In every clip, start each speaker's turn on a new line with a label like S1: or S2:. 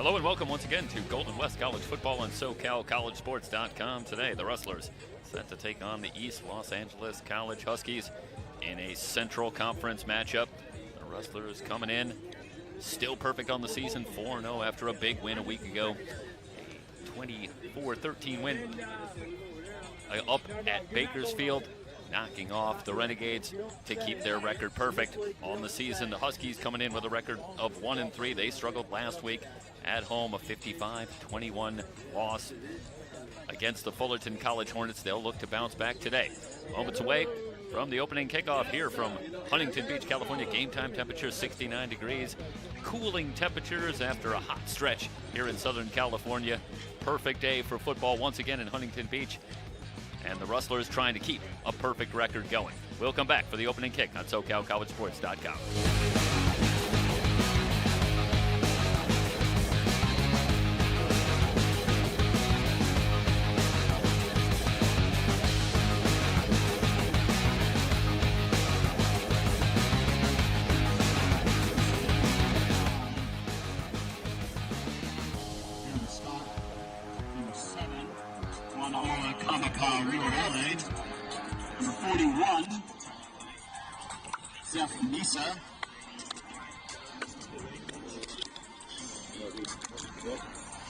S1: Hello and welcome once again to Golden West College Football on SoCalCollegeSports.com. Today, the Rustlers set to take on the East Los Angeles College Huskies in a Central Conference matchup. The Rustlers coming in still perfect on the season, 4-0 after a big win a week ago. A 24-13 win up at Bakersfield, knocking off the Renegades to keep their record perfect on the season. The Huskies coming in with a record of 1-3. They struggled last week at home, a 55-21 loss against the Fullerton College Hornets. They'll look to bounce back today. Moments away from the opening kickoff here from Huntington Beach, California. Game time temperature 69 degrees. Cooling temperatures after a hot stretch here in Southern California. Perfect day for football once again in Huntington Beach. And the Rustlers trying to keep a perfect record going. We'll come back for the opening kick on SoCalCollegeSports.com.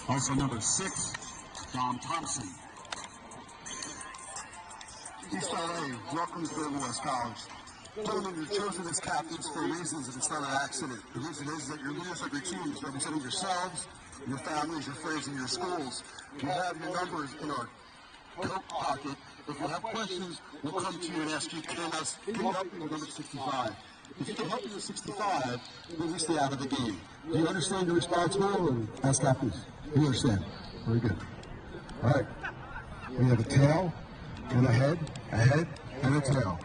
S2: Also number 6, Dom Thompson. East LA welcomes Golden West College. Gentlemen, you're chosen as captains for reasons, and it's not an accident. The reason is that you're leaders of your teams, representing yourselves, your families, your friends, and your schools. You have your numbers in our coat pocket. If you have questions, we'll come to you and ask you to get up in number 65. If you can help you with 65, then we stay out of the game. Do you understand your responsibility as captains? You understand? Very good. All right. We have a tail and a head, and a tail.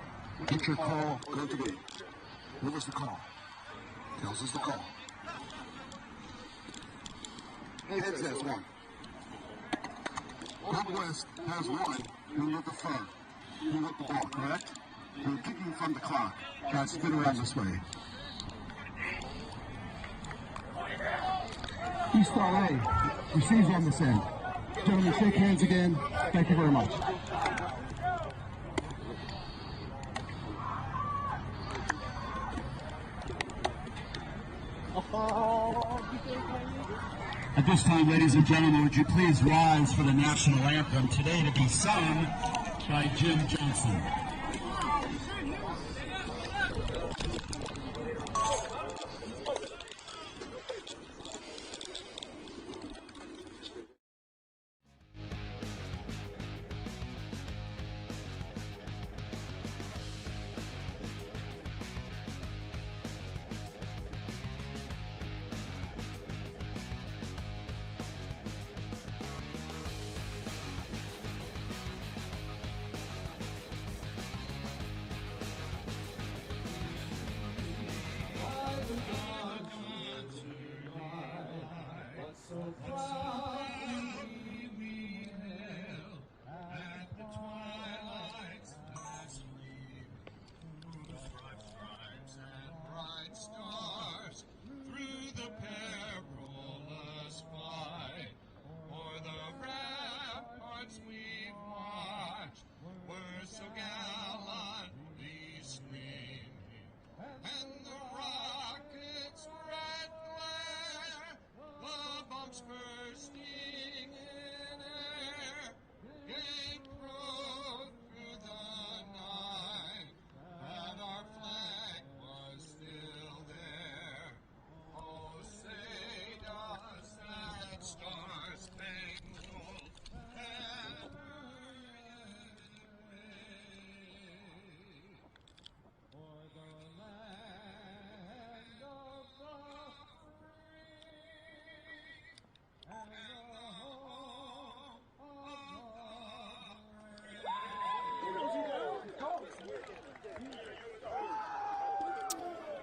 S2: Get your call, go to game. What was the call? Tails is the call. Heads has one. Golden West has one. You with the third. You with the ball, correct? You're kicking from the clock. Try to spin around this way. East LA receives on this end. Gentlemen, shake hands again. Thank you very much. At this time, ladies and gentlemen, would you please rise for the national anthem, today to be sung by Jim Johnson.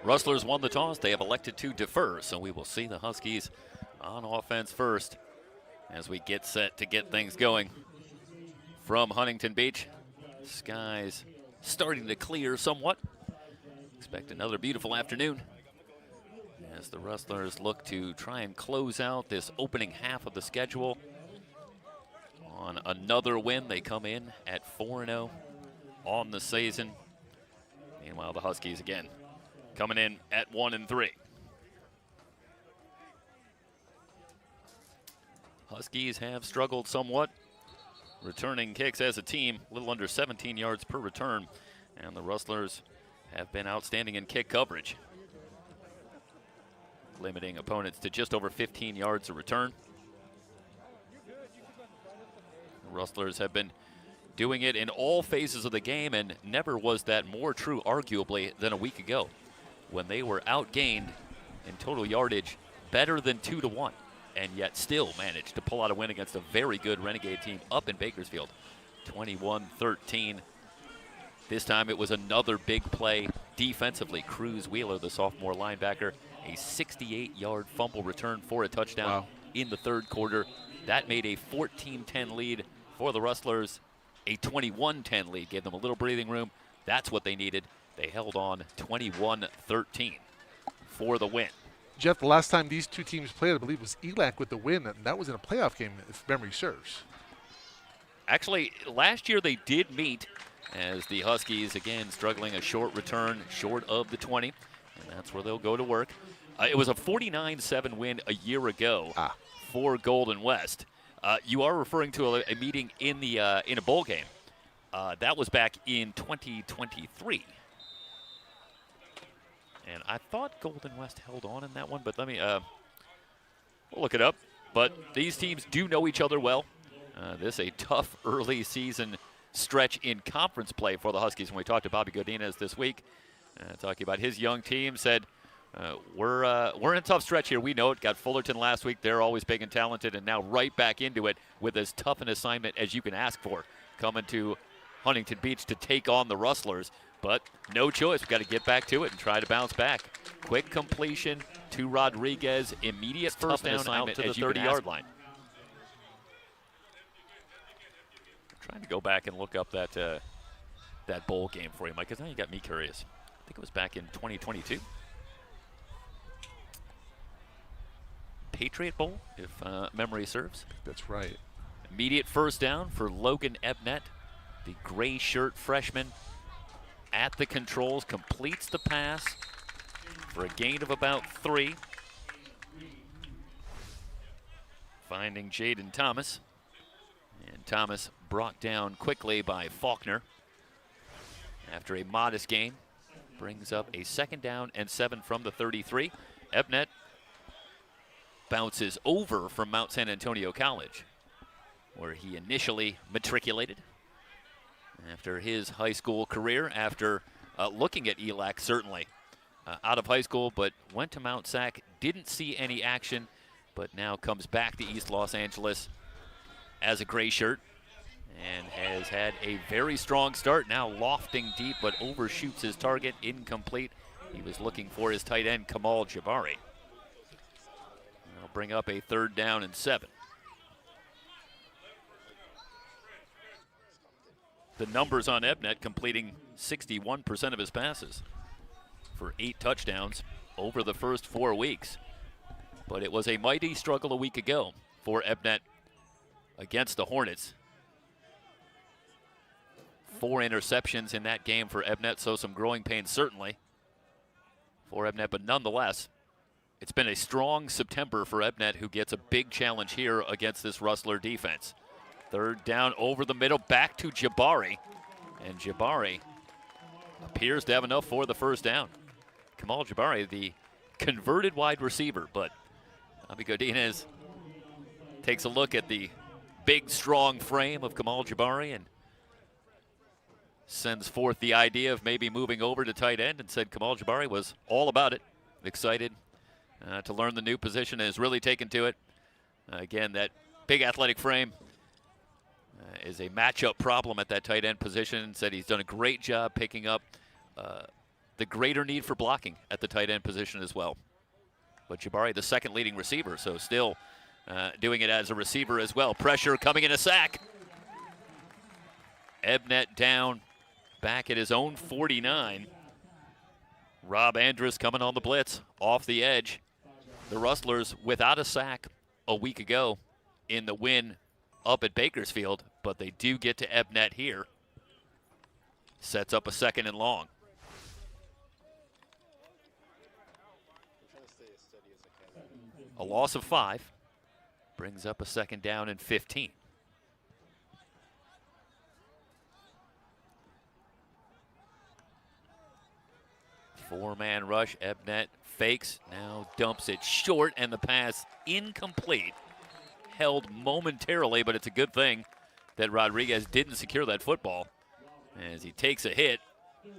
S1: Rustlers won the toss. They have elected to defer, so we will see the Huskies on offense first as we get set to get things going. From Huntington Beach, skies starting to clear somewhat. Expect another beautiful afternoon. as the Rustlers look to try and close out this opening half of the schedule. On another win, they come in at 4-0 on the season. Meanwhile, the Huskies again coming in at 1-3. Huskies have struggled somewhat returning kicks as a team, a little under 17 yards per return, and the Rustlers have been outstanding in kick coverage, limiting opponents to just over 15 yards a return. The Rustlers have been doing it in all phases of the game, and never was that more true, arguably, than a week ago, when they were outgained in total yardage better than 2-1, and yet still managed to pull out a win against a very good Renegade team up in Bakersfield, 21-13. This time it was another big play defensively. Cruz Wheeler, the sophomore linebacker, a 68-yard fumble return for a touchdown in the third quarter. That made a 14-10 lead for the Rustlers. A 21-10 lead gave them a little breathing room. That's what they needed. They held on 21-13 for the win.
S3: Jeff, the last time these two teams played, I believe, was ELAC with the win, and that was in a playoff game, if memory serves.
S1: Actually, last year they did meet, as the Huskies, again, struggling a short return, short of the 20, and that's where they'll go to work. It was a 49-7 win a year ago for Golden West. You are referring to a meeting in a bowl game. That was back in 2023. And I thought Golden West held on in that one, but let me we'll look it up. But these teams do know each other well. This is a tough early season stretch in conference play for the Huskies. When we talked to Bobby Godinez this week, talking about his young team, said, we're in a tough stretch here. We know it. Got Fullerton last week. They're always big and talented, and now right back into it with as tough an assignment as you can ask for, coming to Huntington Beach to take on the Rustlers. But no choice. We've got to get back to it and try to bounce back. Quick completion to Rodriguez. Immediate first down out to the 30-yard line. I'm trying to go back and look up that bowl game for you, Mike, because now you got me curious. I think it was back in 2022. Patriot Bowl, if memory serves.
S3: That's right.
S1: Immediate first down for Logan Ebnett, the gray shirt freshman. At the controls, completes the pass for a gain of about 3. Finding Jaden Thomas. And Thomas brought down quickly by Faulkner. After a modest gain, brings up a 2nd down and 7 from the 33. Ebnett bounces over from Mount San Antonio College, where he initially matriculated after his high school career, after looking at ELAC certainly out of high school, but went to Mount Sac, didn't see any action, but now comes back to East Los Angeles as a gray shirt and has had a very strong start, now lofting deep, but overshoots his target, incomplete. He was looking for his tight end, Kamal Jabari. They'll bring up a 3rd down and 7. The numbers on Ebnett, completing 61% of his passes for 8 touchdowns over the first 4 weeks. But it was a mighty struggle a week ago for Ebnett against the Hornets. 4 interceptions in that game for Ebnett, so some growing pains certainly for Ebnett, but nonetheless, it's been a strong September for Ebnett, who gets a big challenge here against this Rustler defense. 3rd down over the middle, back to Jabari. And Jabari appears to have enough for the 1st down. Kamal Jabari, the converted wide receiver, but Bobby Godinez takes a look at the big, strong frame of Kamal Jabari and sends forth the idea of maybe moving over to tight end, and said Kamal Jabari was all about it. Excited to learn the new position and has really taken to it. Again, that big athletic frame is a matchup problem at that tight end position. Said he's done a great job picking up the greater need for blocking at the tight end position as well. But Jabari, the 2nd leading receiver, so still doing it as a receiver as well. Pressure coming in, a sack. Ebnett down back at his own 49. Rob Andrus coming on the blitz off the edge. The Rustlers without a sack a week ago in the win up at Bakersfield, but they do get to Ebnet here. Sets up a 2nd and long. A loss of 5 brings up a 2nd down and 15. Four-man rush. Ebnet fakes, now dumps it short, and the pass incomplete. Held momentarily, but it's a good thing that Rodriguez didn't secure that football as he takes a hit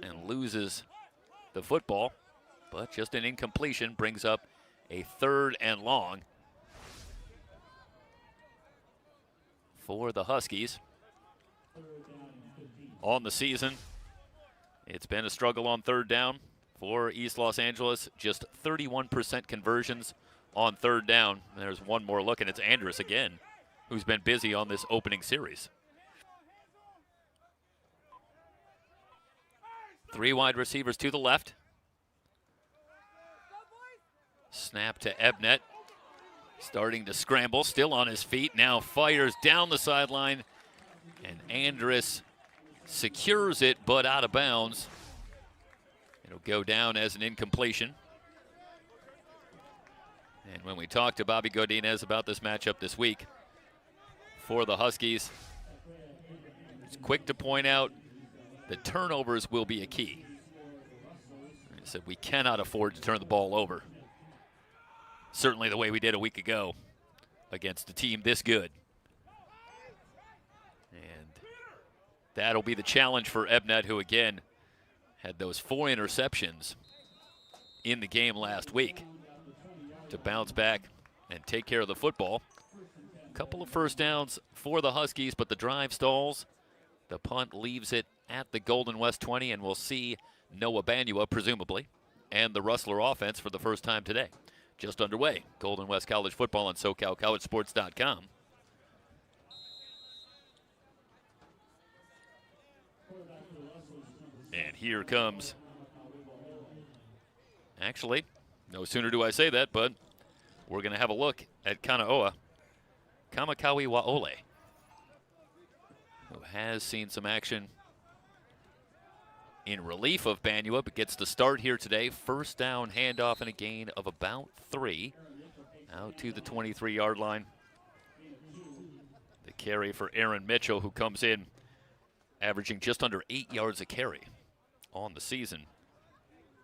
S1: and loses the football. But just an incompletion brings up a 3rd and long for the Huskies. On the season, it's been a struggle on 3rd down for East Los Angeles. Just 31% conversions on 3rd down. There's one more look, and it's Andrus again, who's been busy on this opening series. 3 wide receivers to the left. Snap to Ebnet. Starting to scramble, still on his feet. Now fires down the sideline, and Andrus secures it, but out of bounds. It'll go down as an incompletion. And when we talked to Bobby Godinez about this matchup this week for the Huskies, he's quick to point out that turnovers will be a key. He said we cannot afford to turn the ball over. Certainly the way we did a week ago against a team this good. And that'll be the challenge for Ebnet, who again had those 4 interceptions in the game last week, to bounce back and take care of the football. A couple of 1st downs for the Huskies, but the drive stalls. The punt leaves it at the Golden West 20, and we'll see Noah Banua, presumably, and the Rustler offense for the first time today. Just underway. Golden West College football on SoCalCollegeSports.com. And here comes, actually, no sooner do I say that, but we're going to have a look at Kamakawi Waole, who has seen some action in relief of Banua, but gets the start here today. 1st down handoff and a gain of about 3. Out to the 23-yard line. The carry for Aaron Mitchell, who comes in averaging just under 8 yards a carry on the season.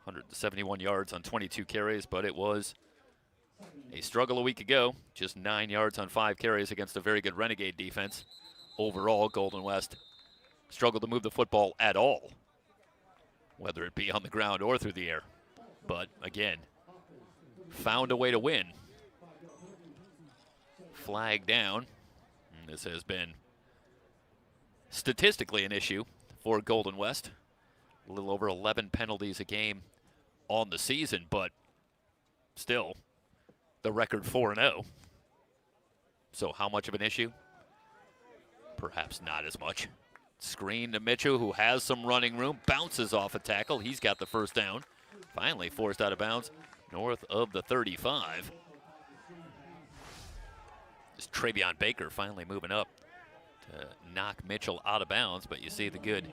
S1: 171 yards on 22 carries, but it was a struggle a week ago. Just 9 yards on 5 carries against a very good Renegade defense. Overall, Golden West struggled to move the football at all, whether it be on the ground or through the air. But again, found a way to win. Flag down. And this has been statistically an issue for Golden West. A little over 11 penalties a game on the season, but still the record 4-0. So how much of an issue? Perhaps not as much. Screen to Mitchell, who has some running room, bounces off a tackle. He's got the 1st down. Finally forced out of bounds north of the 35. This Travion Baker finally moving up to knock Mitchell out of bounds, but you see the good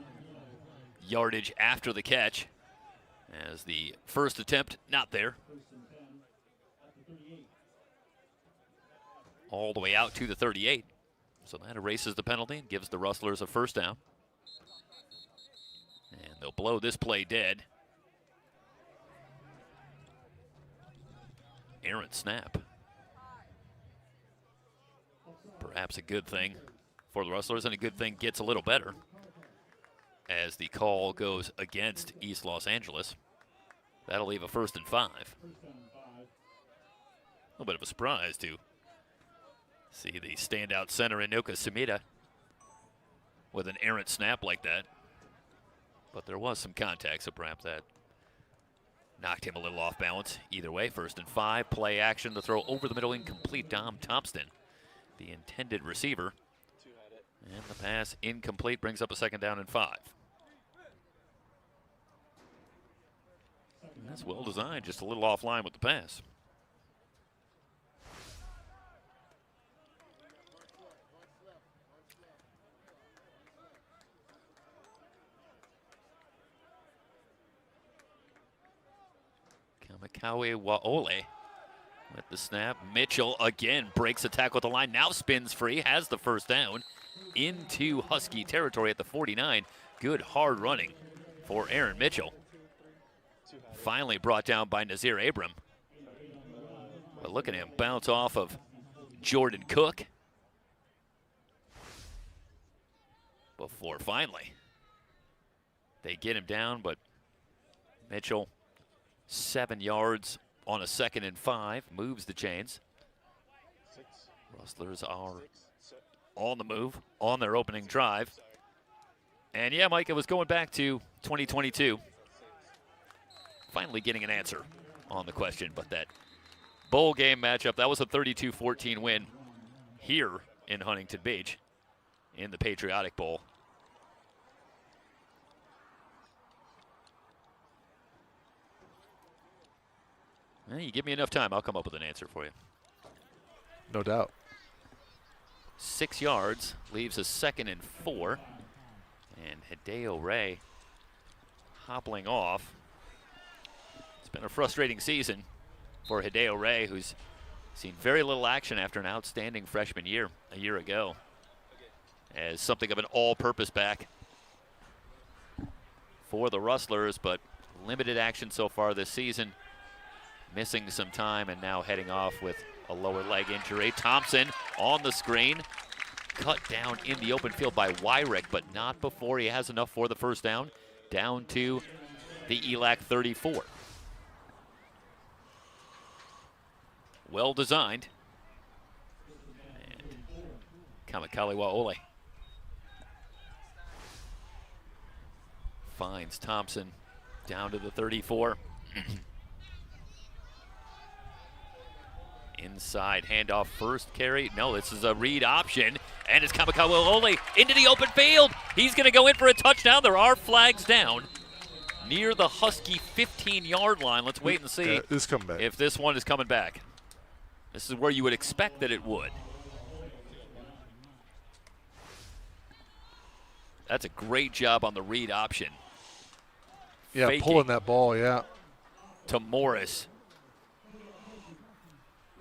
S1: yardage after the catch as the first attempt not there. All the way out to the 38. So that erases the penalty and gives the Rustlers a 1st down. And they'll blow this play dead. Errant snap. Perhaps a good thing for the Rustlers, and a good thing gets a little better as the call goes against East Los Angeles. That'll leave a 1st and 5. A little bit of a surprise to see the standout center Inoka Sumida with an errant snap like that. But there was some contact, so perhaps that knocked him a little off balance. Either way, 1st and 5, play action, the throw over the middle, incomplete. Dom Thompson, the intended receiver. And the pass incomplete, brings up a 2nd down and 5. Pass well designed, just a little offline with the pass. Kamikawe Waole with the snap. Mitchell again breaks the tackle at the line. Now spins free, has the first down into Husky territory at the 49. Good hard running for Aaron Mitchell. Finally brought down by Nazir Abram. But look at him bounce off of Jordan Cook before finally they get him down, but Mitchell 7 yards on a 2nd and 5, moves the chains. Rustlers are on the move on their opening drive. And yeah, Mike, it was going back to 2022. Finally getting an answer on the question, but that bowl game matchup, that was a 32-14 win here in Huntington Beach in the Patriotic Bowl. Well, you give me enough time, I'll come up with an answer for you.
S3: No doubt.
S1: 6 yards, leaves a 2nd and 4. And Hideo Ray hobbling off. It's been a frustrating season for Hideo Ray, who's seen very little action after an outstanding freshman year a year ago, as something of an all-purpose back for the Rustlers, but limited action so far this season. Missing some time and now heading off with a lower leg injury. Thompson on the screen. Cut down in the open field by Wyrick, but not before he has enough for the first down. Down to the ELAC 34. Well designed. And Kamikawe Waole finds Thompson down to the 34. Inside handoff, first carry. No, this is a read option, and it's Kamikawe Waole into the open field. He's going to go in for a touchdown. There are flags down near the Husky 15-yard line. Let's wait and see if this one is coming back. This is where you would expect that it would. That's a great job on the read option.
S3: Yeah,
S1: Faking
S3: pulling that ball, yeah.
S1: to Morris.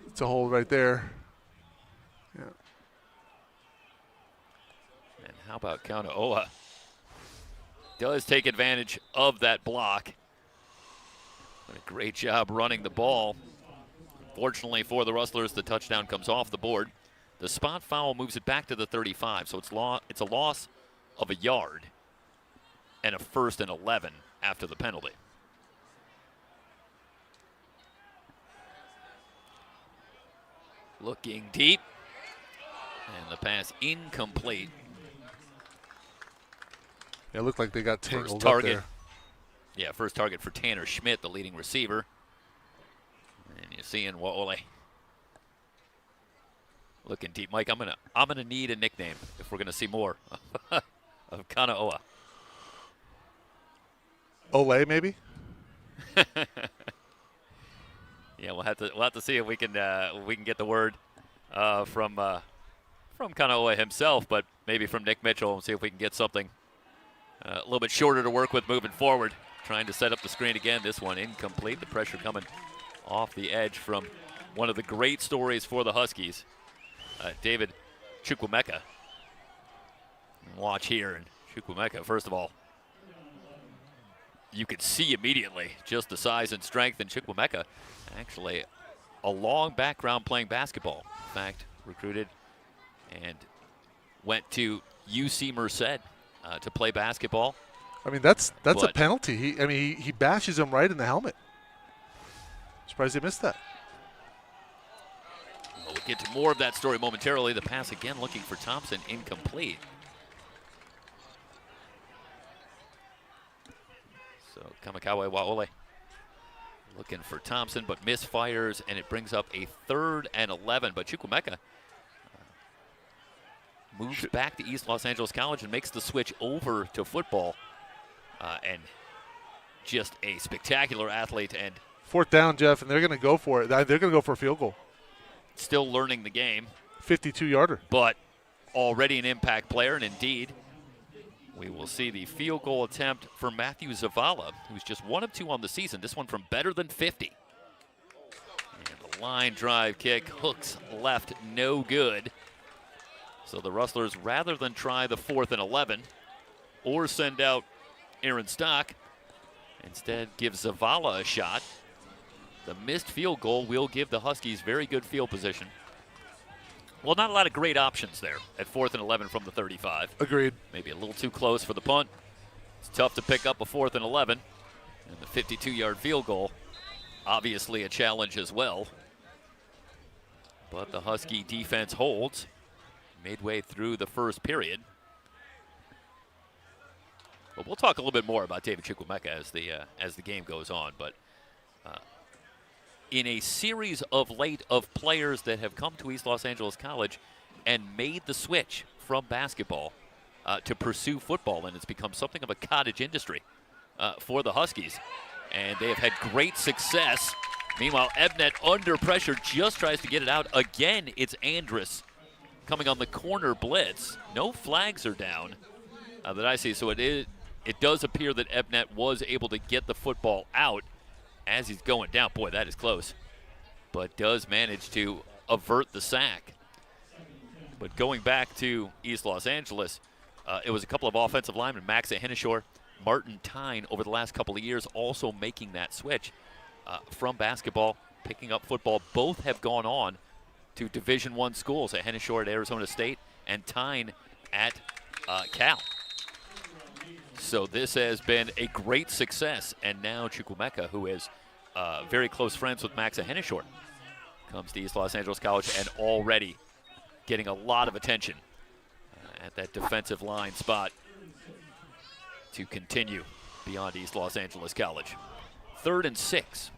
S3: It's a hold right there. Yeah.
S1: And how about Kaunaoa? Does take advantage of that block. What a great job running the ball. Fortunately for the Rustlers, the touchdown comes off the board. The spot foul moves it back to the 35, so it's a loss of a yard and a 1st and 11 after the penalty. Looking deep, and the pass incomplete.
S3: Yeah, it looked like they got tangled
S1: First target.
S3: up there.
S1: Yeah, first target for Tanner Schmidt, the leading receiver. And you're seeing Waole looking deep. Mike, I'm gonna need a nickname if we're gonna see more of Kaunaoa.
S3: Ole, maybe?
S1: Yeah, we'll have to see if we can get the word from Kaunaoa himself, but maybe from Nick Mitchell, and see if we can get something a little bit shorter to work with moving forward. Trying to set up the screen again. This one incomplete. The pressure coming off the edge from one of the great stories for the Huskies, David Chukwuemeka. Watch here, and Chukwuemeka, first of all, you could see immediately just the size and strength in Chukwuemeka. Actually, a long background playing basketball. In fact, recruited and went to UC Merced to play basketball.
S3: I mean, that's a penalty. He bashes him right in the helmet. Surprised they missed that.
S1: We'll get to more of that story momentarily. The pass again looking for Thompson, incomplete. So Kamikawe Waole looking for Thompson, but misfires, and it brings up a 3rd and 11. But Chukwuemeka moves back to East Los Angeles College and makes the switch over to football. And just a spectacular athlete and
S3: Fourth down, Jeff, and they're going to go for it. They're going to go for a field goal.
S1: still learning the game.
S3: 52-yarder.
S1: But already an impact player, and indeed, we will see the field goal attempt for Matthew Zavala, who's just 1 of 2 on the season. This one from better than 50. And the line drive kick hooks left, no good. So the Rustlers, rather than try the 4th and 11 or send out Aaron Stock, instead give Zavala a shot. The missed field goal will give the Huskies very good field position. Well, not a lot of great options there at 4th and 11 from the 35.
S3: Agreed.
S1: Maybe a little too close for the punt. It's tough to pick up a 4th and 11. And the 52-yard field goal, obviously a challenge as well. But the Husky defense holds midway through the first period. But we'll talk a little bit more about David Chukwuemeka as the game goes on. But in a series of late of players that have come to East Los Angeles College and made the switch from basketball to pursue football, and it's become something of a cottage industry for the Huskies. And they have had great success. Meanwhile, Ebnet under pressure just tries to get it out. Again, it's Andrus coming on the corner blitz. No flags are down that I see. So it does appear that Ebnet was able to get the football out as he's going down. Boy, that is close. But does manage to avert the sack. But going back to East Los Angeles, it was a couple of offensive linemen, Max Henishore, Martin Tyne, over the last couple of years also making that switch from basketball, picking up football. Both have gone on to Division I schools, at Henishore at Arizona State and Tyne at Cal. So this has been a great success, and now Chukwuemeka, who is very close friends with Max Henishore, comes to East Los Angeles College and already getting a lot of attention at that defensive line spot to continue beyond East Los Angeles College. 3rd and 6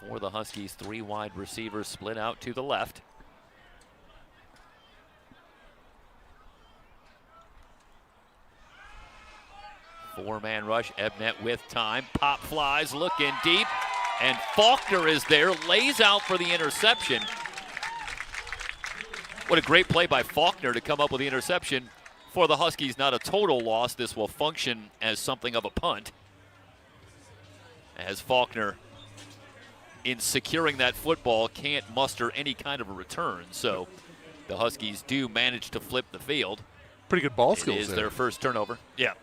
S1: for the Huskies. 3 wide receivers split out to the left. Four-man rush, Ebnet with time, pop flies, looking deep, and Faulkner is there, lays out for the interception. What a great play by Faulkner to come up with the interception. For the Huskies, not a total loss. This will function as something of a punt, as Faulkner, in securing that football, can't muster any kind of a return. So the Huskies do manage to flip the field.
S3: Pretty good ball skills
S1: there. It is
S3: there.
S1: their first turnover. Yeah.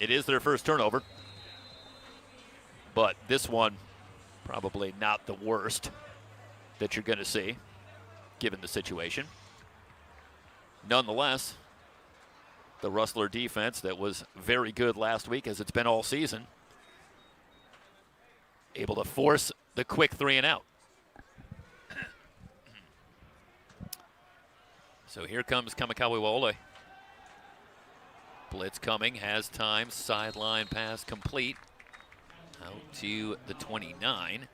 S1: It is their first turnover. But this one, probably not the worst that you're going to see, given the situation. Nonetheless, the Rustler defense that was very good last week, as it's been all season, able to force the quick 3 and out. So here comes Kamikawi Waole. Blitz coming, has time, sideline pass complete. Out to the 29.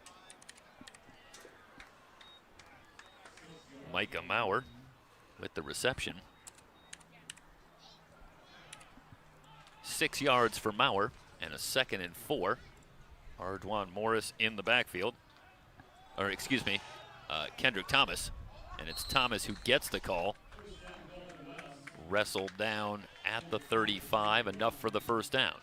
S1: Micah Maurer with the reception. 6 yards for Maurer and a 2nd and 4. Ardwan Morris in the backfield. Or excuse me, Kendrick Thomas. And it's Thomas who gets the call. Wrestled down at the 35, enough for the first down.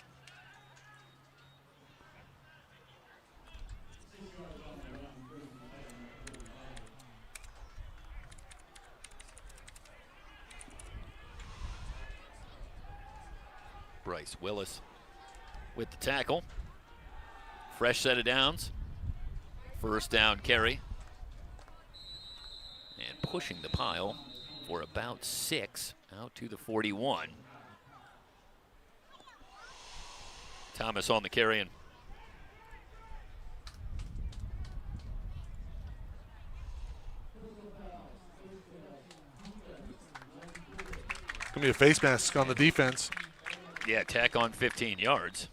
S1: Bryce Willis with the tackle. Fresh set of downs. First down carry. And pushing the pile for about 6 out to the 41. Thomas on the carry, and
S3: Gonna be a face mask on the defense.
S1: yeah, tack on 15 yards.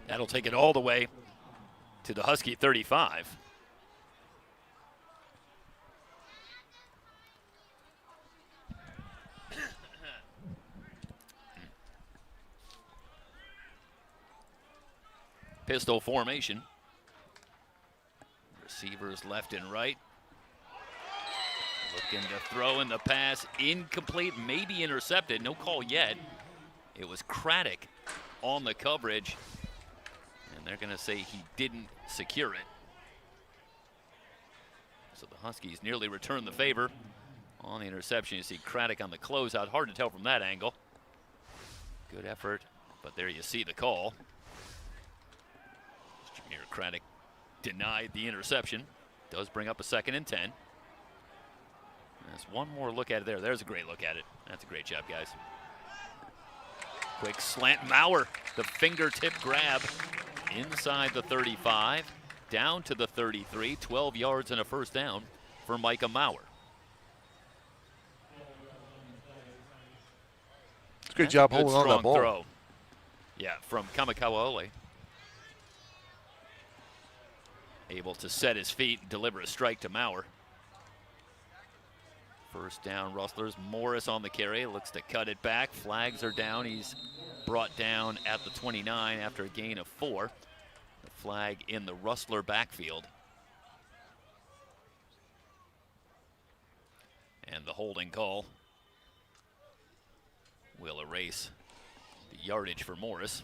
S1: That'll take it all the way to the Husky 35. Pistol formation. Receivers left and right. Looking to throw in the pass. Incomplete, maybe intercepted. No call yet. It was Craddock on the coverage. And they're going to say he didn't secure it. So the Huskies nearly return the favor on the interception. You see Craddock on the closeout. Hard to tell from that angle. Good effort, but there you see the call. Junior Craddock denied the interception. Does bring up a 2nd and 10. There's one more look at it there. There's a great look at it. That's a great job, guys. Quick slant. Maurer, the fingertip grab inside the 35, down to the 33, 12 yards and a first down for Micah Maurer.
S3: It's a good job holding on to that ball.
S1: Throw. Yeah, from Kamikawa. Able to set his feet and deliver a strike to Maurer. First down, Rustlers. Morris on the carry, looks to cut it back. Flags are down. He's brought down at the 29 after a gain of 4. The flag in the Rustler backfield. And the holding call will erase the yardage for Morris.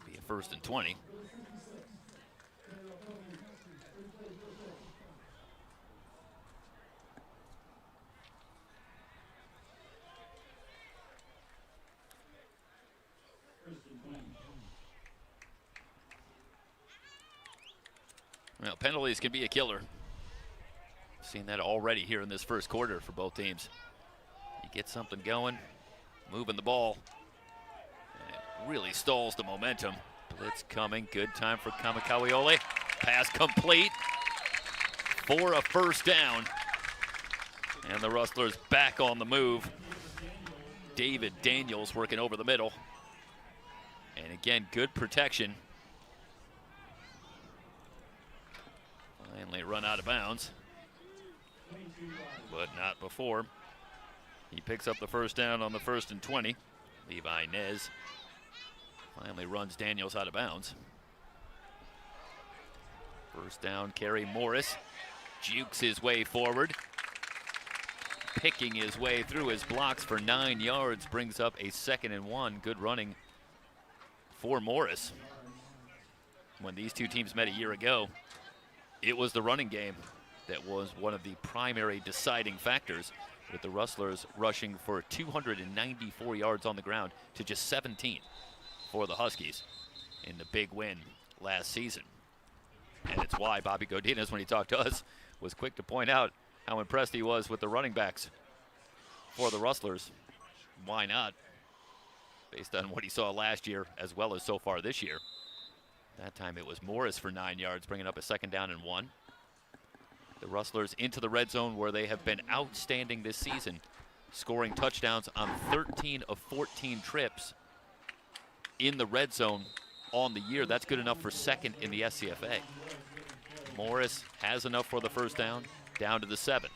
S1: Be a 1st and 20. Well, penalties can be a killer. Seen that already here in this first quarter for both teams. You get something going, moving the ball, and it really stalls the momentum. Blitz coming, good time for Kamikawiole. Pass complete for a first down. And the Rustlers back on the move. David Daniels working over the middle. And again, good protection. Finally run out of bounds, but not before. He picks up the first down on the 1st and 20. Levi Nez finally runs Daniels out of bounds. First down carry, Morris jukes his way forward, picking his way through his blocks for 9 yards, brings up a 2nd and 1. Good running for Morris. When these two teams met a year ago, it was the running game that was one of the primary deciding factors, with the Rustlers rushing for 294 yards on the ground to just 17 for the Huskies in the big win last season. And it's why Bobby Godinez, when he talked to us, was quick to point out how impressed he was with the running backs for the Rustlers. Why not? Based on what he saw last year as well as so far this year. That time it was Morris for 9 yards, bringing up a 2nd down and 1. The Rustlers into the red zone, where they have been outstanding this season, scoring touchdowns on 13 of 14 trips in the red zone on the year. That's good enough for 2nd in the SCFA. Morris has enough for the first down to the 7.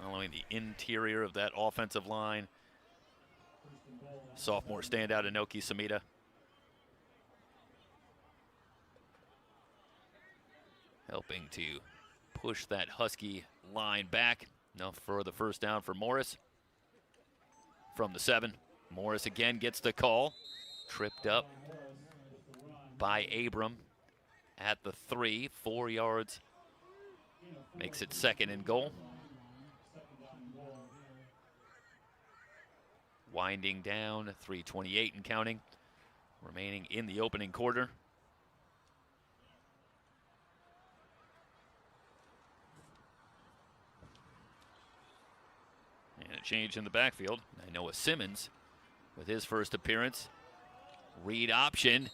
S1: Following the interior of that offensive line, sophomore standout Inoki Samita. Helping to push that Husky line back. Enough for the first down for Morris. From the 7, Morris again gets the call. Tripped up by Abram at the 3, 4 yards. Makes it 2nd and goal. Winding down, 3:28 and counting, remaining in the opening quarter. And a change in the backfield. Noah Simmons with his first appearance. Read option.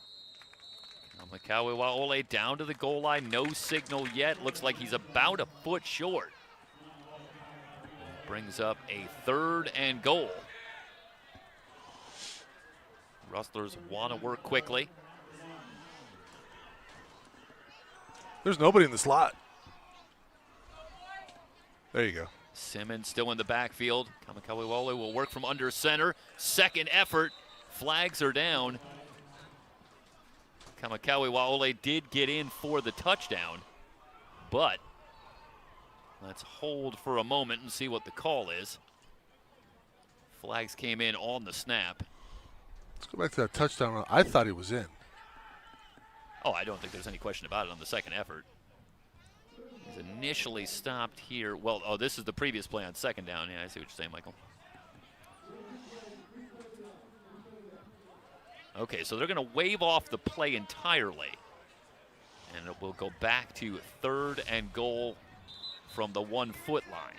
S1: Kamikawiole down to the goal line. No signal yet. Looks like he's about a foot short. Brings up a 3rd and goal. Rustlers want to work quickly.
S3: There's nobody in the slot. There you go.
S1: Simmons still in the backfield. Kamikawiole will work from under center. 2nd effort. Flags are down. Kamakawi-Waole did get in for the touchdown, but let's hold for a moment and see what the call is. Flags came in on the snap.
S3: Let's go back to that touchdown run. I thought he was in.
S1: Oh, I don't think there's any question about it on the second effort. He's initially stopped here. Well, oh, this is the previous play on second down. Yeah, I see what you're saying, Michael. Okay, so they're going to wave off the play entirely. And it will go back to 3rd and goal from the 1-foot line.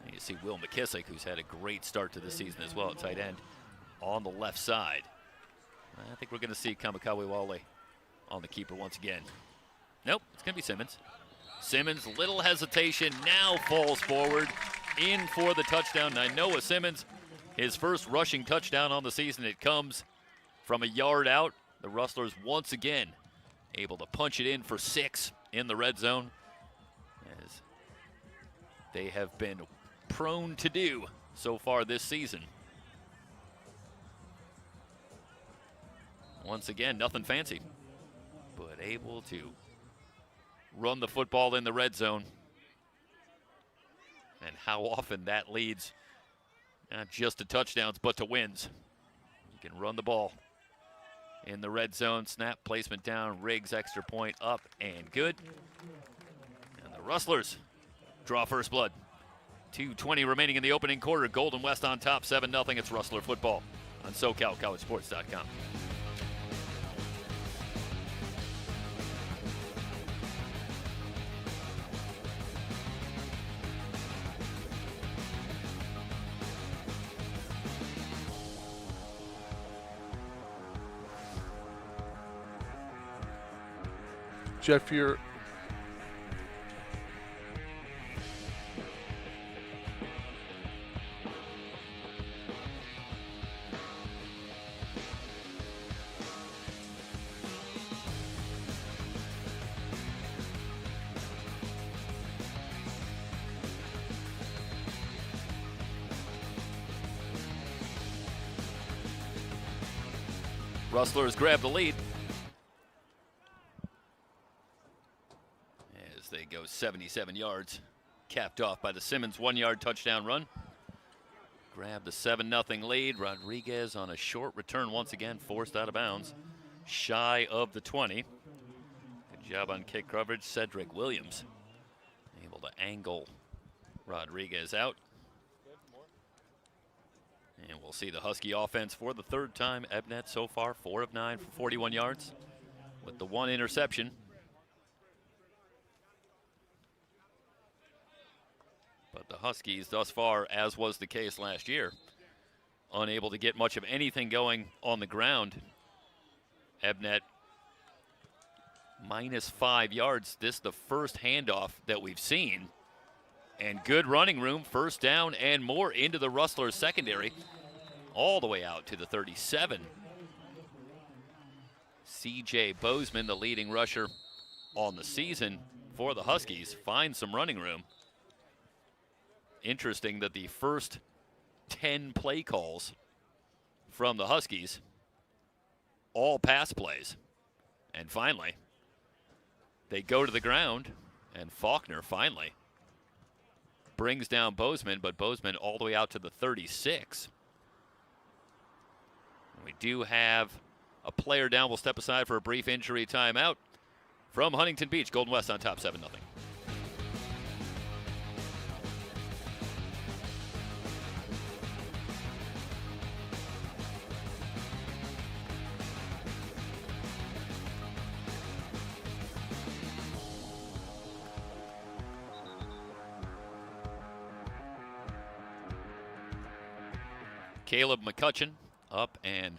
S1: And you see Will McKissick, who's had a great start to the season as well at tight end, on the left side. I think we're going to see Kamakawi-Waole on the keeper once again. Nope, it's going to be Simmons. Simmons, little hesitation, now falls forward, in for the touchdown. Now Noah Simmons, his first rushing touchdown on the season. It comes from a yard out. The Rustlers once again able to punch it in for 6 in the red zone, as they have been prone to do so far this season. Once again, nothing fancy, but able to run the football in the red zone. And how often that leads not just to touchdowns, but to wins. You can run the ball in the red zone. Snap, placement down, Riggs, extra point, up and good. And the Rustlers draw first blood. 2:20 remaining in the opening quarter. Golden West on top, 7-0. It's Rustler football on SoCalCollegeSports.com.
S3: Jeff, you're
S1: Rustlers grab the lead as they go 77 yards, capped off by the Simmons 1-yard touchdown run. Grab the 7-0 lead. Rodriguez on a short return once again, forced out of bounds, shy of the 20. Good job on kick coverage. Cedric Williams able to angle Rodriguez out. And we'll see the Husky offense for the 3rd time. Ebnet so far 4 of 9 for 41 yards with the 1 interception. But the Huskies thus far, as was the case last year, unable to get much of anything going on the ground. Ebnet minus 5 yards. This is the first handoff that we've seen. And good running room, 1st down and more into the Rustlers secondary, all the way out to the 37. C.J. Bozeman, the leading rusher on the season for the Huskies, finds some running room. Interesting that the first 10 play calls from the Huskies, all pass plays. And finally, they go to the ground, and Faulkner finally brings down Bozeman, but Bozeman all the way out to the 36. We do have a player down. We'll step aside for a brief injury timeout. From Huntington Beach, Golden West on top, 7-0. Caleb McCutcheon up and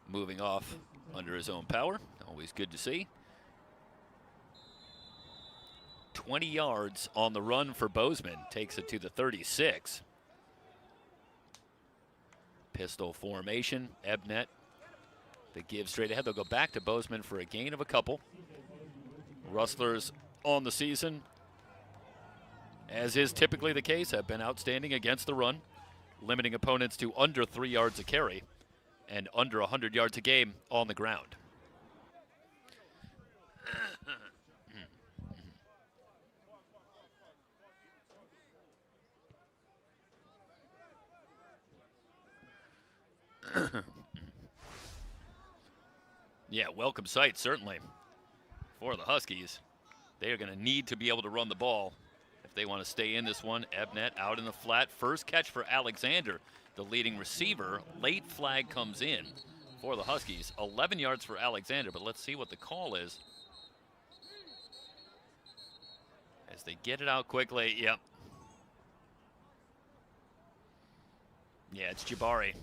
S1: moving off under his own power. Always good to see. 20 yards on the run for Bozeman. Takes it to the 36. Pistol formation. Ebnet. They give straight ahead. They'll go back to Bozeman for a gain of a couple. Rustlers on the season, as is typically the case, have been outstanding against the run, limiting opponents to under 3 yards a carry. and under 100 yards a game on the ground. Yeah, welcome sight, certainly, for the Huskies. They are going to need to be able to run the ball if they want to stay in this one. Ebnet out in the flat. First catch for Alexander, the leading receiver. Late flag comes in for the Huskies. 11 yards for Alexander, but let's see what the call is. As they get it out quickly, yep. Yeah, it's Jabari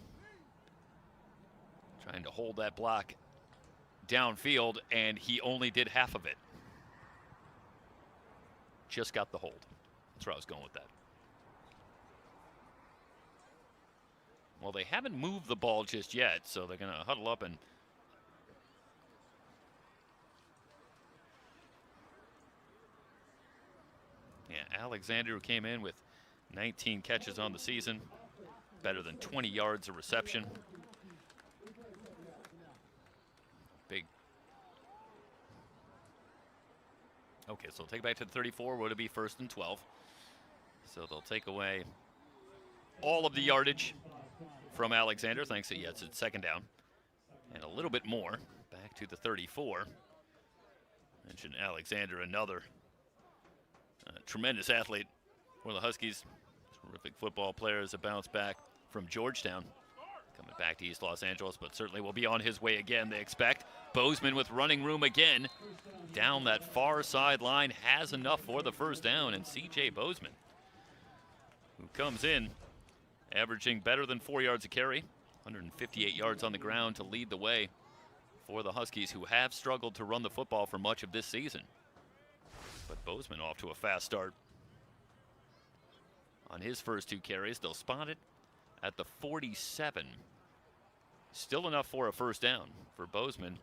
S1: trying to hold that block downfield, and he only did half of it. Just got the hold. That's where I was going with that. Well, they haven't moved the ball just yet, so they're going to huddle up and Alexander, who came in with 19 catches on the season, better than 20 yards of reception. Big. Okay, so they'll take it back to the 34. Would it be 1st and 12? So they'll take away all of the yardage from Alexander, thanks to, it's 2nd down. And a little bit more back to the 34. Mentioned Alexander, another tremendous athlete for the Huskies. Terrific football player as a bounce back from Georgetown. Coming back to East Los Angeles, but certainly will be on his way again, they expect. Bozeman with running room again. Down that far sideline, has enough for the 1st down, and C.J. Bozeman, who comes in averaging better than 4 yards a carry, 158 yards on the ground to lead the way for the Huskies, who have struggled to run the football for much of this season. But Bozeman off to a fast start. On his first 2 carries, they'll spot it at the 47. Still enough for a 1st down for Bozeman,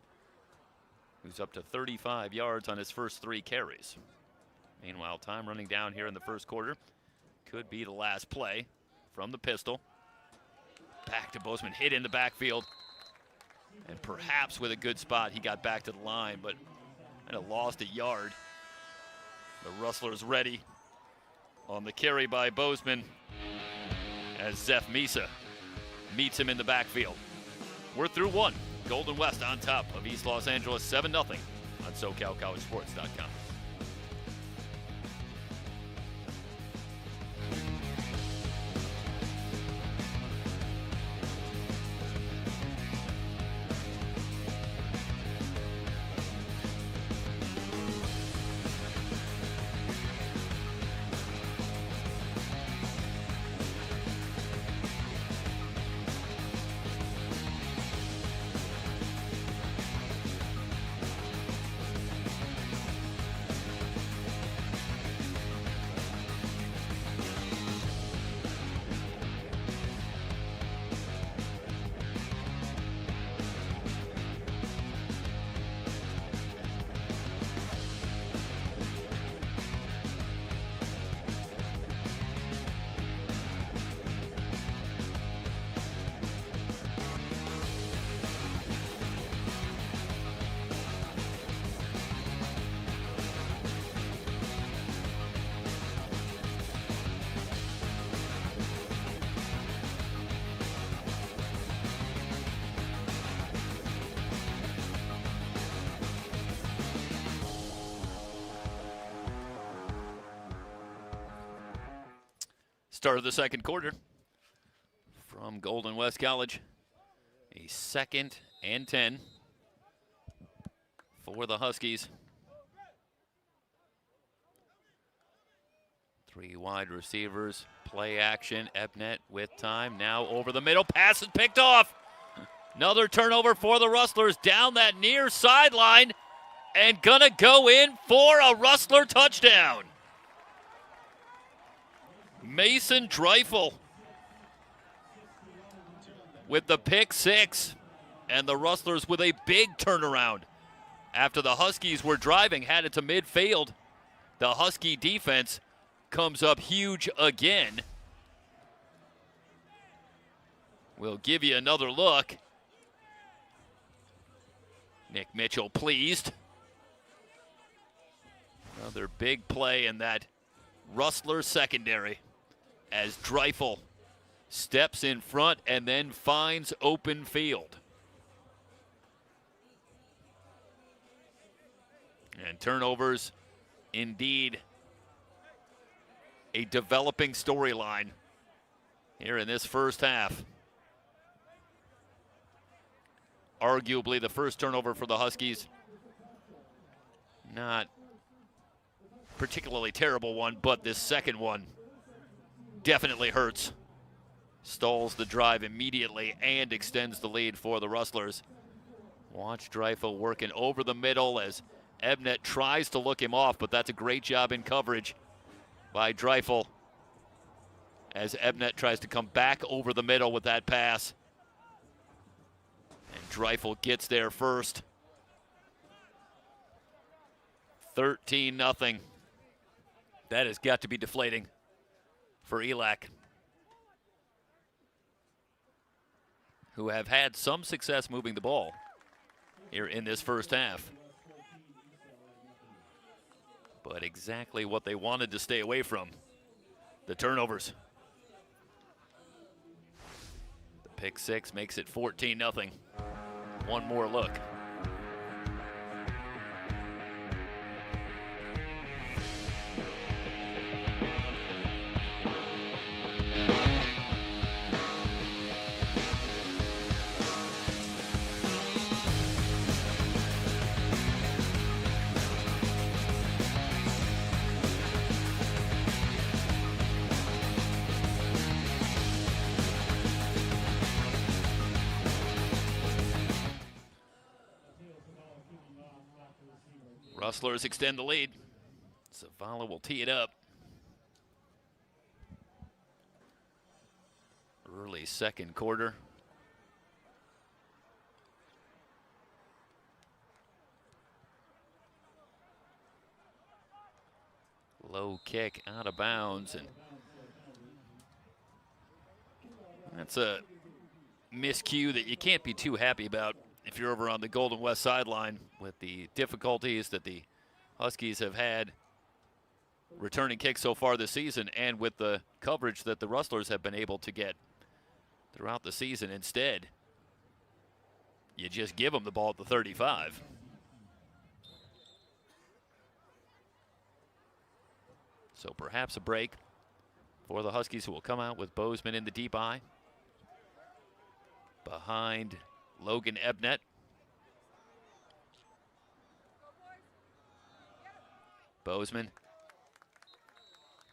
S1: who's up to 35 yards on his first 3 carries. Meanwhile, time running down here in the 1st quarter. Could be the last play from the pistol. Back to Bozeman, hit in the backfield. And perhaps with a good spot, he got back to the line, but kind of lost a yard. The Rustlers ready on the carry by Bozeman as Zeph Misa meets him in the backfield. We're through 1. Golden West on top of East Los Angeles 7-0 on SoCalCollegeSports.com. Start of the 2nd quarter from Golden West College. A 2nd and 10 for the Huskies. 3 wide receivers, play action. Ebnet with time, now over the middle. Pass is picked off. Another turnover for the Rustlers down that near sideline, and gonna go in for a Rustler touchdown. Mason Dreifel with the pick 6, and the Rustlers with a big turnaround. After the Huskies were driving, had it to midfield, the Husky defense comes up huge again. We'll give you another look Nick Mitchell pleased. Another big play in that Rustlers secondary as Dreifel steps in front and then finds open field. And turnovers, indeed, a developing storyline here in this first half. Arguably the first turnover for the Huskies. Not particularly terrible one, but this second one definitely hurts. Stalls the drive immediately and extends the lead for the Rustlers. Watch Dreifel working over the middle as Ebnet tries to look him off, but that's a great job in coverage by Dreifel as Ebnet tries to come back over the middle with that pass. And Dreifel gets there first. 13-0. That has got to be deflating for ELAC, who have had some success moving the ball here in this first half. But exactly what they wanted to stay away from, the turnovers. The pick six makes it 14-0. One more look. Rustlers extend the lead. Zavala will tee it up. Early second quarter. Low kick out of bounds, and that's a miscue that you can't be too happy about if you're over on the Golden West sideline with the difficulties that the Huskies have had returning kicks so far this season and with the coverage that the Rustlers have been able to get throughout the season. Instead, you just give them the ball at the 35. So perhaps a break for the Huskies, who will come out with Bozeman in the deep eye. Behind Logan Ebnet. Bozeman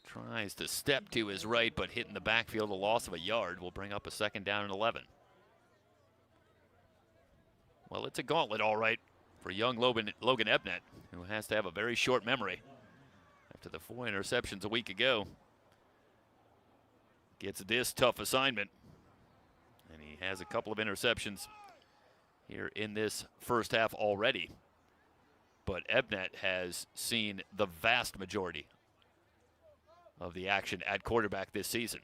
S1: tries to step to his right, but hitting the backfield, a loss of a yard will bring up a second down and 11. Well, it's a gauntlet, all right, for young Logan Ebnet, who has to have a very short memory after the 4 interceptions a week ago. Gets this tough assignment, and he has a couple of interceptions here in this first half already. But Ebnet has seen the vast majority of the action at quarterback this season.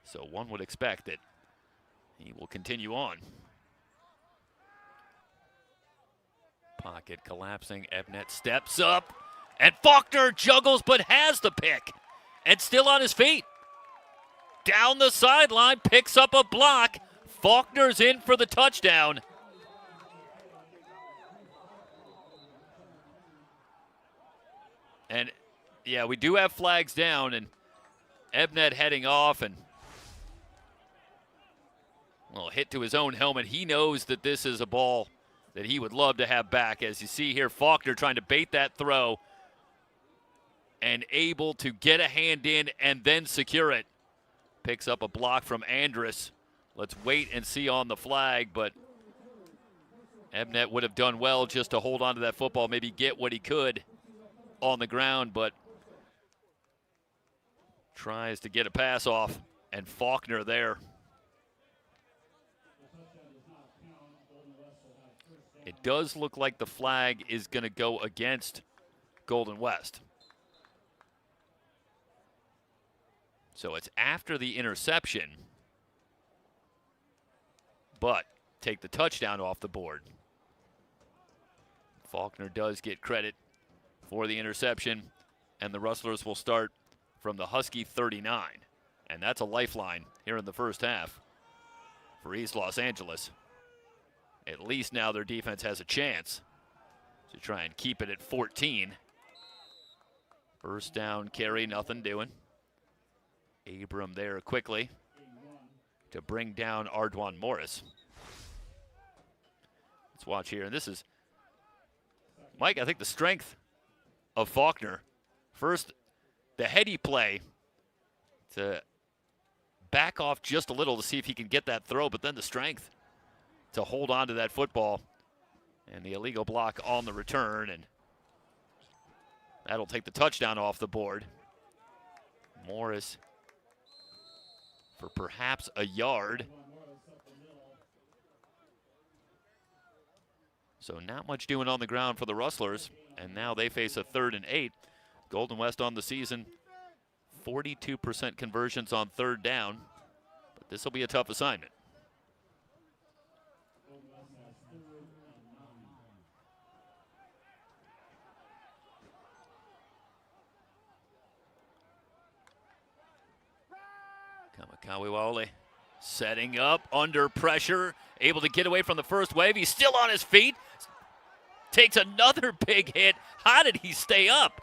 S1: So one would expect that he will continue on. Pocket collapsing, Ebnet steps up, and Faulkner juggles but has the pick, and still on his feet. Down the sideline, picks up a block. Faulkner's in for the touchdown. And yeah, we do have flags down, and Ebnet heading off, and well, hit to his own helmet. He knows that this is a ball that he would love to have back. As you see here, Faulkner trying to bait that throw and able to get a hand in and then secure it. Picks up a block from Andrus. Let's wait and see on the flag, but Ebnet would have done well just to hold on to that football, maybe get what he could on the ground, but tries to get a pass off, and Faulkner there. It does look like the flag is going to go against Golden West. So it's after the interception. but take the touchdown off the board. Faulkner does get credit for the interception, and the Rustlers will start from the Husky 39. And that's a lifeline here in the first half for East Los Angeles. At least now their defense has a chance to try and keep it at 14. First down carry, nothing doing. Abram there quickly to bring down Ardwan Morris. Let's watch here. And this is, Mike, I think the strength of Faulkner. First, the heady play to back off just a little to see if he can get that throw, but then the strength to hold on to that football and the illegal block on the return, and that'll take the touchdown off the board. Morris for perhaps a yard. So not much doing on the ground for the Rustlers, and now they face a 3rd and 8. Golden West on the season, 42% conversions on 3rd down, but this will be a tough assignment. Kamakawiwole setting up under pressure, able to get away from the first wave. He's still on his feet. Takes another big hit. How did he stay up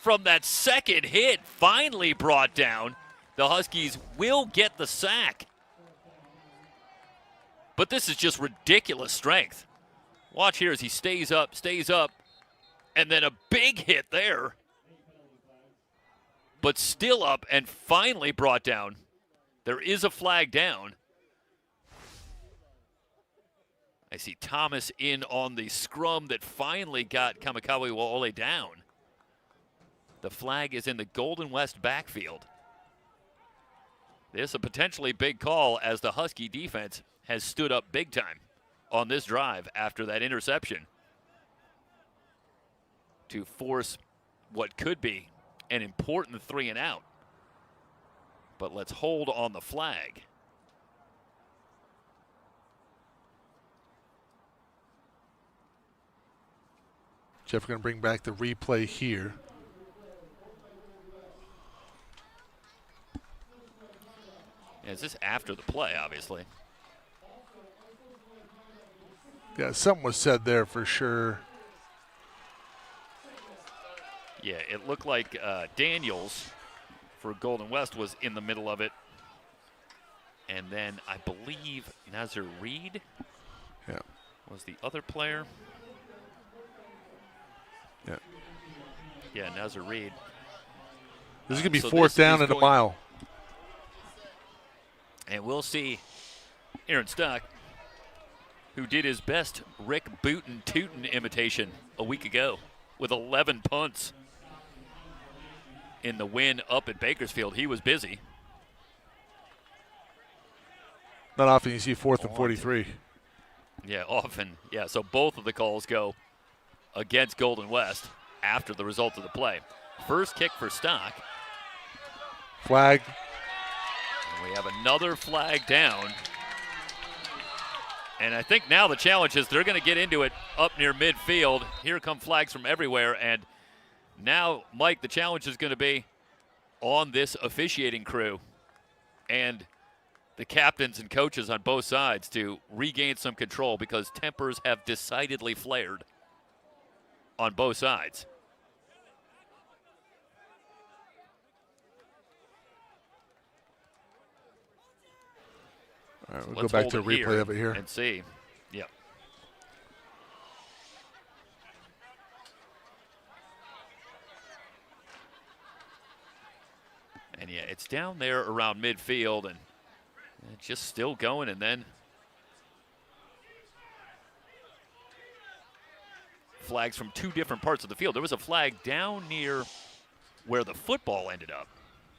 S1: from that second hit? Finally brought down. The Huskies will get the sack. But this is just ridiculous strength. Watch here as he stays up, and then a big hit there. But still up and finally brought down. There is a flag down. I see Thomas in on the scrum that finally got Kamakawiwole down. The flag is in the Golden West backfield. This is a potentially big call as the Husky defense has stood up big time on this drive after that interception to force what could be an important 3 and out. But let's hold on the flag.
S3: Jeff, we're going to bring back the replay here.
S1: Yeah, is this after the play, obviously?
S3: Yeah, something was said there for sure.
S1: Yeah, it looked like Daniels for Golden West was in the middle of it. And then I believe Nazir Reed was the other player. Yeah, Nazir Reed.
S3: This is going to be 4th down and a mile.
S1: And we'll see Aaron Stock, who did his best Rick Booten-Tootin imitation a week ago with 11 punts in the win up at Bakersfield. He was busy.
S3: Not often you see 4th and 43.
S1: Yeah, often. Yeah, so both of the calls go against Golden West after the result of the play. First kick for Stock.
S3: Flag.
S1: And we have another flag down. And I think now the challenge is they're going to get into it up near midfield. Here come flags from everywhere. And now, Mike, the challenge is going to be on this officiating crew and the captains and coaches on both sides to regain some control, because tempers have decidedly flared on both sides.
S3: All right, we'll go back to a replay of it here
S1: and see. Yeah. And yeah, it's down there around midfield and just still going, and then flags from 2 different parts of the field. There was a flag down near where the football ended up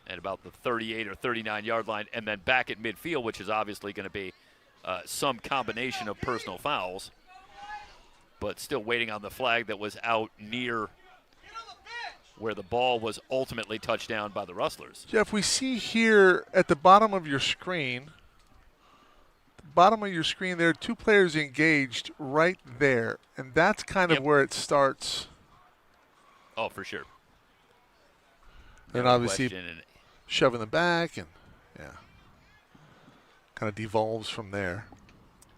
S1: at about the 38 or 39 yard line, and then back at midfield, which is obviously going to be some combination of personal fouls, but still waiting on the flag that was out near where the ball was ultimately touched down by the Rustlers.
S3: Jeff, we see here at the bottom of your screen bottom of your screen there, 2 players engaged right there. And that's kind of where it starts.
S1: Oh, for sure.
S3: And obviously shoving them back and, kind of devolves from there.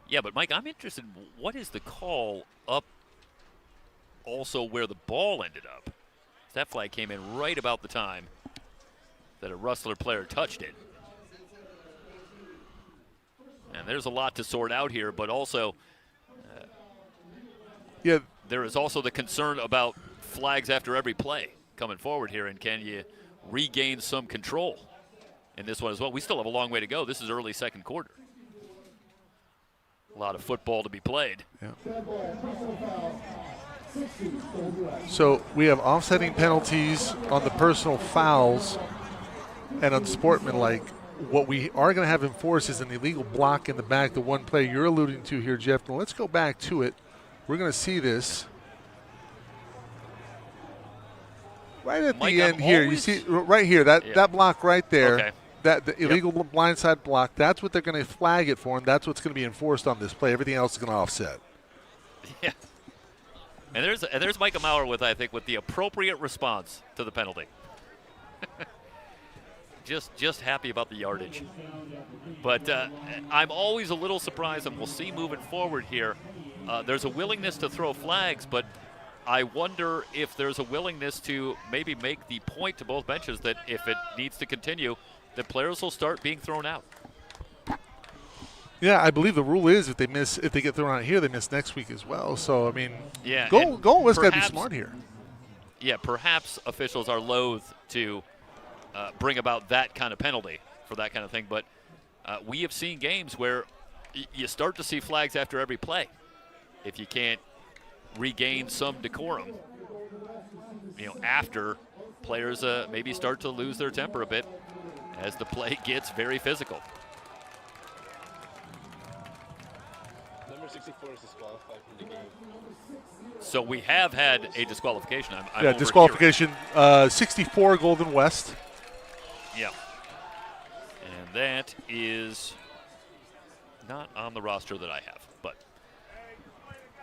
S1: Yeah, but Mike, I'm interested. What is the call up also where the ball ended up? That flag came in right about the time that a Rustler player touched it. And there's a lot to sort out here, but also there is also the concern about flags after every play coming forward here, and can you regain some control in this one as well? We still have a long way to go. This is early second quarter. A lot of football to be played.
S3: Yeah. So we have offsetting penalties on the personal fouls and unsportsmanlike. What we are going to have enforced is an illegal block in the back, the one play you're alluding to here, Jeff. Now let's go back to it. We're going to see this right at the end here. You see right here, that block right there. Okay. That the illegal blindside block, that's what they're going to flag it for, and that's what's going to be enforced on this play. Everything else is going to offset.
S1: Yeah. And there's Micah Maurer with the appropriate response to the penalty. just happy about the yardage. But I'm always a little surprised, and we'll see moving forward here. There's a willingness to throw flags, but I wonder if there's a willingness to maybe make the point to both benches that if it needs to continue, the players will start being thrown out.
S3: Yeah, I believe the rule is if they get thrown out here, they miss next week as well. So I mean, Goldwest got to be smart here.
S1: Yeah, perhaps officials are loath to bring about that kind of penalty for that kind of thing, but we have seen games where you start to see flags after every play. If you can't regain some decorum, after players maybe start to lose their temper a bit as the play gets very physical.
S4: Number 64 is disqualified from the game.
S1: So we have had a disqualification.
S3: I'm disqualification. 64 Golden West.
S1: Yeah. And that is not on the roster that I have, but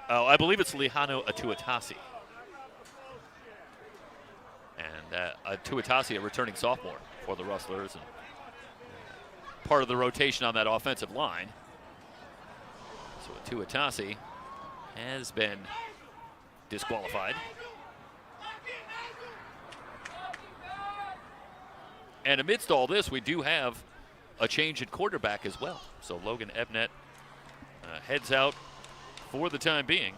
S1: I believe it's Lihano Atuatasi. And Atuatasi, a returning sophomore for the Rustlers, and part of the rotation on that offensive line. So Atuatasi has been disqualified. And amidst all this, we do have a change at quarterback as well. So Logan Ebnet heads out for the time being.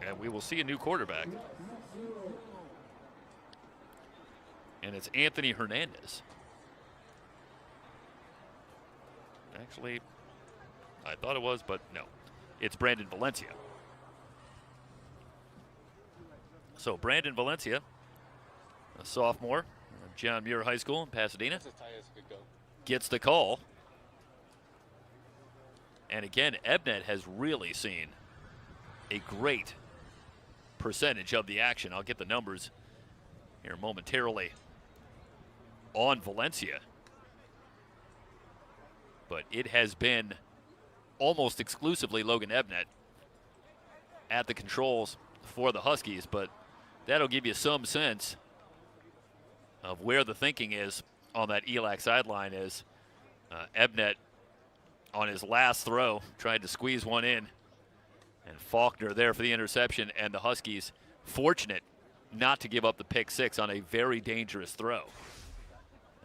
S1: And we will see a new quarterback. And it's Anthony Hernandez. Actually, I thought it was, but no. It's Brandon Valencia. So Brandon Valencia, a sophomore at John Muir High School in Pasadena, gets the call. And again, Ebnet has really seen a great percentage of the action. I'll get the numbers here momentarily on Valencia. But it has been almost exclusively Logan Ebnet at the controls for the Huskies, but that'll give you some sense of where the thinking is on that ELAC sideline as Ebnet on his last throw tried to squeeze one in, and Faulkner there for the interception, and the Huskies fortunate not to give up the pick six on a very dangerous throw.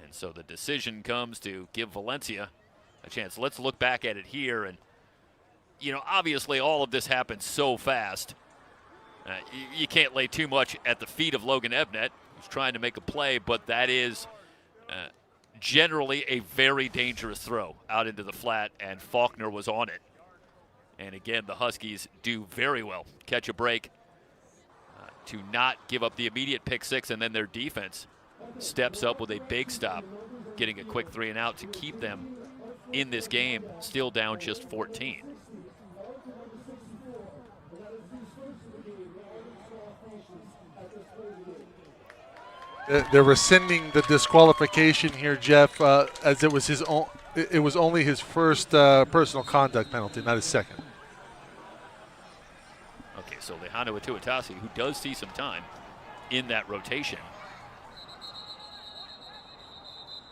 S1: And so the decision comes to give Valencia a chance. Let's look back at it here, and obviously all of this happened so fast. You can't lay too much at the feet of Logan Ebnet, who's trying to make a play, but that is generally a very dangerous throw out into the flat, and Faulkner was on it. And again, the Huskies do very well, catch a break to not give up the immediate pick six, and then their defense steps up with a big stop, getting a quick 3 and out to keep them in this game, still down just 14.
S3: They're rescinding the disqualification here, Jeff, as it was his own. It was only his first personal conduct penalty, not his second.
S1: Okay, so Lejano Tuatasi, who does see some time in that rotation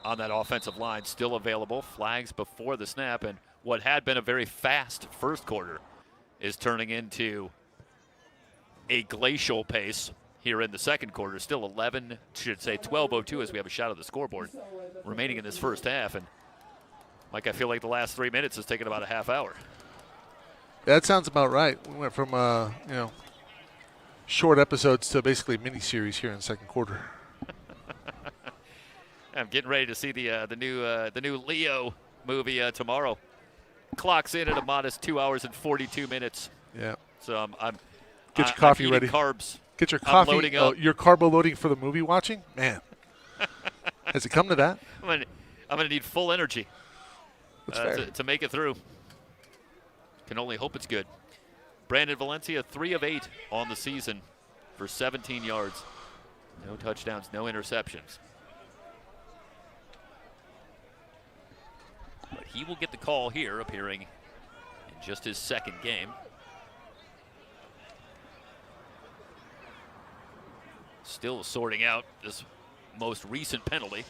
S1: on that offensive line, still available. Flags before the snap, and what had been a very fast first quarter is turning into a glacial pace here in the second quarter. Still 12:02 as we have a shot of the scoreboard remaining in this first half. And Mike, I feel like the last 3 minutes has taken about a half hour.
S3: That sounds about right. We went from short episodes to basically a mini-series here in the second quarter.
S1: I'm getting ready to see the new Leo movie tomorrow. Clocks in at a modest 2 hours and 42 minutes.
S3: Yeah.
S1: So
S3: get your coffee ready.
S1: Carbs.
S3: Get your coffee.
S1: Loading up.
S3: You're carbo loading for the movie watching? Man. Has it come to that?
S1: I'm gonna need full energy to make it through. Can only hope it's good. Brandon Valencia, 3 of 8 on the season for 17 yards. No touchdowns, no interceptions. But he will get the call here, appearing in just his second game. Still sorting out this most recent penalty.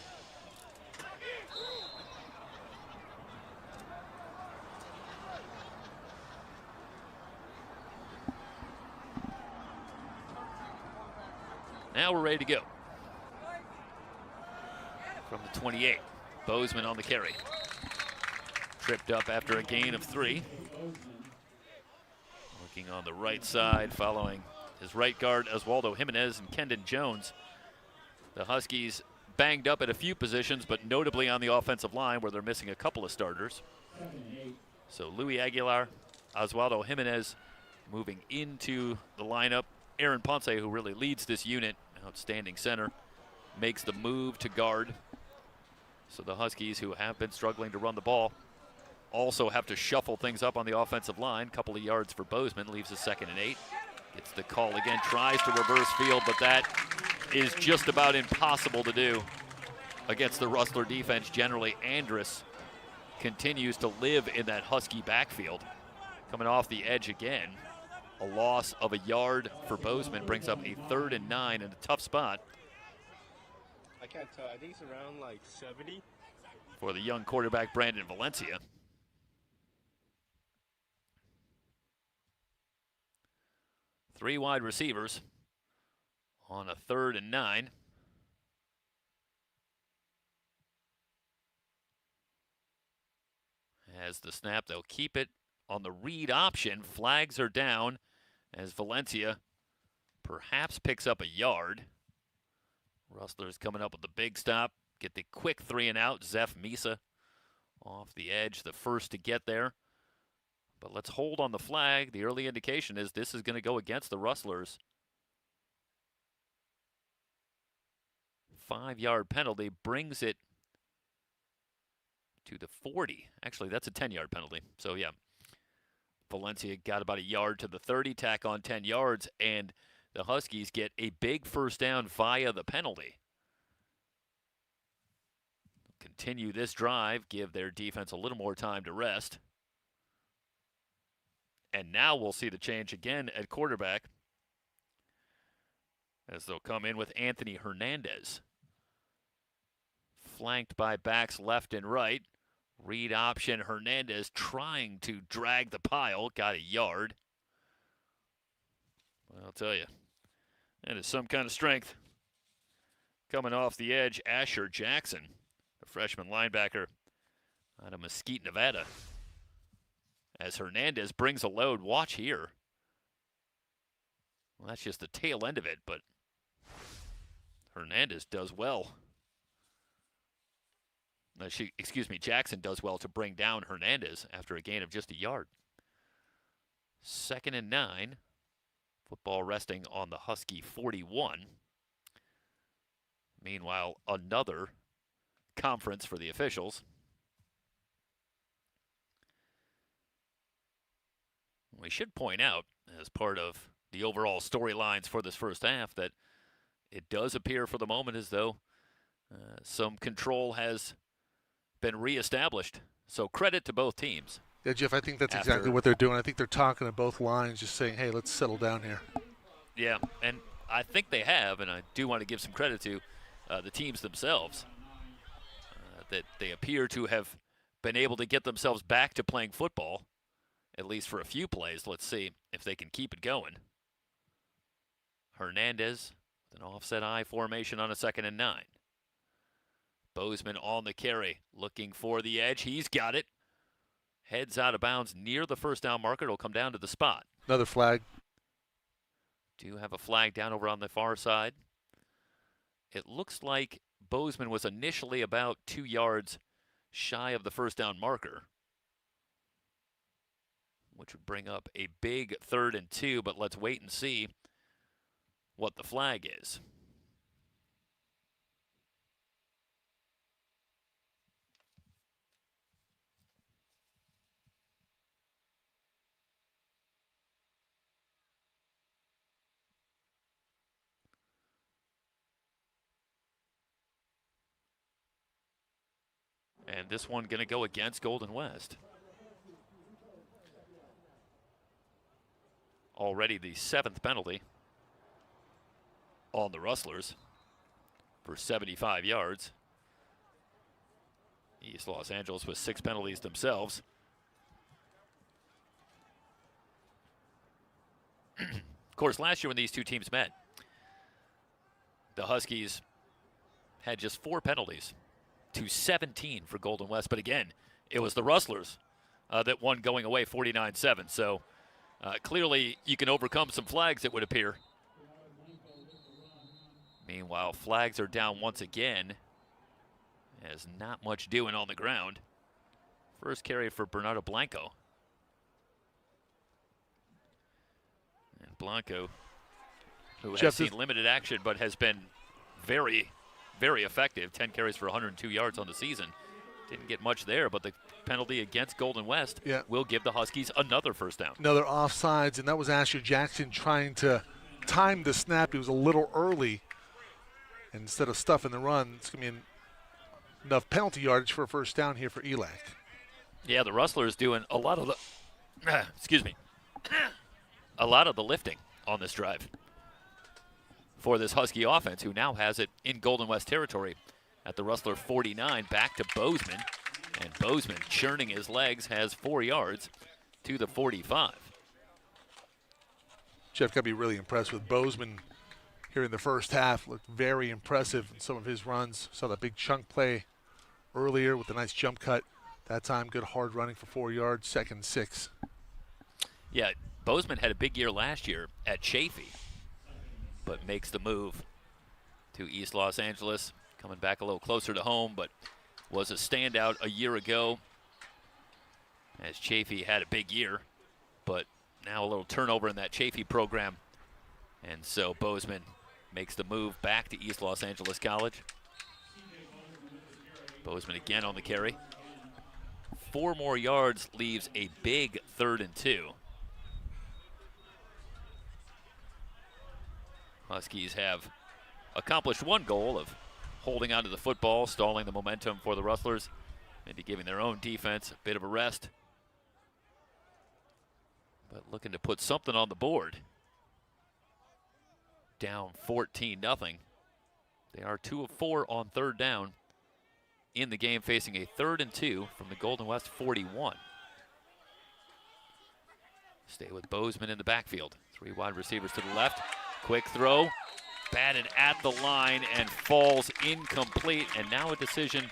S1: Now we're ready to go. From the 28, Bozeman on the carry. Tripped up after a gain of 3. Looking on the right side, following his right guard, Oswaldo Jimenez and Kendon Jones. The Huskies banged up at a few positions, but notably on the offensive line where they're missing a couple of starters. So Louis Aguilar, Oswaldo Jimenez moving into the lineup. Aaron Ponce, who really leads this unit, outstanding center, makes the move to guard. So the Huskies, who have been struggling to run the ball, also have to shuffle things up on the offensive line. Couple of yards for Bozeman, leaves a 2nd and 8. Gets the call again, tries to reverse field, but that is just about impossible to do against the Rustler defense generally. Andrus continues to live in that Husky backfield. Coming off the edge again. A loss of a yard for Bozeman brings up a 3rd and 9 in a tough spot.
S4: I can't tell. I think it's around like 70.
S1: For the young quarterback, Brandon Valencia. Three wide receivers on a 3rd and 9. As the snap, they'll keep it on the read option. Flags are down as Valencia perhaps picks up a yard. Rustlers coming up with the big stop. Get the quick 3 and out. Zeph Misa off the edge, the first to get there. But let's hold on the flag. The early indication is this is going to go against the Rustlers. 5-yard penalty brings it to the 40. Actually, that's a 10-yard penalty. So, yeah, Valencia got about a yard to the 30, tack on 10 yards, and the Huskies get a big first down via the penalty. Continue this drive, give their defense a little more time to rest. And now we'll see the change again at quarterback, as they'll come in with Anthony Hernandez. Flanked by backs left and right. Read option, Hernandez trying to drag the pile, got a yard. Well, I'll tell you, that is some kind of strength. Coming off the edge, Asher Jackson, the freshman linebacker out of Mesquite, Nevada. As Hernandez brings a load, watch here. Well, that's just the tail end of it, but Hernandez does well. Jackson does well to bring down Hernandez after a gain of just a yard. 2nd and 9. Football resting on the Husky 41. Meanwhile, another conference for the officials. We should point out, as part of the overall storylines for this first half, that It does appear for the moment as though some control has been reestablished. So credit to both teams.
S3: Yeah, Jeff, I think that's exactly what they're doing. I think they're talking to both lines, just saying, hey, let's settle down here.
S1: Yeah, and I think they have, and I do want to give some credit to the teams themselves, that they appear to have been able to get themselves back to playing football, at least for a few plays. Let's see if they can keep it going. Hernandez with an offset I formation on a 2nd and 9. Bozeman on the carry, looking for the edge. He's got it. Heads out of bounds near the first down marker. It'll come down to the spot.
S3: Another flag.
S1: Do have a flag down over on the far side. It looks like Bozeman was initially about 2 yards shy of the first down marker, which would bring up a big 3rd and 2, but let's wait and see what the flag is. And this one going to go against Golden West. Already the 7th penalty on the Rustlers for 75 yards. East Los Angeles with 6 penalties themselves. Of course, last year when these two teams met, the Huskies had just 4 penalties to 17 for Golden West. But again, it was the Rustlers that won going away 49-7. So clearly you can overcome some flags, it would appear. Meanwhile, flags are down once again. There's not much doing on the ground. First carry for Bernardo Blanco. And Blanco, who has seen limited action but has been very, very effective. 10 carries for 102 yards on the season. Didn't get much there, but the penalty against Golden West will give the Huskies another first down.
S3: Another offsides, and that was Asher Jackson trying to time the snap. He was a little early. And instead of stuffing the run, it's going to be enough penalty yardage for a first down here for ELAC.
S1: Yeah, the Rustlers doing a lot of the, excuse me, a lot of the lifting on this drive for this Husky offense, who now has it in Golden West territory at the Rustler 49, back to Bozeman. And Bozeman, churning his legs, has 4 yards to the 45.
S3: Jeff, got to be really impressed with Bozeman here in the first half. Looked very impressive in some of his runs. Saw that big chunk play earlier with a nice jump cut. That time, good hard running for 4 yards, 2nd and 6.
S1: Yeah, Bozeman had a big year last year at Chafee, but makes the move to East Los Angeles, coming back a little closer to home, but was a standout a year ago as Chafee had a big year, but now a little turnover in that Chafee program. And so Bozeman makes the move back to East Los Angeles College. Bozeman again on the carry. 4 more yards leaves a big 3rd and 2. Huskies have accomplished one goal of holding onto the football, stalling the momentum for the Rustlers, maybe giving their own defense a bit of a rest. But looking to put something on the board. Down 14-0. They are 2 of 4 on 3rd down in the game, facing a 3rd and 2 from the Golden West 41. Stay with Bozeman in the backfield. 3 wide receivers to the left. Quick throw, batted at the line and falls incomplete. And now a decision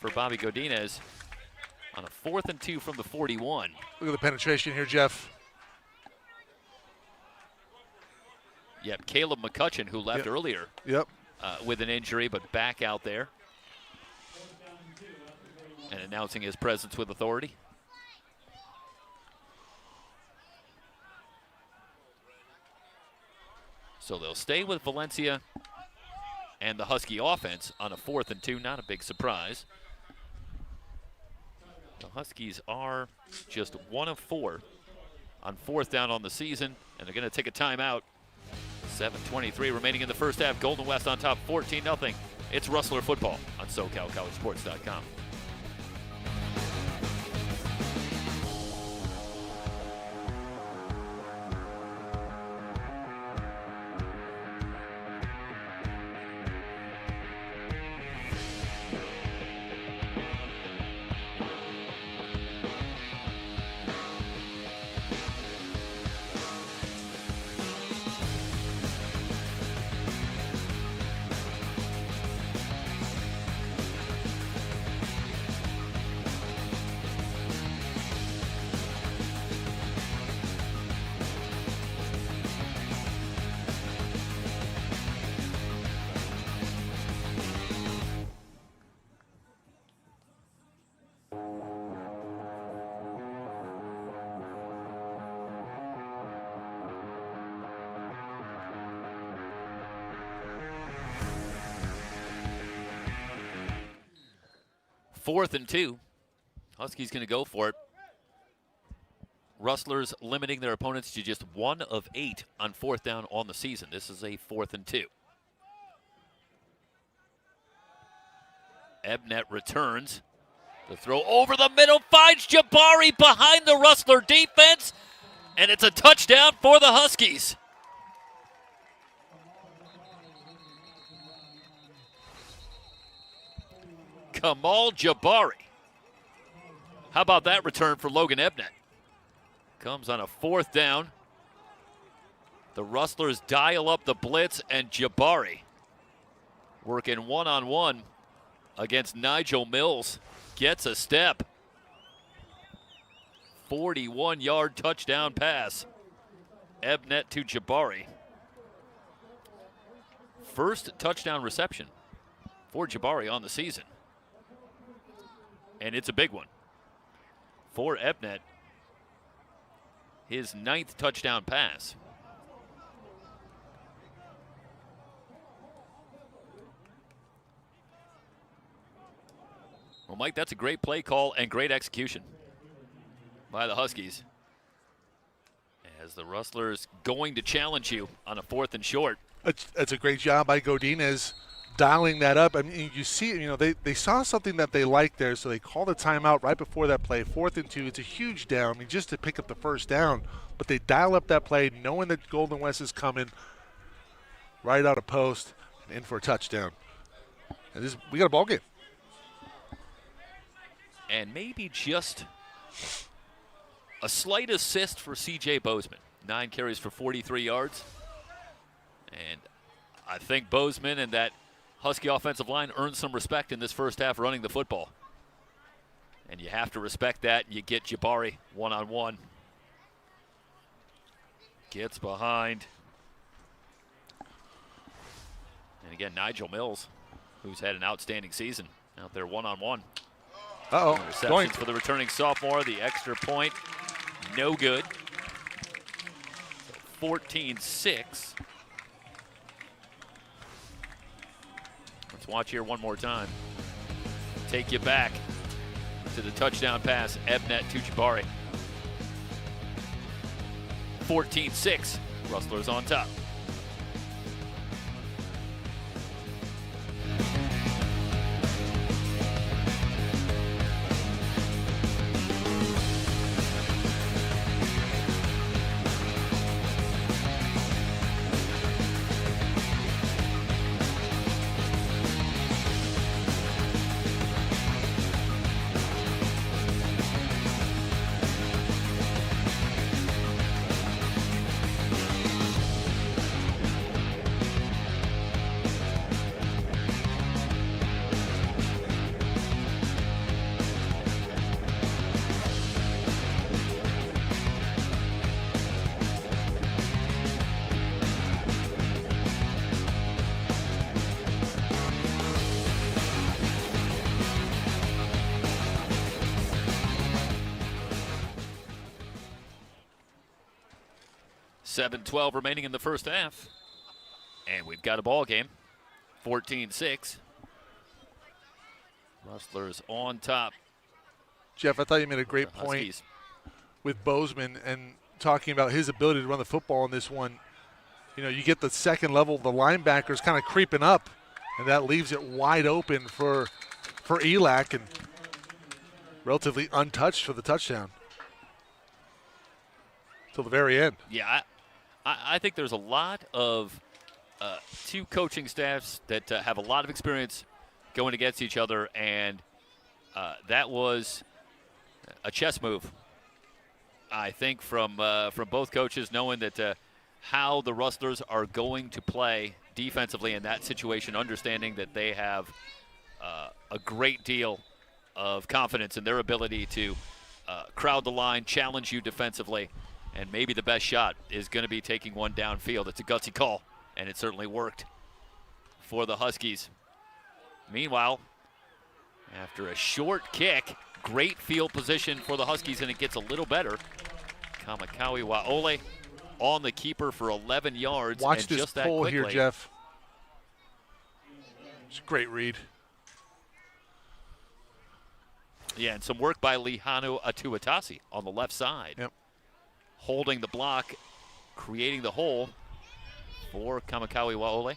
S1: for Bobby Godinez on a 4th and 2 from the 41.
S3: Look at the penetration here, Jeff.
S1: Yep, Caleb McCutcheon, who left earlier with an injury, but back out there and announcing his presence with authority. So they'll stay with Valencia and the Husky offense on a 4th and 2. Not a big surprise. The Huskies are just 1 of 4 on 4th down on the season, and they're going to take a timeout. 7:23 remaining in the first half. Golden West on top 14-0. It's Rustler football on SoCalCollegeSports.com. Fourth and 2. Huskies going to go for it. Rustlers limiting their opponents to just 1 of 8 on 4th down on the season. This is a 4th and 2. Ebnet returns. The throw over the middle finds Jabari behind the Rustler defense, and it's a touchdown for the Huskies. Kamal Jabari. How about that return for Logan Ebnet? Comes on a 4th down. The Rustlers dial up the blitz, and Jabari working one-on-one against Nigel Mills. Gets a step. 41-yard touchdown pass. Ebnet to Jabari. First touchdown reception for Jabari on the season. And it's a big one for Ebnet. His 9th touchdown pass. Well, Mike, that's a great play call and great execution by the Huskies. As the Rustlers going to challenge you on a 4th and short.
S3: That's a great job by Godinez dialing that up. I mean, you see, they saw something that they liked there, so they called a timeout right before that play. 4th and 2, it's a huge down, I mean, just to pick up the first down. But they dial up that play knowing that Golden West is coming right out of post and in for a touchdown. And we got a ball game.
S1: And maybe just a slight assist for C.J. Bozeman. 9 carries for 43 yards. And I think Bozeman and that Husky offensive line earned some respect in this first half running the football. And you have to respect that. You get Jabari one-on-one. Gets behind. And again, Nigel Mills, who's had an outstanding season out there one-on-one. Receptions for the returning sophomore. The extra point, no good. 14-6. Let's watch here one more time. Take you back to the touchdown pass. Ebnet to Jabari. 14-6. Rustlers on top. .12 remaining in the first half. And we've got a ball game. 14-6. Rustlers on top.
S3: Jeff, I thought you made a great point with Bozeman and talking about his ability to run the football in this one. you get the second level, the linebackers kind of creeping up, and that leaves it wide open for ELAC and relatively untouched for the touchdown till the very end.
S1: Yeah, I think there's a lot of two coaching staffs that have a lot of experience going against each other, and that was a chess move, I think, from both coaches, knowing that how the Rustlers are going to play defensively in that situation, understanding that they have a great deal of confidence in their ability to crowd the line, challenge you defensively, and maybe the best shot is going to be taking one downfield. It's a gutsy call, and it certainly worked for the Huskies. Meanwhile, after a short kick, great field position for the Huskies, and it gets a little better. Kamakawi Waole on the keeper for 11 yards.
S3: Watch
S1: and
S3: this
S1: just that
S3: pull
S1: quickly.
S3: here, Jeff. It's a great read.
S1: Yeah, and some work by Lihanu Atuatasi on the left side.
S3: Yep.
S1: Holding the block, creating the hole for Kamakawi Waole,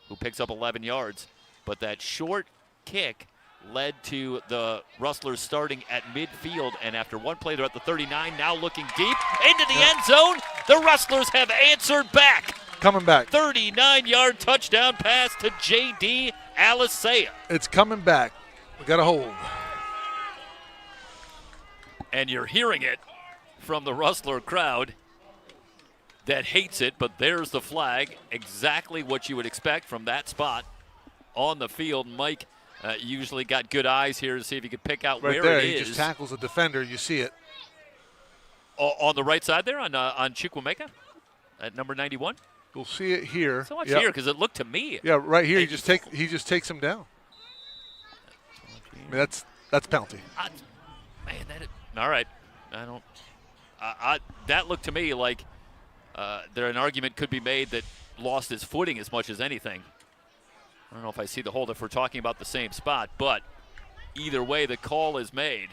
S1: who picks up 11 yards. But that short kick led to the Rustlers starting at midfield, and after one play, they're at the 39, now looking deep into the end zone. The Rustlers have answered back.
S3: Coming back.
S1: 39-yard touchdown pass to J.D. Alisea.
S3: It's coming back. We got a hold.
S1: And you're hearing it from the Rustler crowd that hates it, but there's the flag. Exactly what you would expect from that spot on the field. Mike usually got good eyes here to see if he could pick out
S3: Right
S1: where
S3: there,
S1: it is.
S3: he just tackles a defender. You see it.
S1: On the right side there, on Chukwemeka at number 91.
S3: You'll see it here.
S1: So much here because it looked to me.
S3: Yeah, right here. He just takes him down. I mean, that's penalty.
S1: Man, all right. I don't. That looked to me like there an argument could be made that lost his footing as much as anything. I don't know if I see the hold if we're talking about the same spot, but either way, the call is made.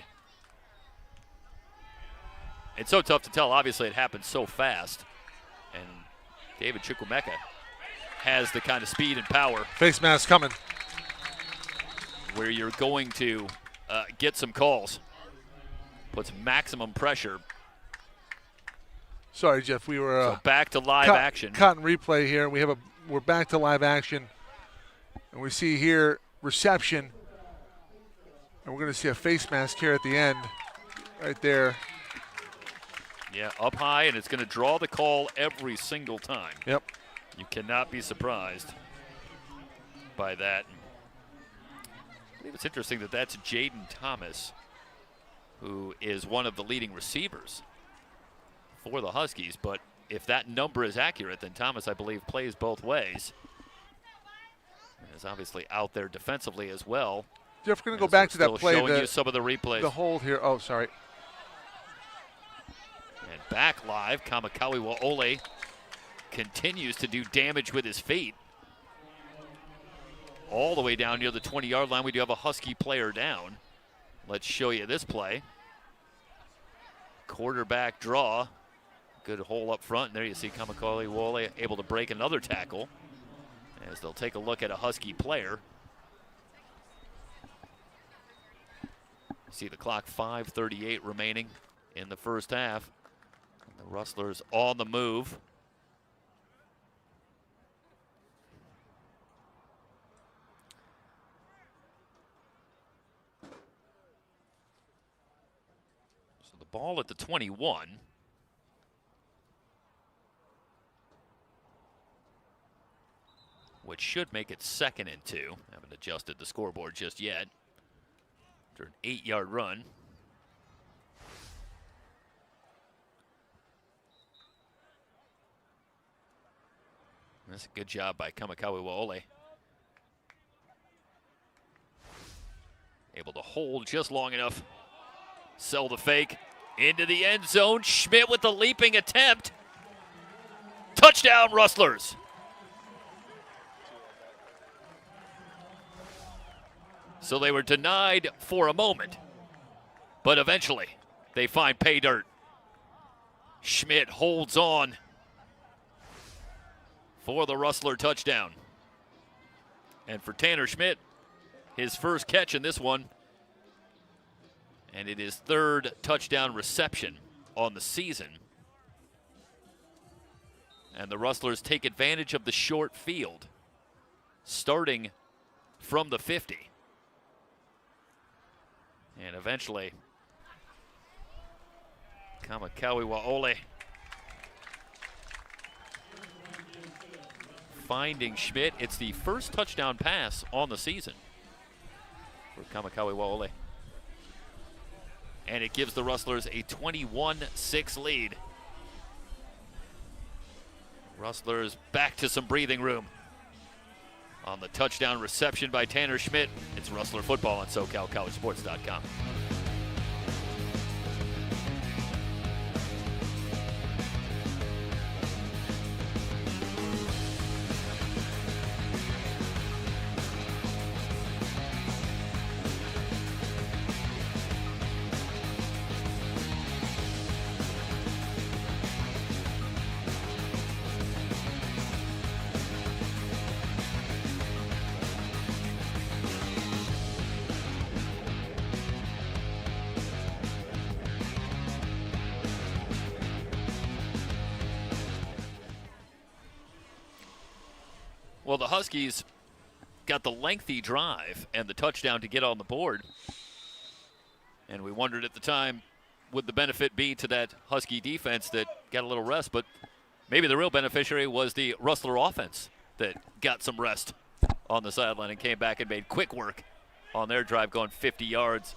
S1: It's so tough to tell. Obviously, it happened so fast. And David Chukwemeka has the kind of speed and power.
S3: Face mask coming.
S1: Where you're going to get some calls. Puts maximum pressure.
S3: Sorry, Jeff. We were
S1: so back to live action.
S3: Cut and replay here. We're back to live action. And we see here reception. And we're going to see a face mask here at the end. Right there.
S1: Yeah, up high, and it's going to draw the call every single time.
S3: Yep.
S1: You cannot be surprised by that. I believe it's interesting that that's Jaden Thomas, who is one of the leading receivers for the Huskies. But if that number is accurate, then Thomas, I believe, plays both ways. Is obviously out there defensively as well.
S3: Jeff, we're going to go back to that play.
S1: Showing you some of the replays.
S3: The hold here. Oh, sorry.
S1: And back live, Kamakawi Waole continues to do damage with his feet. All the way down near the 20-yard line, we do have a Husky player down. Let's show you this play. Quarterback draw. Good hole up front. And there you see Kamakawi Waole able to break another tackle as they'll take a look at a Husky player. See the clock, 5:38 remaining in the first half. The Rustlers on the move. So the ball at the 21. Which should make it 2nd and 2. Haven't adjusted the scoreboard just yet. After an 8-yard run. That's a good job by Kamakawi Waole. Able to hold just long enough. Sell the fake. Into the end zone. Schmidt with the leaping attempt. Touchdown, Rustlers. So they were denied for a moment, but eventually they find pay dirt. Schmidt holds on for the Rustler touchdown. And for Tanner Schmidt, his first catch in this one. And it is third touchdown reception on the season. And the Rustlers take advantage of the short field, starting from the 50. And eventually, Kamakawiwaole finding Schmidt. It's the first touchdown pass on the season for Kamakawiwaole. And it gives the Rustlers a 21-6 lead. Rustlers back to some breathing room. On the touchdown reception by Tanner Schmidt, it's Rustler football on SoCalCollegeSports.com. Well, the Huskies got the lengthy drive and the touchdown to get on the board. And we wondered at the time, would the benefit be to that Husky defense that got a little rest? But maybe the real beneficiary was the Rustler offense that got some rest on the sideline and came back and made quick work on their drive, going 50 yards.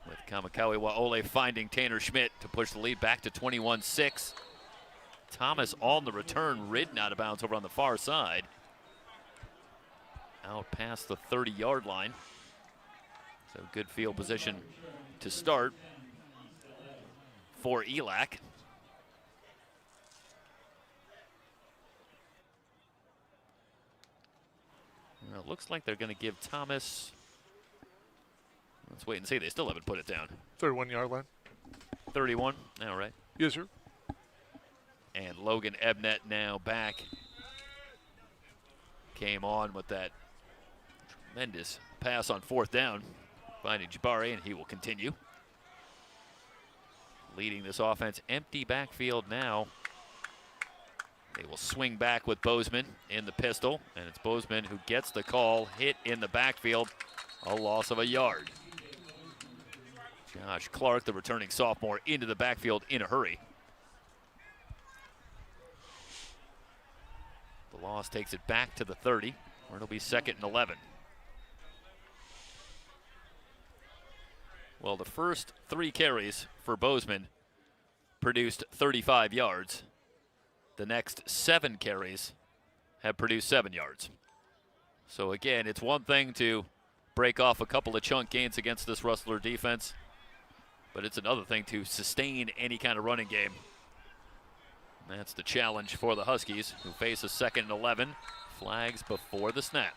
S1: With Kamakawiwaole finding Tanner Schmidt to push the lead back to 21-6. Thomas on the return, ridden out of bounds over on the far side. Out past the 30-yard line. So good field position to start for ELAC. Well, it looks like they're going to give Thomas, let's wait and see. They still haven't put it down.
S3: 31-yard line.
S1: 31, all right.
S3: Yes, sir.
S1: And Logan Ebnett now back. Came on with that tremendous pass on fourth down, finding Jabari, and he will continue. Leading this offense, empty backfield now. They will swing back with Bozeman in the pistol, and it's Bozeman who gets the call, hit in the backfield, a loss of a yard. Josh Clark, the returning sophomore, into the backfield in a hurry. The loss takes it back to the 30, where it'll be 2nd and 11. Well, the first 3 carries for Bozeman produced 35 yards. The next 7 carries have produced 7 yards. So again, it's one thing to break off a couple of chunk gains against this Rustler defense, but it's another thing to sustain any kind of running game. That's the challenge for the Huskies, who face a 2nd and 11. Flags before the snap.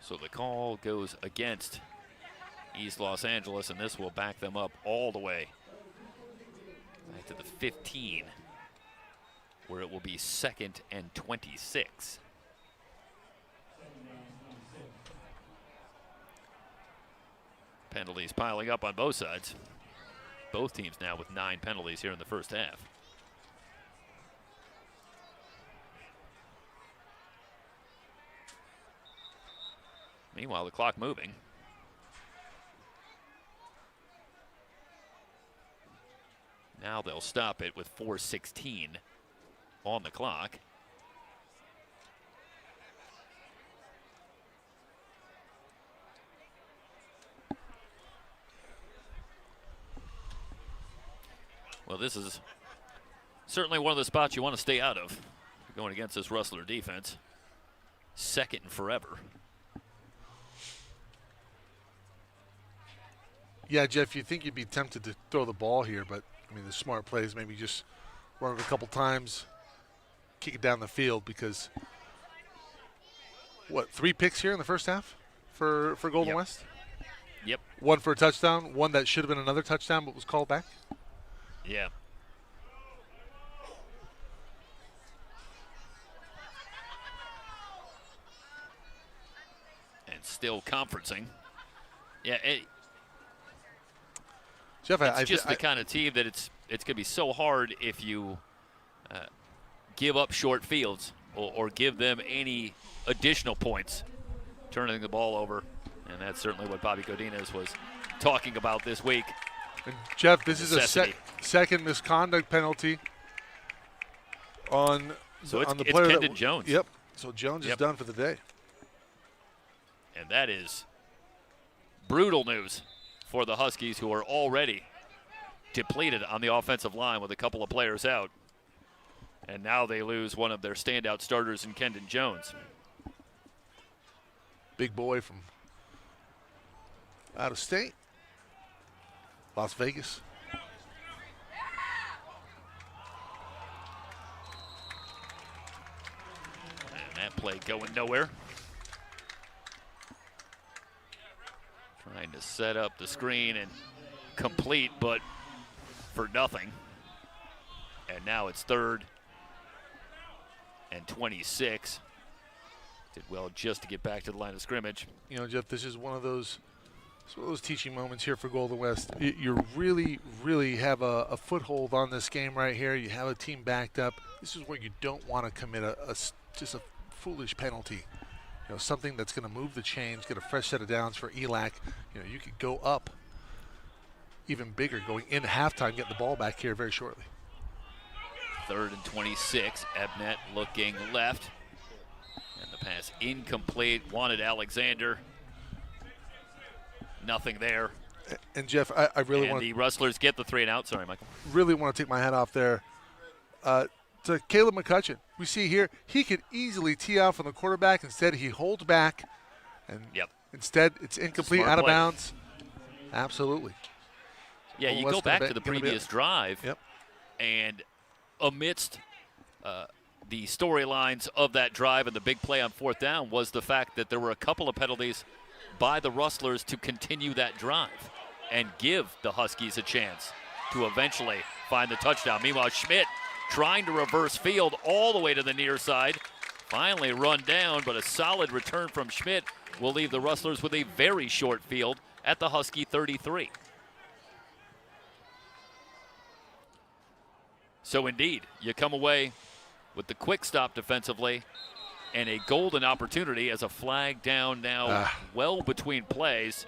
S1: So the call goes against East Los Angeles, and this will back them up all the way back to the 15, where it will be 2nd and 26. Penalties piling up on both sides. Both teams now with 9 penalties here in the first half. Meanwhile, the clock moving. Now they'll stop it with 4:16 on the clock. Well, this is certainly one of the spots you want to stay out of going against this Rustler defense. 2nd and forever.
S3: Yeah, Jeff, you think you'd be tempted to throw the ball here, but I mean, the smart play is maybe just run it a couple times, kick it down the field because, 3 picks here in the first half for Golden West?
S1: Yep.
S3: 1 for a touchdown, 1 that should have been another touchdown but was called back?
S1: Yeah. And still conferencing. Yeah,
S3: Jeff,
S1: it's just the kind of team that it's going to be so hard if you give up short fields or give them any additional points, turning the ball over. And that's certainly what Bobby Godinez was talking about this week.
S3: And Jeff, this is a second misconduct penalty on the player.
S1: It's Kendon Jones.
S3: Yep. So Jones is done for the day.
S1: And that is brutal news for the Huskies, who are already depleted on the offensive line with a couple of players out. And now they lose one of their standout starters in Kendon Jones.
S3: Big boy from out of state, Las Vegas.
S1: And that play going nowhere. Trying to set up the screen and complete, but for nothing. And now it's 3rd and 26. Did well just to get back to the line of scrimmage.
S3: You know, Jeff, this is one of those teaching moments here for Golden West. You really, really have a foothold on this game right here. You have a team backed up. This is where you don't want to commit just a foolish penalty. You know, something that's going to move the chains, get a fresh set of downs for ELAC. You know, you could go up even bigger going into halftime, get the ball back here very shortly.
S1: 3rd and 26. Ebnet looking left. And the pass incomplete. Wanted Alexander. Nothing there.
S3: And Jeff, I really want
S1: the Rustlers get the 3 and out. Sorry, Michael.
S3: Really want to take my hat off there to Caleb McCutcheon. We see here he could easily tee out from the quarterback. Instead, he holds back, and instead it's incomplete,
S1: Smart
S3: out of
S1: play.
S3: bounds. Absolutely.
S1: Yeah, you go back to the previous drive,
S3: Yep.
S1: and amidst the storylines of that drive and the big play on 4th down was the fact that there were a couple of penalties by the Rustlers to continue that drive and give the Huskies a chance to eventually find the touchdown. Meanwhile, Schmidt trying to reverse field all the way to the near side. Finally run down, but a solid return from Schmidt will leave the Rustlers with a very short field at the Husky 33. So indeed, you come away with the quick stop defensively and a golden opportunity as a flag down now well between plays.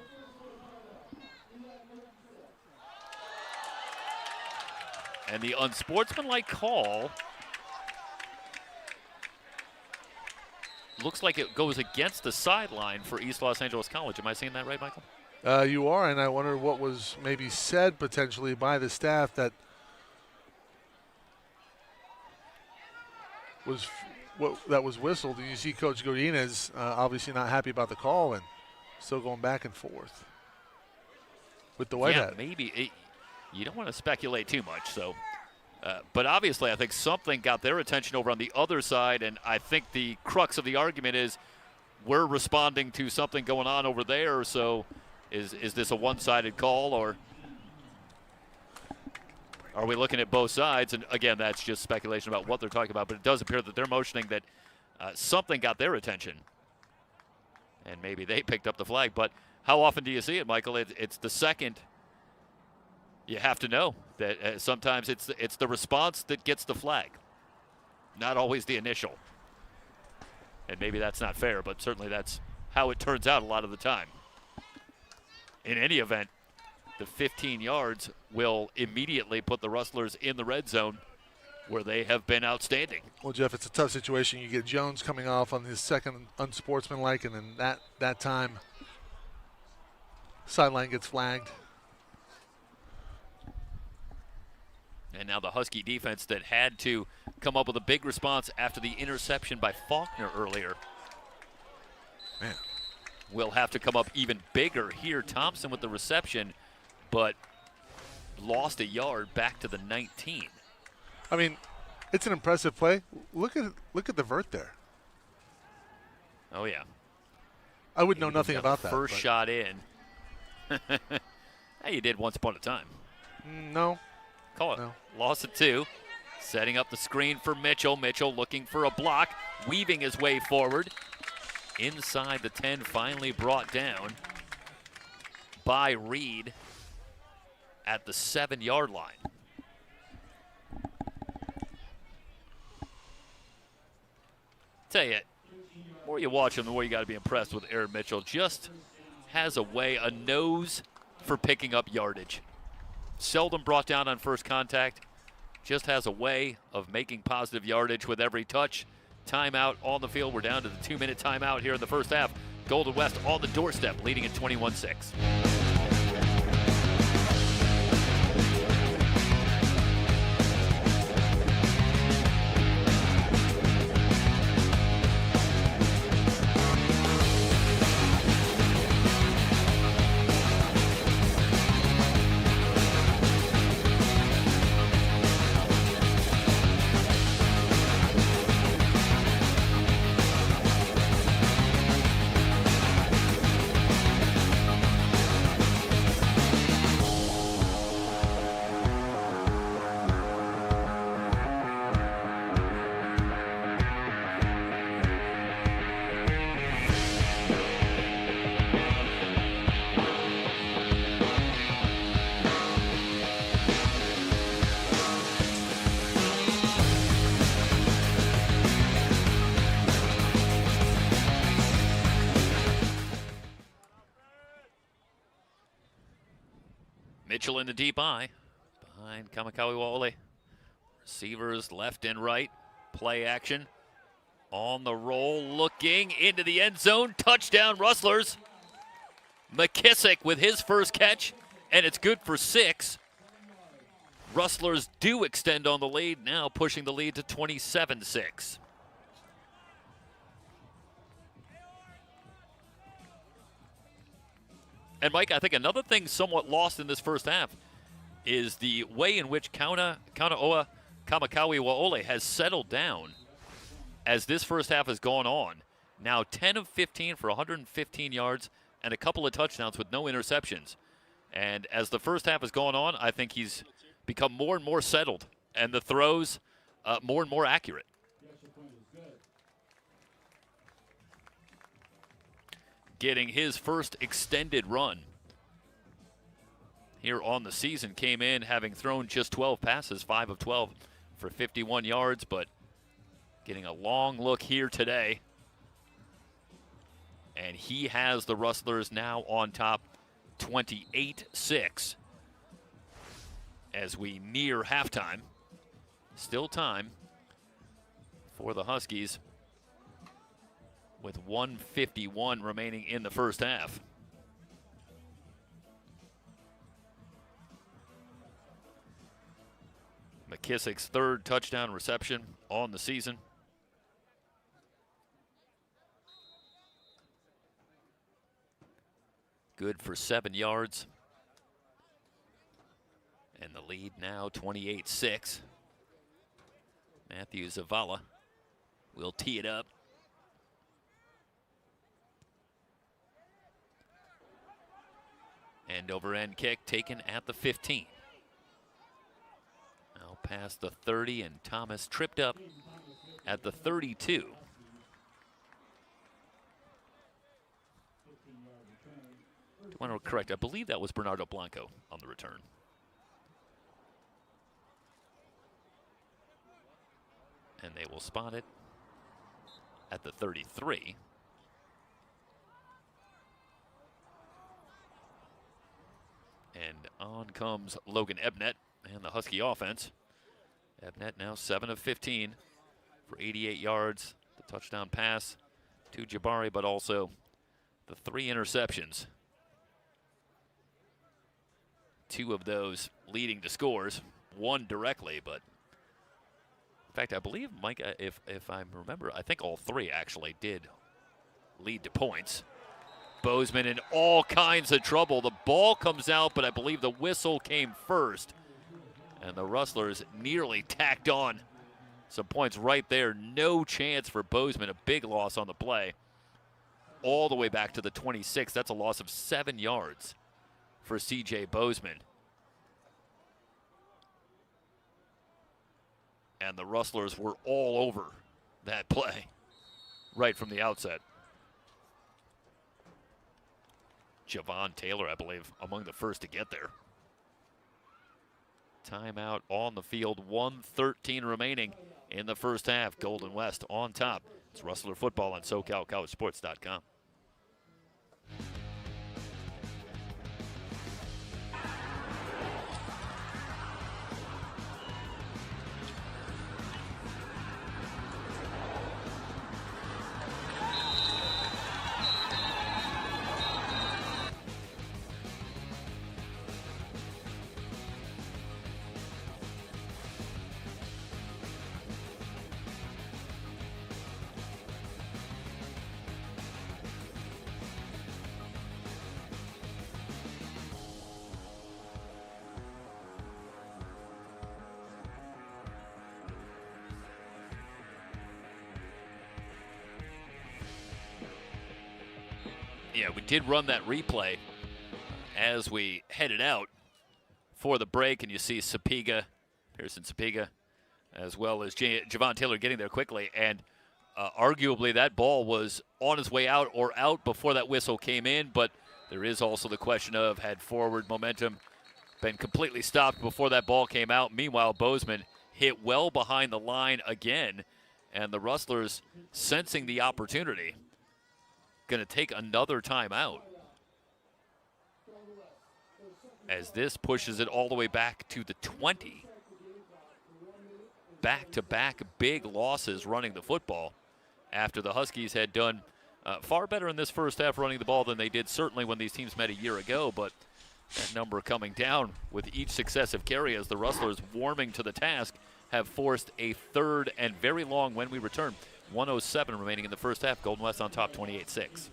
S1: And the unsportsmanlike call looks like it goes against the sideline for East Los Angeles College. Am I saying that right, Michael?
S3: You are, and I wonder what was maybe said potentially by the staff that was whistled. And you see Coach Godinez obviously not happy about the call and still going back and forth with the white hat.
S1: Maybe. You don't want to speculate too much, so. But obviously, I think something got their attention over on the other side, and I think the crux of the argument is we're responding to something going on over there, so is this a one-sided call, or are we looking at both sides? And again, that's just speculation about what they're talking about, but it does appear that they're motioning that something got their attention, and maybe they picked up the flag. But how often do you see it, Michael? It's the second. You have to know that sometimes it's the response that gets the flag, not always the initial. And maybe that's not fair, but certainly that's how it turns out a lot of the time. In any event, the 15 yards will immediately put the Rustlers in the red zone where they have been outstanding.
S3: Well, Jeff, it's a tough situation. You get Jones coming off on his second unsportsmanlike, and then that time sideline gets flagged.
S1: And now the Husky defense that had to come up with a big response after the interception by Faulkner earlier.
S3: Man.
S1: Will have to come up even bigger here. Thompson with the reception, but lost a yard back to the 19.
S3: I mean, it's an impressive play. Look at the vert there.
S1: Oh, yeah.
S3: I would know nothing about that.
S1: First shot in. Hey, you did once upon a time.
S3: No.
S1: Call it.
S3: No.
S1: Loss of 2. Setting up the screen for Mitchell. Mitchell looking for a block. Weaving his way forward. Inside the 10, finally brought down by Reed at the 7-yard line. Tell you, the more you watch him, the more you got to be impressed with Aaron Mitchell. Just has a nose for picking up yardage. Seldom brought down on first contact. Just has a way of making positive yardage with every touch. Timeout on the field. We're down to the 2-minute timeout here in the first half. Golden West on the doorstep, leading at 21-6. Mitchell in the deep eye behind Kamakawi Wale. Receivers left and right. Play action. On the roll, looking into the end zone. Touchdown, Rustlers. McKissick with his first catch, and it's good for 6. Rustlers do extend on the lead, now pushing the lead to 27-6. And Mike, I think another thing somewhat lost in this first half is the way in which Kaunaoa Kamakawi Wale has settled down as this first half has gone on. Now 10 of 15 for 115 yards and a couple of touchdowns with no interceptions. And as the first half has gone on, I think he's become more and more settled, and the throws more and more accurate. Getting his first extended run here on the season. Came in having thrown just 12 passes, 5 of 12 for 51 yards, but getting a long look here today. And he has the Rustlers now on top 28-6 as we near halftime. Still time for the Huskies with 1:51 remaining in the first half. McKissick's third touchdown reception on the season. Good for 7 yards. And the lead now 28-6. Matthew Zavala will tee it up. End over end kick taken at the 15. Now past the 30, and Thomas tripped up at the 32. I want to correct, I believe that was Bernardo Blanco on the return. And they will spot it at the 33. And on comes Logan Ebnett and the Husky offense. Ebnett now 7 of 15 for 88 yards. The touchdown pass to Jabari, but also the 3 interceptions. 2 of those leading to scores, 1 directly, but in fact, I believe, Mike, if I remember, I think all 3 actually did lead to points. Bozeman in all kinds of trouble. The ball comes out, but I believe the whistle came first. And the Rustlers nearly tacked on some points right there. No chance for Bozeman. A big loss on the play. All the way back to the 26. That's a loss of 7 yards for C.J. Bozeman. And the Rustlers were all over that play right from the outset. Javon Taylor, I believe, among the first to get there. Timeout on the field, 1:13 remaining in the first half. Golden West on top. It's Rustler football on SoCalCollegeSports.com. Yeah, we did run that replay as we headed out for the break, and you see Pearson Sapiga, as well as Javon Taylor getting there quickly, and arguably that ball was on its way out or out before that whistle came in, but there is also the question of, had forward momentum been completely stopped before that ball came out? Meanwhile, Bozeman hit well behind the line again, and the Rustlers, sensing the opportunity, going to take another timeout as this pushes it all the way back to the 20. Back-to-back big losses running the football after the Huskies had done far better in this first half running the ball than they did certainly when these teams met a year ago, but that number coming down with each successive carry as the Rustlers, warming to the task, have forced a third and very long when we return. 1:07 remaining in the first half. Golden West on top, 28-6.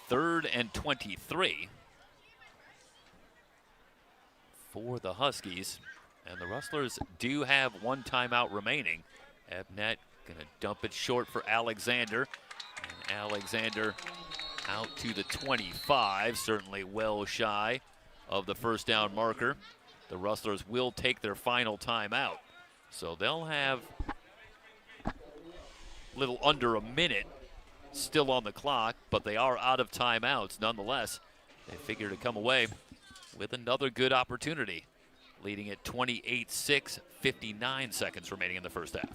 S1: Third and 23 for the Huskies. And the Rustlers do have one timeout remaining. Ebnet going to dump it short for Alexander. And Alexander out to the 25, certainly well shy of the first down marker. The Rustlers will take their final timeout. So they'll have a little under a minute still on the clock, but they are out of timeouts nonetheless. They figure to come away with another good opportunity, leading at 28-6, 59 seconds remaining in the first half.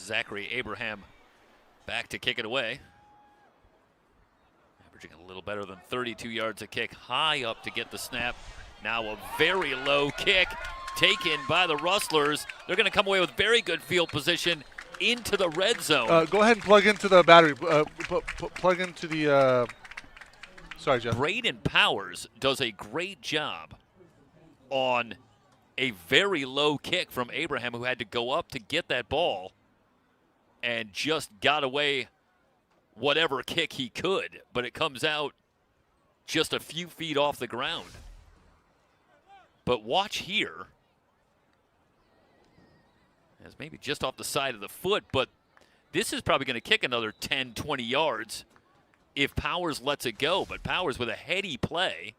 S1: Zachary Abraham back to kick it away. Averaging a little better than 32 yards a kick, high up to get the snap. Now a very low kick taken by the Rustlers. They're going to come away with very good field position into the red zone.
S3: Go ahead and plug into the battery. Plug into the sorry, Jeff.
S1: Braden Powers does a great job on a very low kick from Abraham, who had to go up to get that ball and just got away whatever kick he could, but it comes out just a few feet off the ground. But watch here. It's maybe just off the side of the foot, but this is probably going to kick another 10, 20 yards if Powers lets it go. But Powers, with a heady play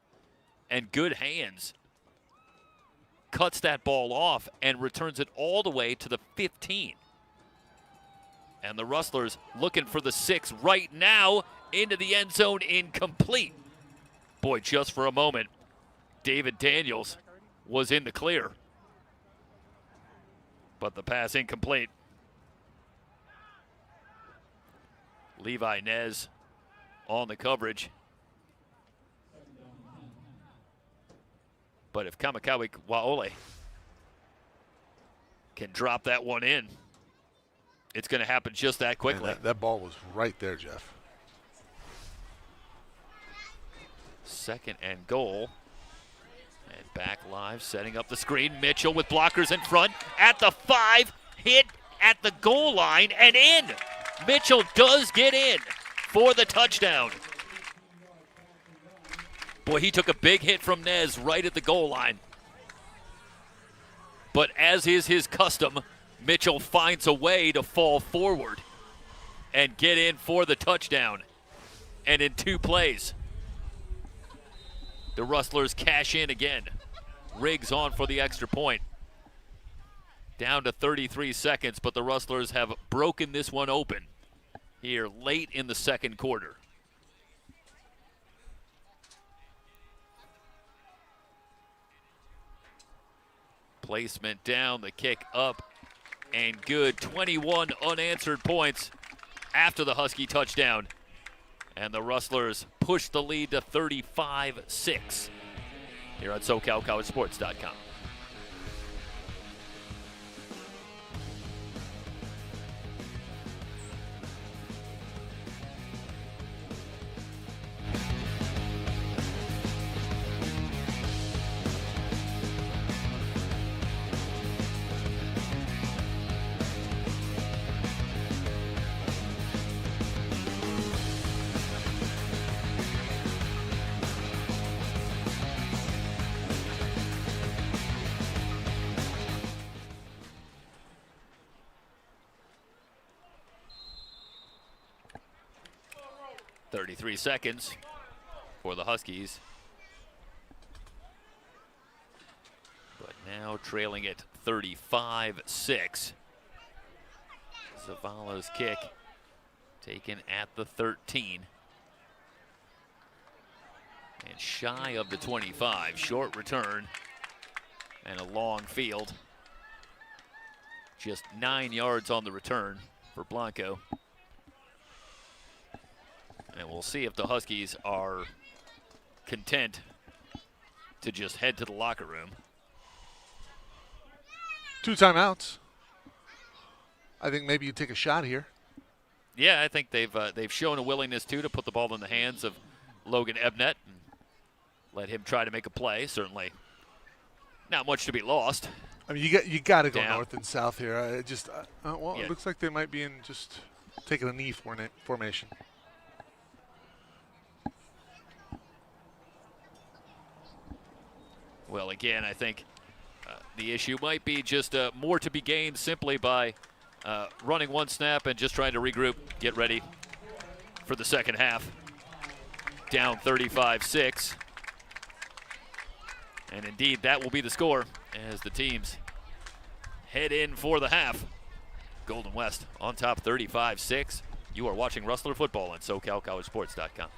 S1: and good hands, cuts that ball off and returns it all the way to the 15. And the Rustlers looking for the 6 right now, into the end zone, incomplete. Boy, just for a moment, David Daniels was in the clear. But the pass incomplete. Levi Nez on the coverage. But if Kamakawi Waole can drop that one in, it's going to happen just that quickly.
S3: Man, that ball was right there, Jeff.
S1: 2nd and goal. And back live, setting up the screen. Mitchell with blockers in front at the 5, hit at the goal line and in. Mitchell does get in for the touchdown. Boy, he took a big hit from Nez right at the goal line. But as is his custom, Mitchell finds a way to fall forward and get in for the touchdown. And in 2 plays, the Rustlers cash in again. Riggs on for the extra point. Down to 33 seconds, but the Rustlers have broken this one open here late in the 2nd quarter. Placement down, the kick up, and good. 21 unanswered points after the Husky touchdown. And the Rustlers push the lead to 35-6 here on SoCalCollegeSports.com. Three seconds for the Huskies. But now trailing it 35-6. Zavala's kick taken at the 13. And shy of the 25. Short return and a long field. Just 9 yards on the return for Blanco. And we'll see if the Huskies are content to just head to the locker room.
S3: 2 timeouts. I think maybe you take a shot here.
S1: Yeah, I think they've shown a willingness to put the ball in the hands of Logan Ebnet and let him try to make a play. Certainly not much to be lost.
S3: I mean, you got to go north and south here. It looks like they might be in just taking a knee formation.
S1: Well, again, I think the issue might be just more to be gained simply by running one snap and just trying to regroup, get ready for the second half. Down 35-6. And indeed, that will be the score as the teams head in for the half. Golden West on top 35-6. You are watching Rustler football on SoCalCollegeSports.com.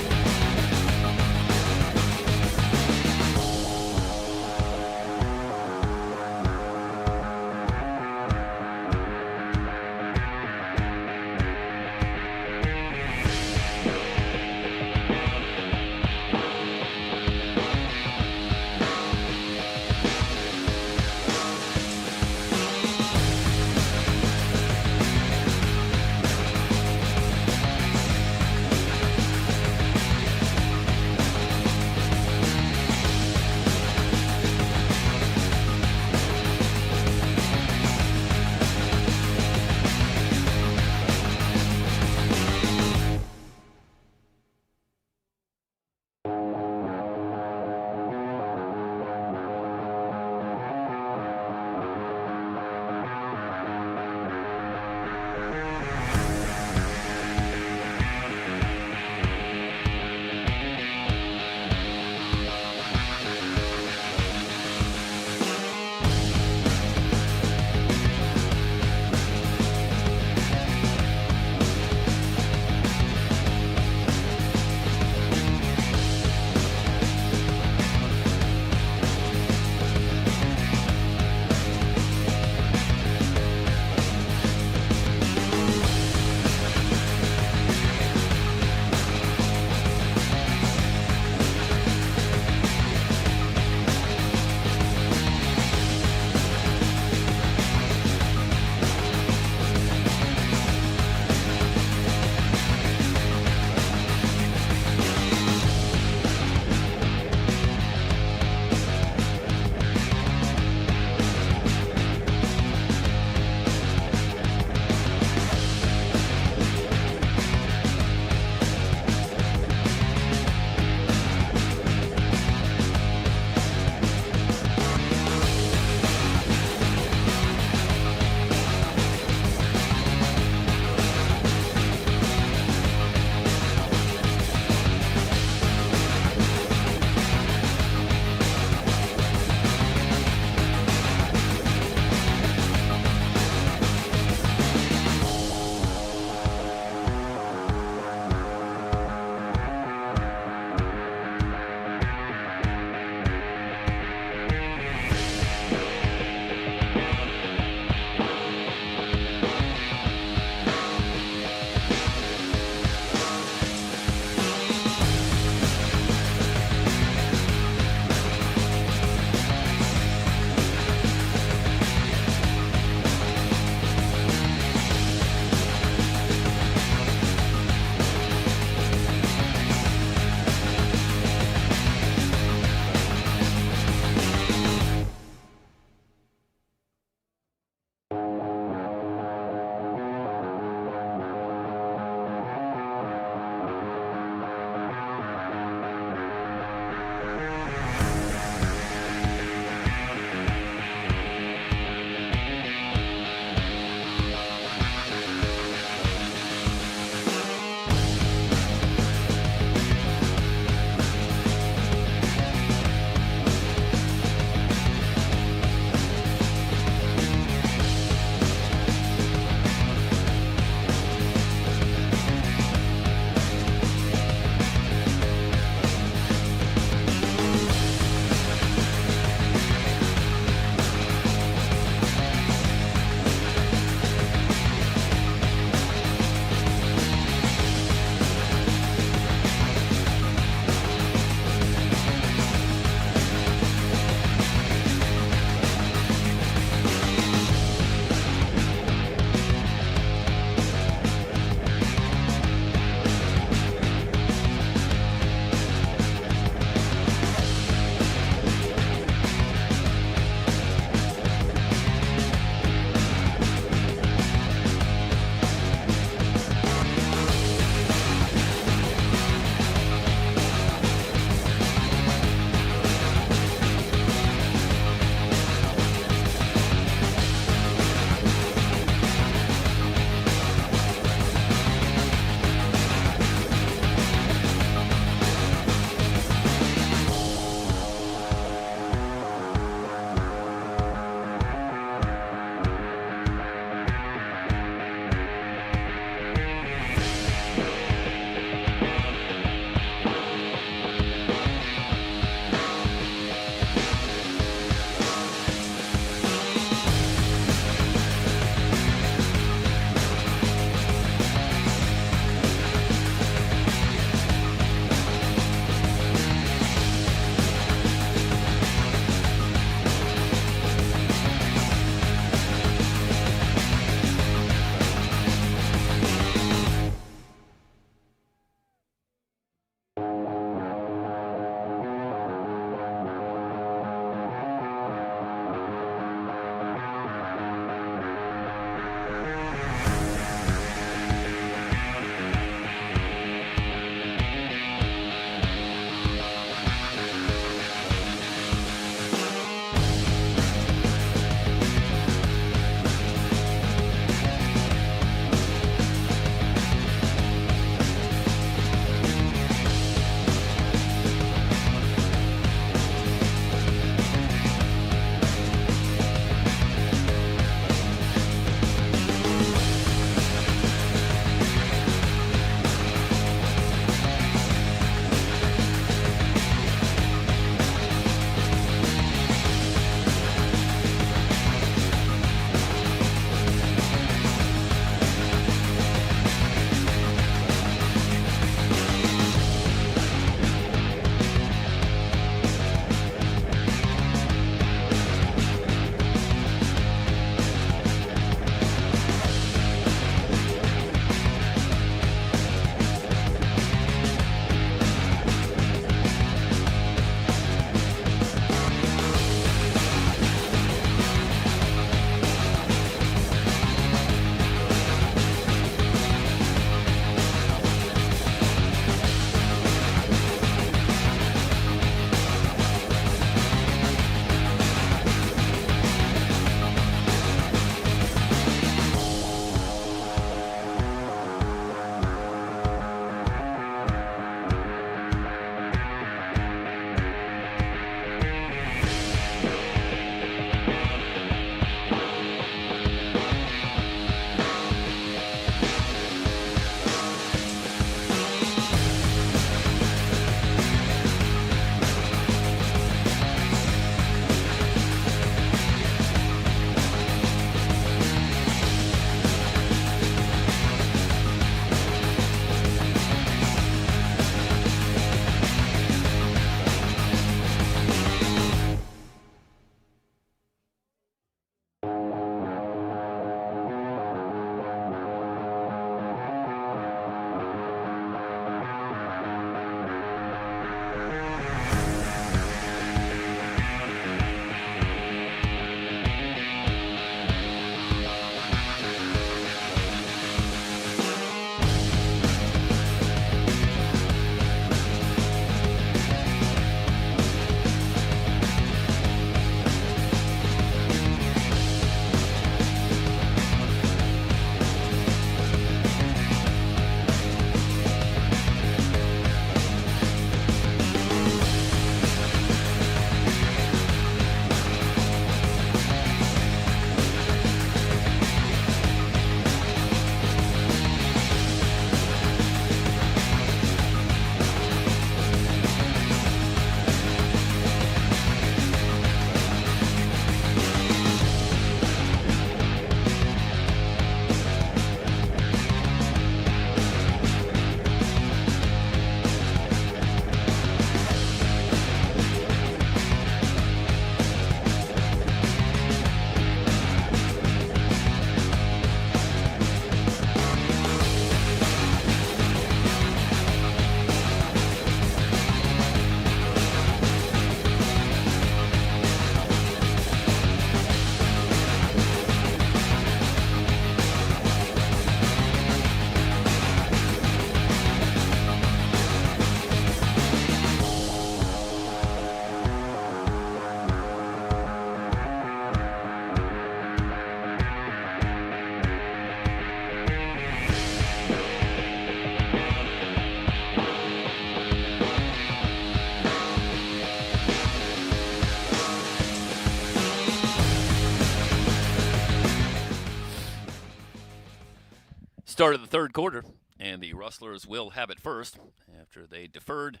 S1: Start of the third quarter, and the Rustlers will have it first after they deferred,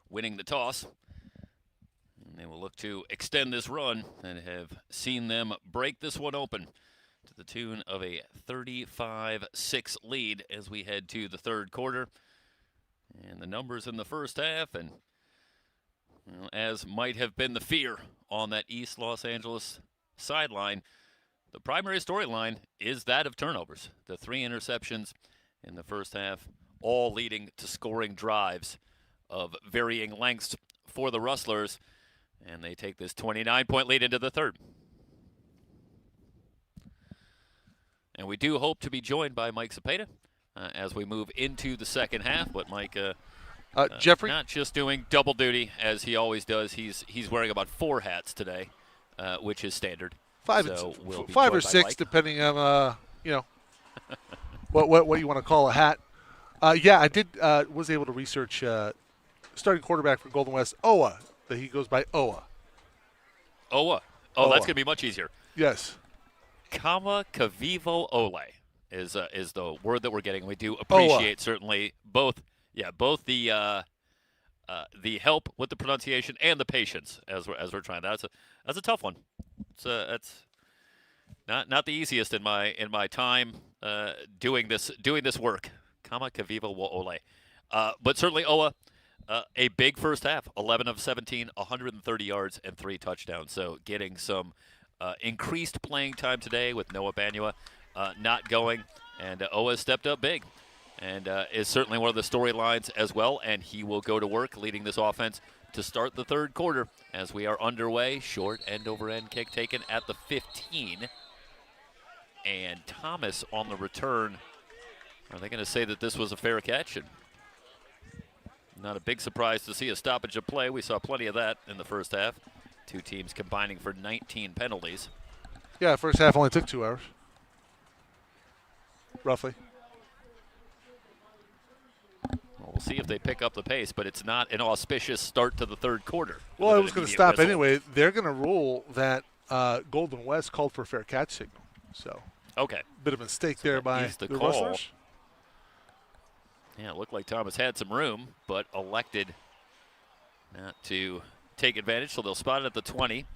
S1: winning the toss. And they will look to extend this run and have seen them break this one open to the tune of a 35-6 lead as we head to the third quarter. And the numbers in the first half, and well, as might have been the fear on that East Los Angeles sideline, the primary storyline is that of turnovers. The 3 interceptions in the first half, all leading to scoring drives of varying lengths for the Rustlers, and they take this 29-point lead into the third. And we do hope to be joined by Mike Cepeda as we move into the second half. But Mike,
S3: Jeffrey,
S1: not just doing double duty as he always does. He's wearing about 4 hats today, which is standard.
S3: 5 or 6,
S1: Mike,
S3: depending on what you want to call a hat. Yeah, I did was able to research starting quarterback for Golden West, Owa. That he goes by Owa.
S1: Owa. Oh, that's gonna be much easier.
S3: Yes.
S1: Kama Kavivo Ole is the word that we're getting. We do appreciate certainly both the help with the pronunciation and the patience as we're trying. That's a tough one. That's not the easiest in my time doing this work. Kama Kavivo Ole, but certainly Owa. A big first half, 11 of 17, 130 yards and 3 touchdowns. So getting some increased playing time today with Noah Banua not going, and Owa stepped up big and is certainly one of the storylines as well, and he will go to work leading this offense to start the third quarter as we are underway. Short end-over-end kick taken at the 15, and Thomas on the return. Are they going to say that this was a fair catch? And not a big surprise to see a stoppage of play. We saw plenty of that in the first half. 2 teams combining for 19 penalties.
S3: Yeah, first half only took 2 hours, roughly.
S1: Well, we'll see if they pick up the pace, but it's not an auspicious start to the third quarter.
S3: Well, it was going to stop anyway. They're going to rule that Golden West called for a fair catch signal. So,
S1: okay,
S3: bit of a mistake there by the Rustlers.
S1: Yeah, it looked like Thomas had some room, but elected not to take advantage, so they'll spot it at the 20.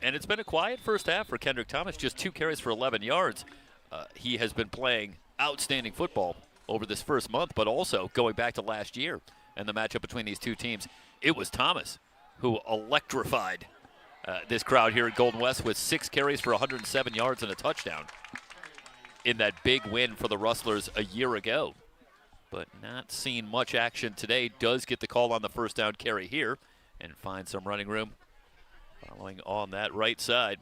S1: And it's been a quiet first half for Kendrick Thomas, just 2 carries for 11 yards. He has been playing outstanding football over this first month, but also going back to last year and the matchup between these 2 teams. It was Thomas who electrified this crowd here at Golden West with 6 carries for 107 yards and a touchdown in that big win for the Rustlers a year ago. But not seeing much action today. Does get the call on the first down carry here and find some running room following on that right side,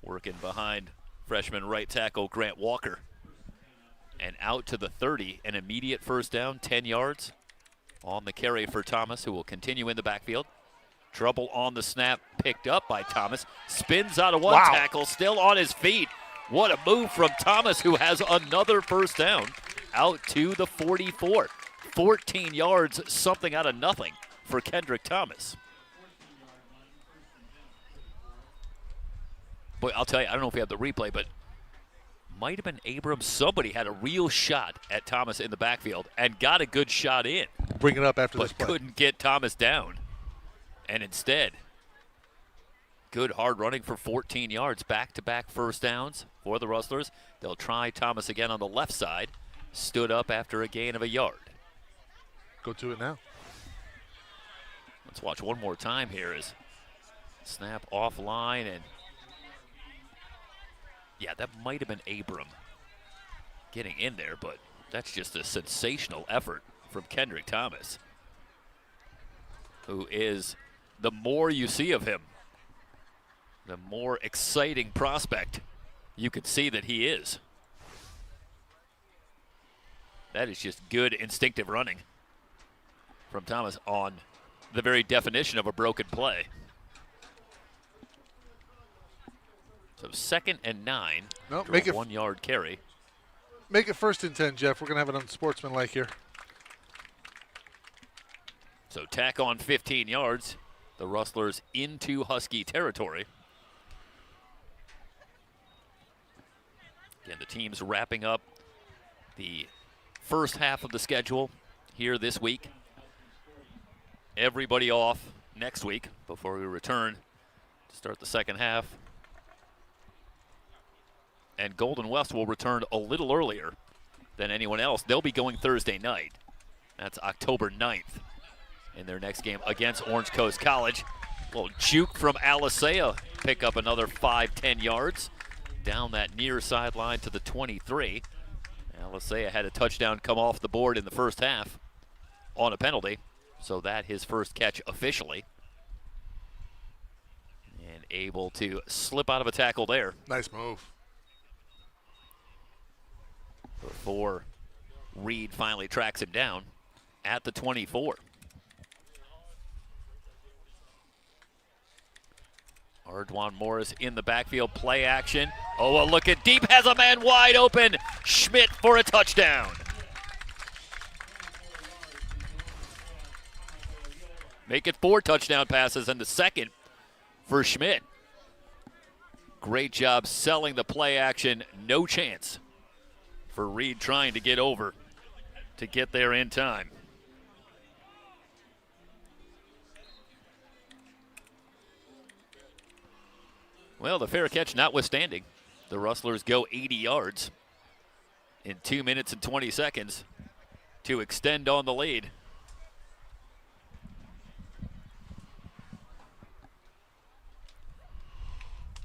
S1: working behind freshman right tackle Grant Walker. And out to the 30, an immediate first down, 10 yards on the carry for Thomas, who will continue in the backfield. Trouble on the snap, picked up by Thomas. Spins out of one tackle, still on his feet. What a move from Thomas, who has another first down out to the 44. 14 yards, something out of nothing for Kendrick Thomas. Boy, I'll tell you, I don't know if we have the replay, but might have been Abrams. Somebody had a real shot at Thomas in the backfield and got a good shot in.
S3: Bring it up after this play.
S1: But couldn't get Thomas down. And instead, good hard running for 14 yards. Back-to-back first downs for the Rustlers. They'll try Thomas again on the left side. Stood up after a gain of a yard.
S3: Go to it now.
S1: Let's watch one more time here as snap offline, and yeah, that might have been Abram getting in there, but that's just a sensational effort from Kendrick Thomas, who is, the more you see of him, the more exciting prospect you could see that he is. That is just good instinctive running from Thomas on the very definition of a broken play. So 2nd and 9.
S3: No, make it
S1: 1 yard carry.
S3: Make it 1st and 10, Jeff. We're going to have it unsportsmanlike here.
S1: So tack on 15 yards. The Rustlers into Husky territory. Again, the team's wrapping up the first half of the schedule here this week. Everybody off next week before we return to start the second half. And Golden West will return a little earlier than anyone else. They'll be going Thursday night. That's October 9th in their next game against Orange Coast College. A little juke from Alisea. Pick up another 5-10 yards down that near sideline to the 23. Alisea had a touchdown come off the board in the first half on a penalty. So that his first catch officially. And able to slip out of a tackle there.
S3: Nice move.
S1: Before Reed finally tracks him down at the 24. Ardwan Morris in the backfield, play action. Oh, a look at deep, has a man wide open. Schmidt for a touchdown. Make it 4 touchdown passes and the second for Schmidt. Great job selling the play action. No chance for Reed trying to get over to get there in time. Well, the fair catch notwithstanding, the Rustlers go 80 yards in 2 minutes and 20 seconds to extend on the lead.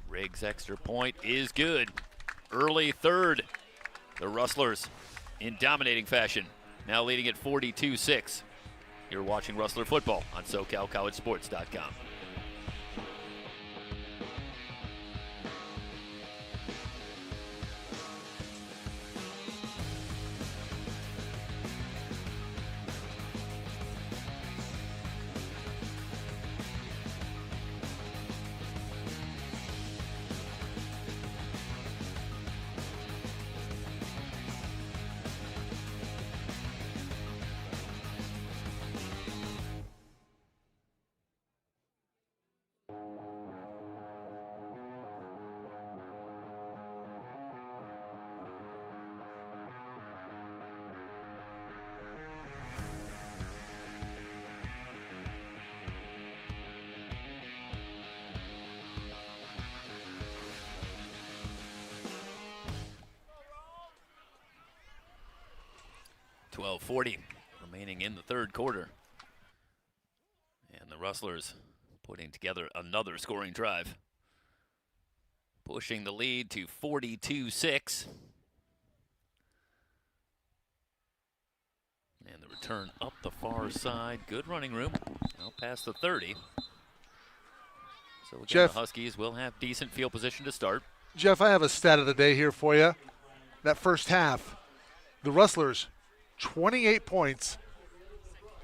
S1: Riggs' extra point is good. Early third. The Rustlers in dominating fashion, now leading at 42-6. You're watching Rustler football on SoCalCollegeSports.com. .40 remaining in the third quarter. And the Rustlers putting together another scoring drive, pushing the lead to 42-6. And the return up the far side. Good running room out past the 30. So again,
S3: Jeff,
S1: the Huskies will have decent field position to start.
S3: Jeff, I have a stat of the day here for you. That first half, the Rustlers, 28 points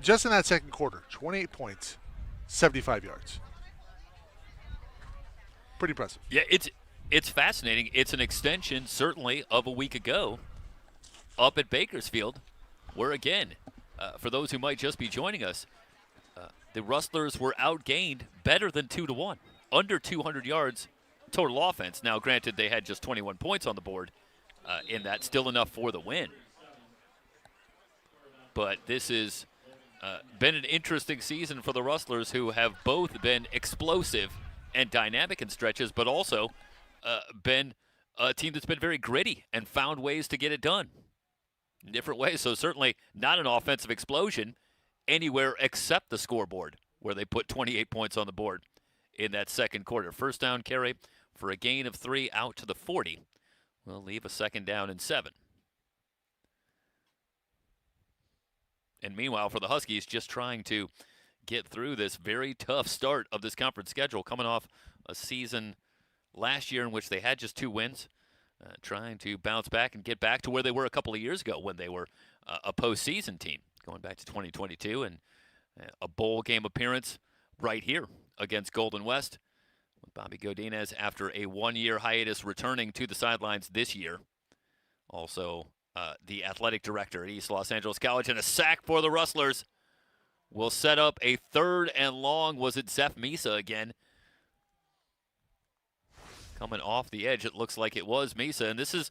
S3: just in that second quarter. 28 points, 75 yards. Pretty impressive.
S1: Yeah, it's fascinating. It's an extension, certainly, of a week ago up at Bakersfield, where, again, for those who might just be joining us, the Rustlers were outgained better than 2-1, under 200 yards total offense. Now, granted, they had just 21 points on the board in that, still enough for the win. But this has been an interesting season for the Rustlers, who have both been explosive and dynamic in stretches, but also been a team that's been very gritty and found ways to get it done in different ways. So certainly not an offensive explosion anywhere except the scoreboard, where they put 28 points on the board in that second quarter. First down carry for a gain of 3 out to the 40. We'll leave a second down and 7. And meanwhile, for the Huskies, just trying to get through this very tough start of this conference schedule, coming off a season last year in which they had just 2 wins, trying to bounce back and get back to where they were a couple of years ago when they were a postseason team, going back to 2022, and a bowl game appearance right here against Golden West, with Bobby Godinez after a 1-year hiatus returning to the sidelines this year. Also, the athletic director at East Los Angeles College, and a sack for the Rustlers will set up a 3rd and long. Was it Zeph Misa again? Coming off the edge, it looks like it was Misa. And this is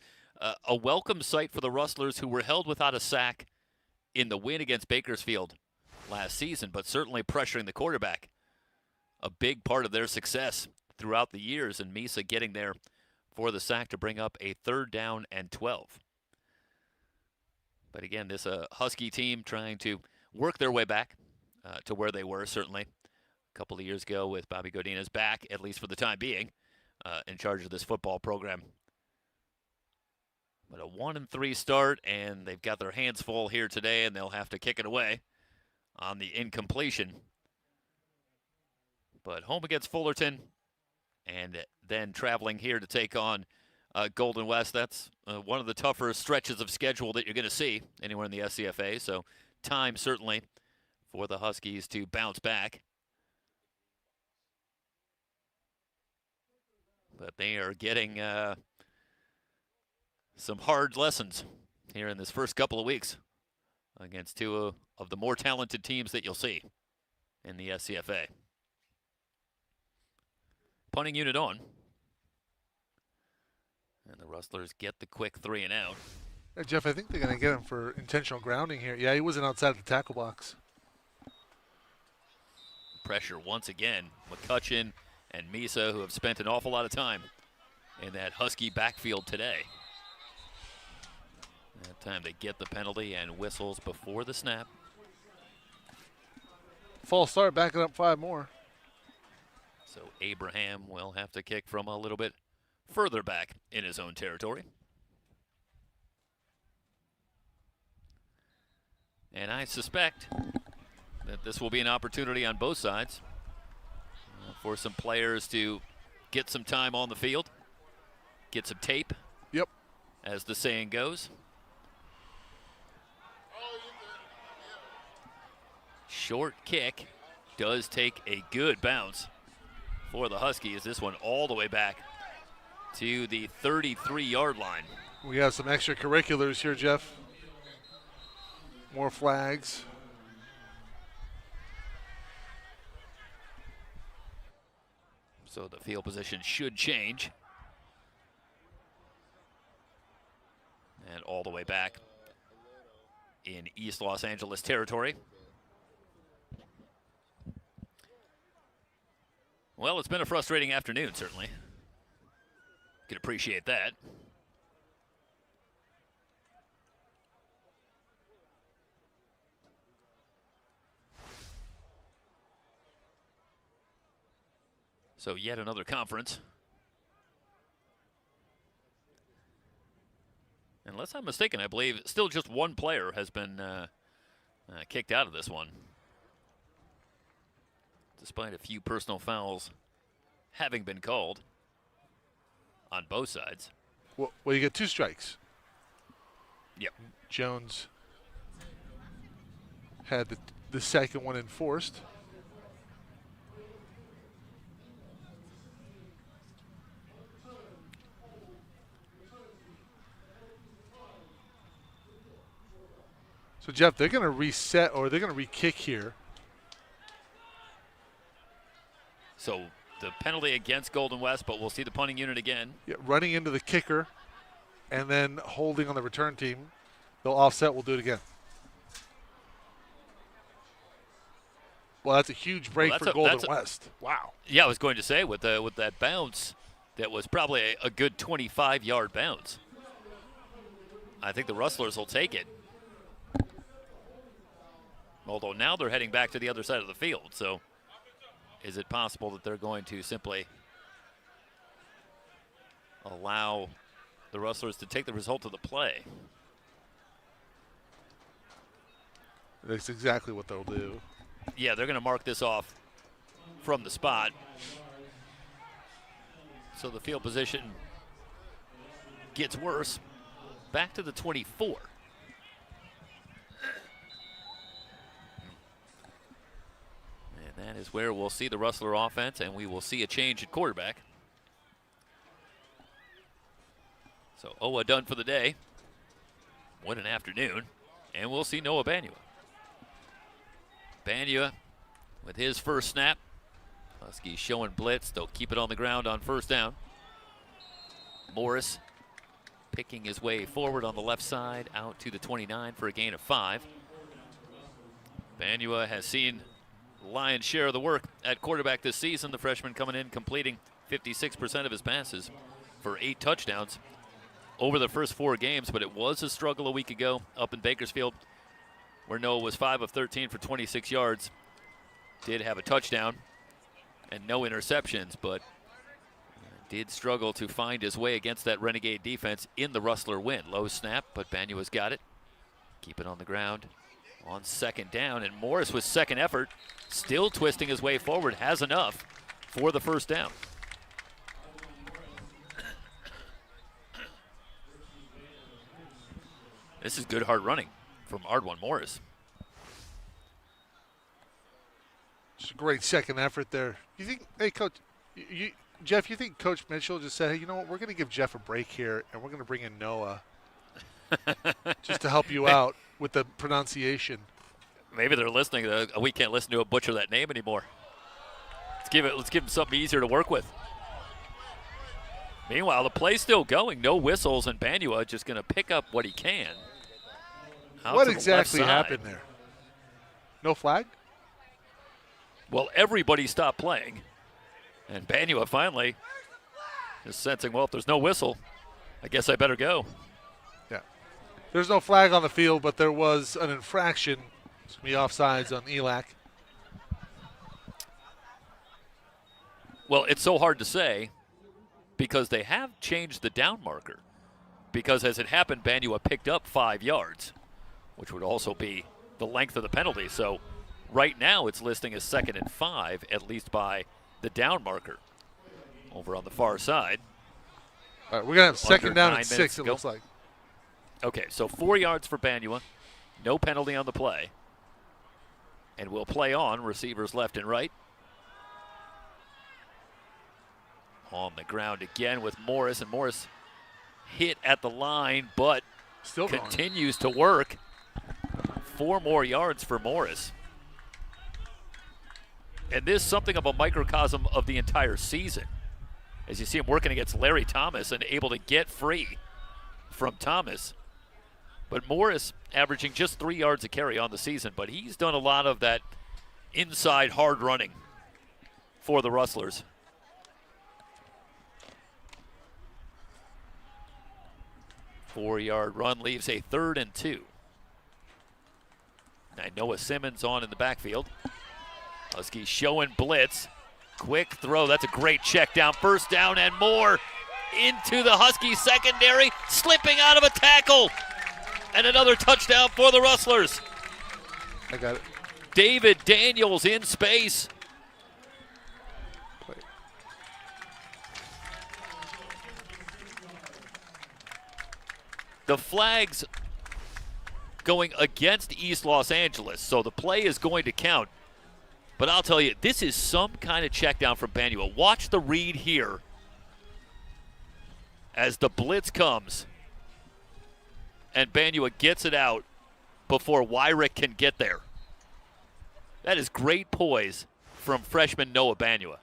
S1: a welcome sight for the Rustlers, who were held without a sack in the win against Bakersfield last season, but certainly pressuring the quarterback. A big part of their success throughout the years, and Misa getting there for the sack to bring up a 3rd down and 12. But again, this Husky team trying to work their way back to where they were, certainly a couple of years ago, with Bobby Godinez back, at least for the time being, in charge of this football program. But a 1-3 start, and they've got their hands full here today, and they'll have to kick it away on the incompletion. But home against Fullerton, and then traveling here to take on Golden West. That's one of the tougher stretches of schedule that you're going to see anywhere in the SCFA. So time certainly for the Huskies to bounce back. But they are getting some hard lessons here in this first couple of weeks against two of the more talented teams that you'll see in the SCFA. Punting unit on. And the Rustlers get the quick 3 and out.
S3: Hey, Jeff, I think they're going to get him for intentional grounding here. Yeah, he wasn't outside the tackle box.
S1: Pressure once again. McCutcheon and Misa, who have spent an awful lot of time in that Husky backfield today. That time they get the penalty and whistles before the snap.
S3: False start, backing up 5 more.
S1: So Abraham will have to kick from a little bit further back in his own territory. And I suspect that this will be an opportunity on both sides for some players to get some time on the field, get some tape.
S3: Yep.
S1: As the saying goes. Short kick does take a good bounce for the Huskies. This one all the way back to the 33-yard line.
S3: We have some extracurriculars here, Jeff. More flags.
S1: So the field position should change. And all the way back in East Los Angeles territory. Well, it's been a frustrating afternoon, certainly. Can appreciate that. So yet another conference. Unless I'm mistaken, I believe still just one player has been kicked out of this one, despite a few personal fouls having been called on both sides.
S3: Well, you get 2 strikes.
S1: Yep.
S3: Jones had the second one enforced. So, Jeff, they're going to reset, or they're going to re-kick here.
S1: So the penalty against Golden West, but we'll see the punting unit again.
S3: Yeah, running into the kicker and then holding on the return team. They'll offset. We'll do it again. Well, that's a huge break for Golden West. Wow.
S1: Yeah, I was going to say, with that bounce, that was probably a good 25-yard bounce. I think the Rustlers will take it. Although now they're heading back to the other side of the field, so is it possible that they're going to simply allow the Rustlers to take the result of the play?
S3: That's exactly what they'll do.
S1: Yeah, they're going to mark this off from the spot. So the field position gets worse. Back to the 24. And that is where we'll see the Rustler offense, and we will see a change at quarterback. So Owa done for the day. What an afternoon. And we'll see Noah Banua. Banua with his first snap. Huskies showing blitz. They'll keep it on the ground on first down. Morris picking his way forward on the left side, out to the 29 for a gain of 5. Banua has seen lion's share of the work at quarterback this season. The freshman coming in, completing 56% of his passes for 8 touchdowns over the first 4 games, but it was a struggle a week ago up in Bakersfield, where Noah was 5 of 13 for 26 yards. Did have a touchdown and no interceptions, but did struggle to find his way against that Renegade defense in the Rustler win. Low snap, but Banua's got it. Keep it on the ground on second down, and Morris with second effort, still twisting his way forward, has enough for the first down. This is good hard running from Ardwan Morris.
S3: It's a great second effort there. You think, hey, Coach, Jeff, you think Coach Mitchell just said, hey, you know what, we're going to give Jeff a break here, and we're going to bring in Noah just to help you out with the pronunciation?
S1: Maybe they're listening. We can't listen to a butcher that name anymore. Let's give him something easier to work with. Meanwhile, the play's still going. No whistles, and Banua just going to pick up what he can.
S3: What exactly happened there? No flag?
S1: Well, everybody stopped playing, and Banua finally is sensing, well, if there's no whistle, I guess I better go.
S3: Yeah. There's no flag on the field, but there was an infraction. It's going to be offsides on ELAC.
S1: Well, it's so hard to say because they have changed the down marker. Because as it happened, Banua picked up 5 yards, which would also be the length of the penalty. So right now it's listing as 2nd and 5, at least by the down marker. Over on the far side.
S3: All right, we're going to have 2nd down and 6, it looks like.
S1: Okay, so 4 yards for Banua. No penalty on the play. And we'll play on, receivers left and right. On the ground again with Morris, and Morris hit at the line, but
S3: still
S1: continues to work. 4 more yards for Morris. And this is something of a microcosm of the entire season. As you see him working against Larry Thomas and able to get free from Thomas. But Morris averaging just 3 yards a carry on the season, but he's done a lot of that inside hard running for the Rustlers. Four-yard run leaves a 3rd and 2. Now Noah Simmons on in the backfield. Huskies showing blitz. Quick throw. That's a great check down. First down and more into the Huskies secondary. Slipping out of a tackle. And another touchdown for the Rustlers.
S3: I got it.
S1: David Daniels in space. The flag's going against East Los Angeles, so the play is going to count. But I'll tell you, this is some kind of check down from Banua. Watch the read here as the blitz comes. And Banua gets it out before Wyrick can get there. That is great poise from freshman Noah Banua.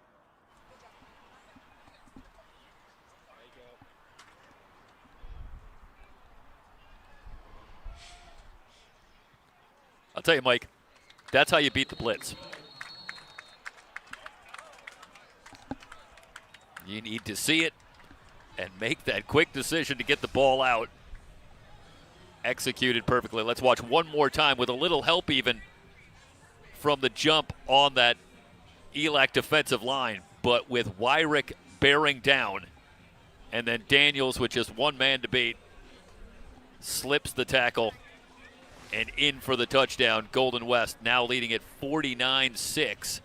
S1: I'll tell you, Mike, that's how you beat the blitz. You need to see it and make that quick decision to get the ball out. Executed perfectly. Let's watch one more time with a little help even from the jump on that ELAC defensive line, but with Wyrick bearing down, and then Daniels with just one man to beat, slips the tackle and in for the touchdown. Golden West now leading at 49-6.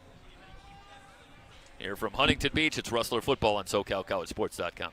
S1: Here from Huntington Beach, it's Rustler Football on SoCalCollegeSports.com.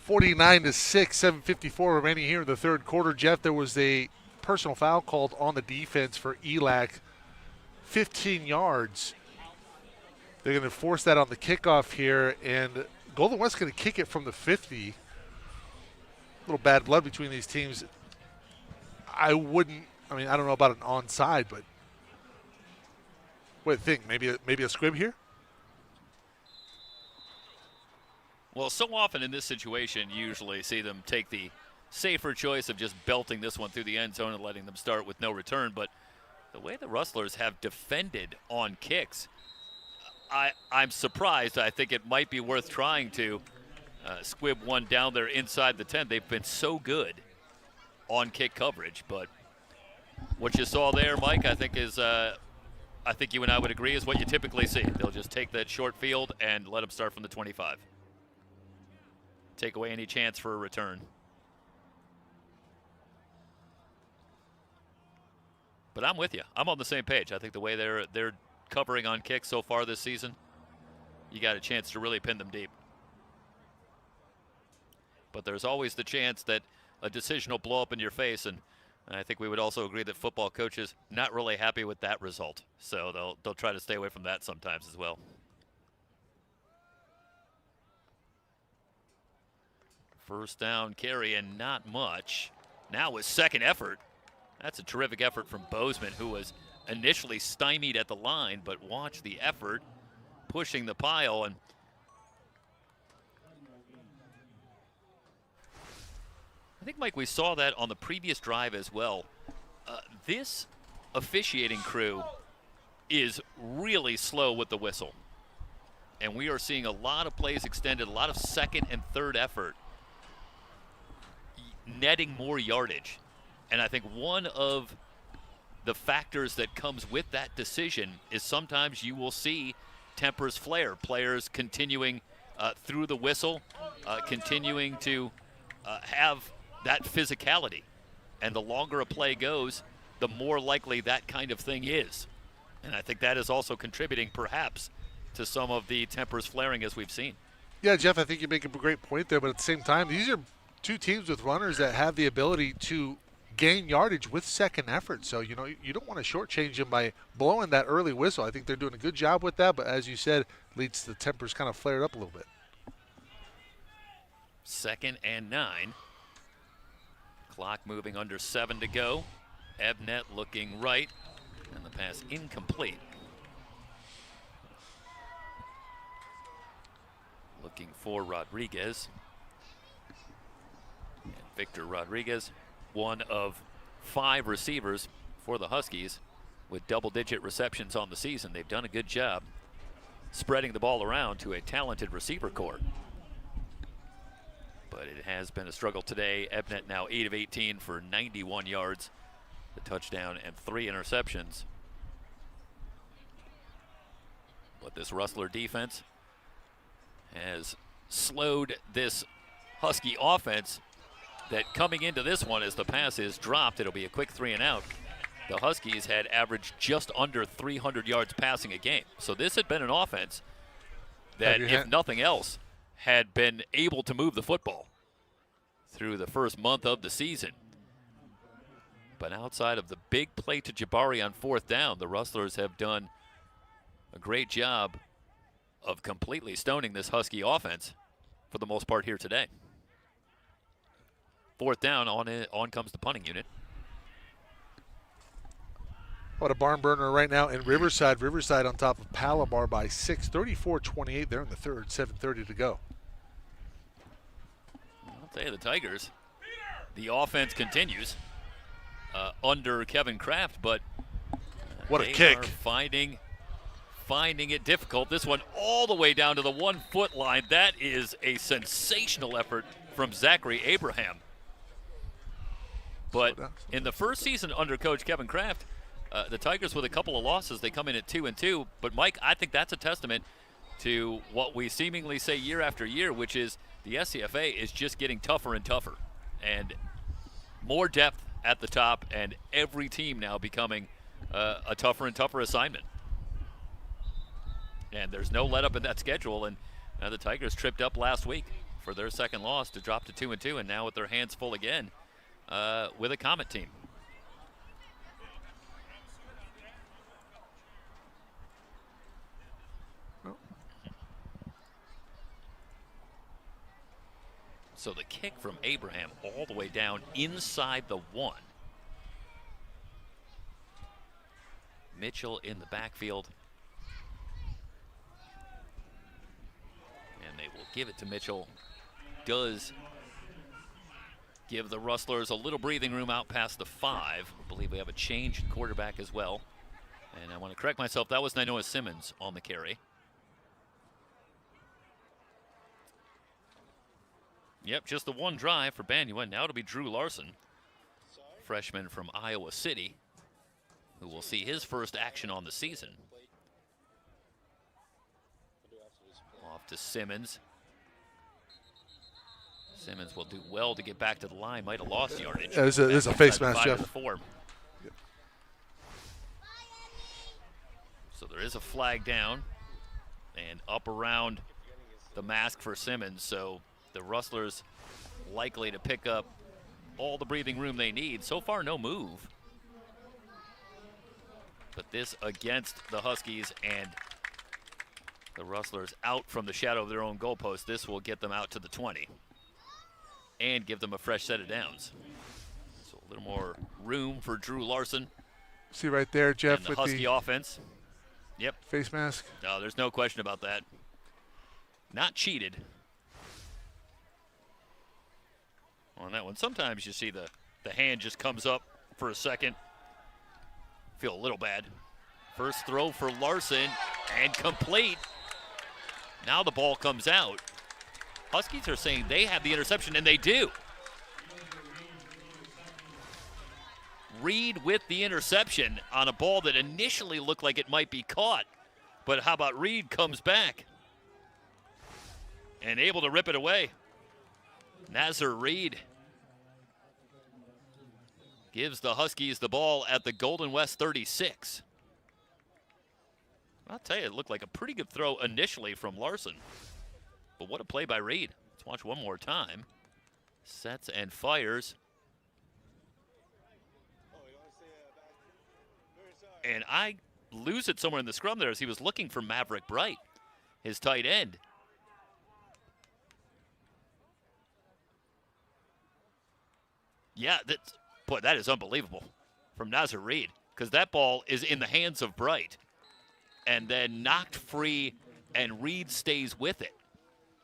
S3: 49-6, 7:54 remaining here in the third quarter. Jeff, there was a personal foul called on the defense for ELAC, 15 yards. They're going to force that on the kickoff here, and Golden West going to kick it from the 50. A little bad blood between these teams. I don't know about an onside, but what do you think? Maybe a squib here?
S1: Well, so often in this situation, you usually see them take the safer choice of just belting this one through the end zone and letting them start with no return. But the way the Rustlers have defended on kicks, I'm surprised. I think it might be worth trying to squib one down there inside the 10. They've been so good on kick coverage. But what you saw there, Mike, I think you and I would agree is what you typically see. They'll just take that short field and let them start from the 25. Take away any chance for a return. But I'm with you. I'm on the same page. I think the way they're covering on kicks so far this season, you got a chance to really pin them deep. But there's always the chance that a decision will blow up in your face, and I think we would also agree that football coaches not really happy with that result. So they'll try to stay away from that sometimes as well. First down carry and not much. Now with second effort. That's a terrific effort from Bozeman, who was initially stymied at the line, but watch the effort pushing the pile. And I think, Mike, we saw that on the previous drive as well. This officiating crew is really slow with the whistle. And we are seeing a lot of plays extended, a lot of second and third effort, netting more yardage. And I think one of the factors that comes with that decision is sometimes you will see tempers flare, players continuing through the whistle, continuing to have that physicality. And the longer a play goes, the more likely that kind of thing is. And I think that is also contributing perhaps to some of the tempers flaring as we've seen.
S3: Yeah, Jeff, I think you make a great point there, but at the same time, these are two teams with runners that have the ability to gain yardage with second effort. So, you don't want to shortchange them by blowing that early whistle. I think they're doing a good job with that, but as you said, leads to the tempers kind of flared up a little bit.
S1: 2nd and 9. Clock moving under 7 to go. Ebnet looking right, and the pass incomplete. Looking for Rodriguez. And Victor Rodriguez, one of 5 receivers for the Huskies with double-digit receptions on the season. They've done a good job spreading the ball around to a talented receiver corps. But it has been a struggle today. Ebnet now 8 of 18 for 91 yards, the touchdown, and 3 interceptions. But this Rustler defense has slowed this Husky offense that coming into this one as the pass is dropped, it'll be a quick 3 and out. The Huskies had averaged just under 300 yards passing a game. So this had been an offense that, if nothing else, had been able to move the football through the first month of the season. But outside of the big play to Jabari on 4th down, the Rustlers have done a great job of completely stoning this Husky offense for the most part here today. 4th down, on comes the punting unit.
S3: What a barn burner right now in Riverside. Riverside on top of Palomar by 6, 34-28 there in the third, 7:30 to go.
S1: I'll tell you, the Tigers, the offense continues under Kevin Kraft, but
S3: what a
S1: they
S3: kick.
S1: Are finding it difficult. This one all the way down to the 1-foot line. That is a sensational effort from Zachary Abraham. But in the first season under Coach Kevin Kraft, the Tigers with a couple of losses, they come in at 2-2. But Mike, I think that's a testament to what we seemingly say year after year, which is the SCFA is just getting tougher and tougher, and more depth at the top, and every team now becoming a tougher and tougher assignment. And there's no let up in that schedule, and the Tigers tripped up last week. for their second loss to drop to 2-2, and now with their hands full again with a Comet team. So the kick from Abraham all the way down inside the 1. Mitchell in the backfield. And they will give it to Mitchell. Does give the Rustlers a little breathing room out past the 5. I believe we have a change in quarterback as well. And I want to correct myself, that was Nainoa Simmons on the carry. Yep, just the one drive for Banyua. Now it'll be Drew Larson, freshman from Iowa City, who will see his first action on the season. Off to Simmons. Simmons will do well to get back to the line. Might have lost yardage.
S3: There's a face mask, Jeff.
S1: Yep. So there is a flag down and up around the mask for Simmons. So the Rustlers likely to pick up all the breathing room they need. So far, no move. But this against the Huskies and the Rustlers out from the shadow of their own goalpost. This will get them out to the 20 and give them a fresh set of downs. So a little more room for Drew Larson.
S3: See right there, Jeff,
S1: and the
S3: with
S1: Husky
S3: the
S1: offense. Yep.
S3: Face mask.
S1: No, there's no question about that. Not cheated on that one. Sometimes you see the hand just comes up for a second. Feel a little bad. First throw for Larson and complete. Now the ball comes out. Huskies are saying they have the interception, and they do. Reed with the interception on a ball that initially looked like it might be caught. But how about Reed comes back and able to rip it away. Nazir Reed gives the Huskies the ball at the Golden West 36. I'll tell you, it looked like a pretty good throw initially from Larson. But what a play by Reed. Let's watch one more time. Sets and fires. And I lose it somewhere in the scrum there as he was looking for Maverick Bright, his tight end. Yeah, that is unbelievable from Nazir Reed, because that ball is in the hands of Bright and then knocked free, and Reed stays with it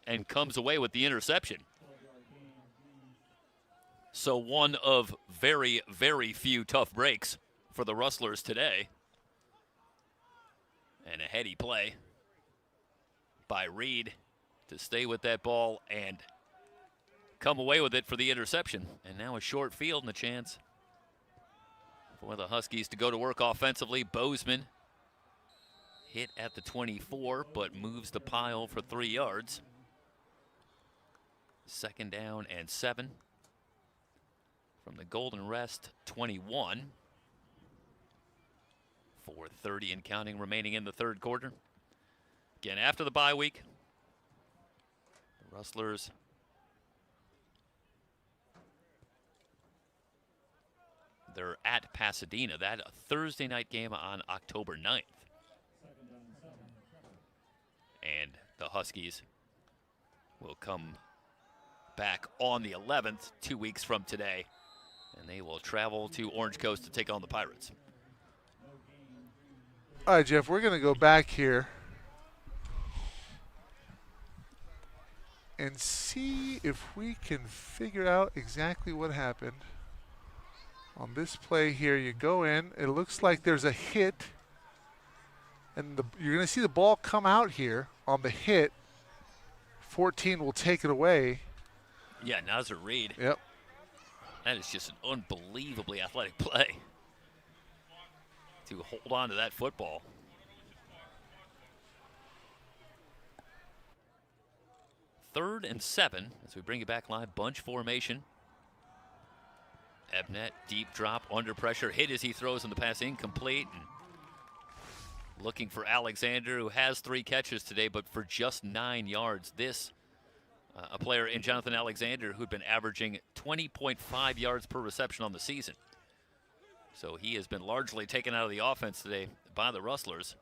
S1: and comes away with the interception. So one of very, very few tough breaks for the Rustlers today. And a heady play by Reed to stay with that ball and come away with it for the interception. And now a short field and a chance for the Huskies to go to work offensively. Bozeman hit at the 24, but moves the pile for 3 yards. 2nd down and 7 from the Golden Rest 21. 4:30 and counting remaining in the 3rd quarter. Again, after the bye week, the Rustlers they're at Pasadena. That a Thursday night game on October 9th. And the Huskies will come back on the 11th, 2 weeks from today. And they will travel to Orange Coast to take on the Pirates.
S3: All right, Jeff, we're going to go back here and see if we can figure out exactly what happened on this play here. You go in, it looks like there's a hit, and you're going to see the ball come out here on the hit. 14 will take it away.
S1: Yeah, Nazir Reed.
S3: Yep.
S1: That is just an unbelievably athletic play to hold on to that football. Third and 7 as we bring it back live. Bunch formation. Ebnet, deep drop, under pressure, hit as he throws in the pass, incomplete. And looking for Alexander, who has 3 catches today, but for just 9 yards. This a player in Jonathan Alexander who'd been averaging 20.5 yards per reception on the season. So he has been largely taken out of the offense today by the Rustlers.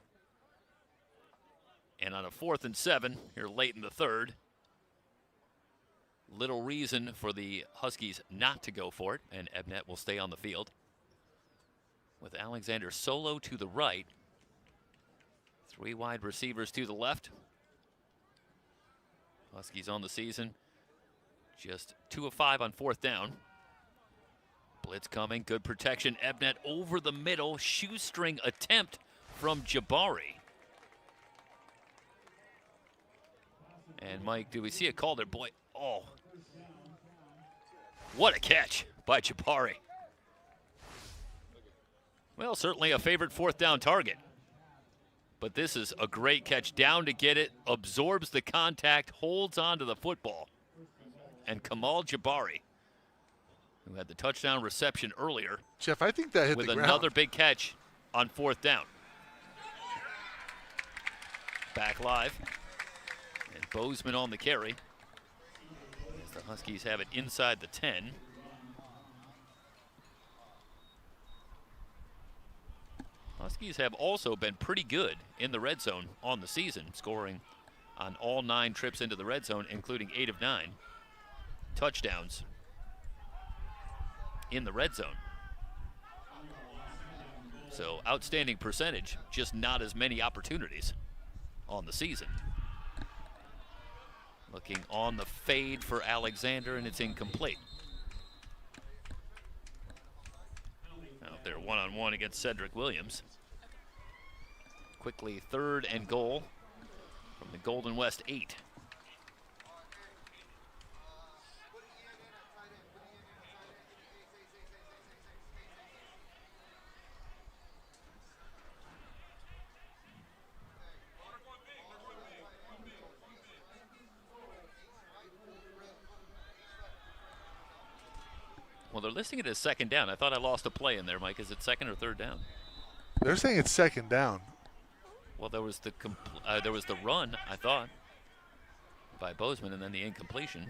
S1: And on a 4th and 7 here late in the third, little reason for the Huskies not to go for it, and Ebnet will stay on the field. With Alexander solo to the right, 3 wide receivers to the left. Huskies on the season, just 2 of 5 on 4th down. Blitz coming, good protection. Ebnet over the middle, shoestring attempt from Jabari. And Mike, do we see a call there? Boy, oh. What a catch by Jabari. Well, certainly a favorite 4th down target. But this is a great catch. Down to get it, absorbs the contact, holds on to the football. And Kamal Jabari, who had the touchdown reception earlier,
S3: Jeff, I think that hit
S1: with
S3: the ground.
S1: another big catch on 4th down. Back live. And Bozeman on the carry. As the Huskies have it inside the 10. Huskies have also been pretty good in the red zone on the season, scoring on all 9 trips into the red zone, including 8 of 9 touchdowns in the red zone. So outstanding percentage, just not as many opportunities on the season. Looking on the fade for Alexander, and it's incomplete. Out there one-on-one against Cedric Williams. Quickly 3rd and goal from the Golden West 8. Well, they're listing it as 2nd down. I thought I lost a play in there, Mike. Is it 2nd or 3rd down?
S3: They're saying it's 2nd down.
S1: Well, there was the run, I thought, by Bozeman, and then the incompletion.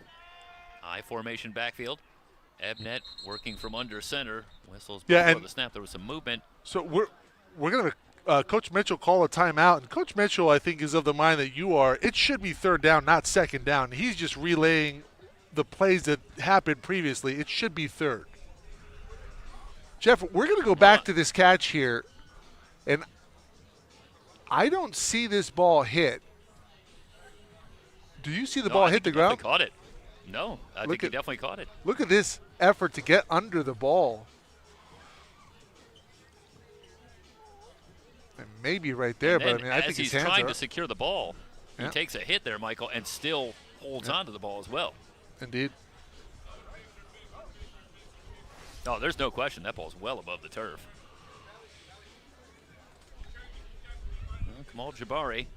S1: I formation backfield. Ebnet working from under center. Whistles before the snap. There was some movement.
S3: So we're going to Coach Mitchell call a timeout, and Coach Mitchell, I think, is of the mind that you are. It should be 3rd down, not 2nd down. He's just relaying the plays that happened previously. It should be 3rd. Jeff, we're going to go back to this catch here, and I don't see this ball hit. Do you see the ball hit the ground?
S1: Caught it. No, I think he definitely caught it.
S3: Look at this effort to get under the ball. And maybe right there, but I mean, I think his hands are.
S1: As he's trying to secure the ball, he takes a hit there, Michael, and still holds on to the ball as well.
S3: Indeed.
S1: Oh, there's no question. That ball's well above the turf. Well, Kamal Jabari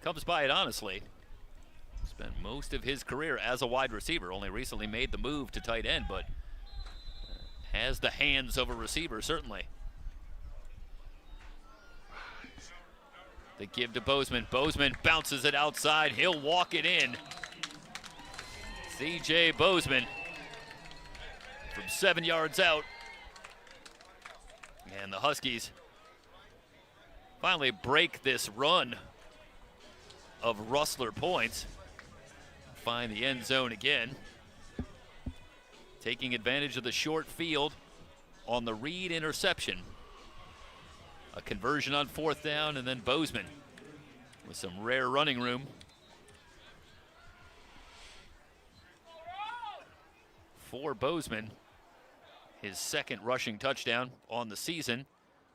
S1: comes by it honestly. Spent most of his career as a wide receiver. Only recently made the move to tight end, but has the hands of a receiver, certainly. The give to Bozeman. Bozeman bounces it outside. He'll walk it in. C.J. Bozeman from 7 yards out. And the Huskies finally break this run of Rustler points. Find the end zone again. Taking advantage of the short field on the Reed interception. A conversion on 4th down, and then Bozeman with some rare running room. For Bozeman, his 2nd rushing touchdown on the season,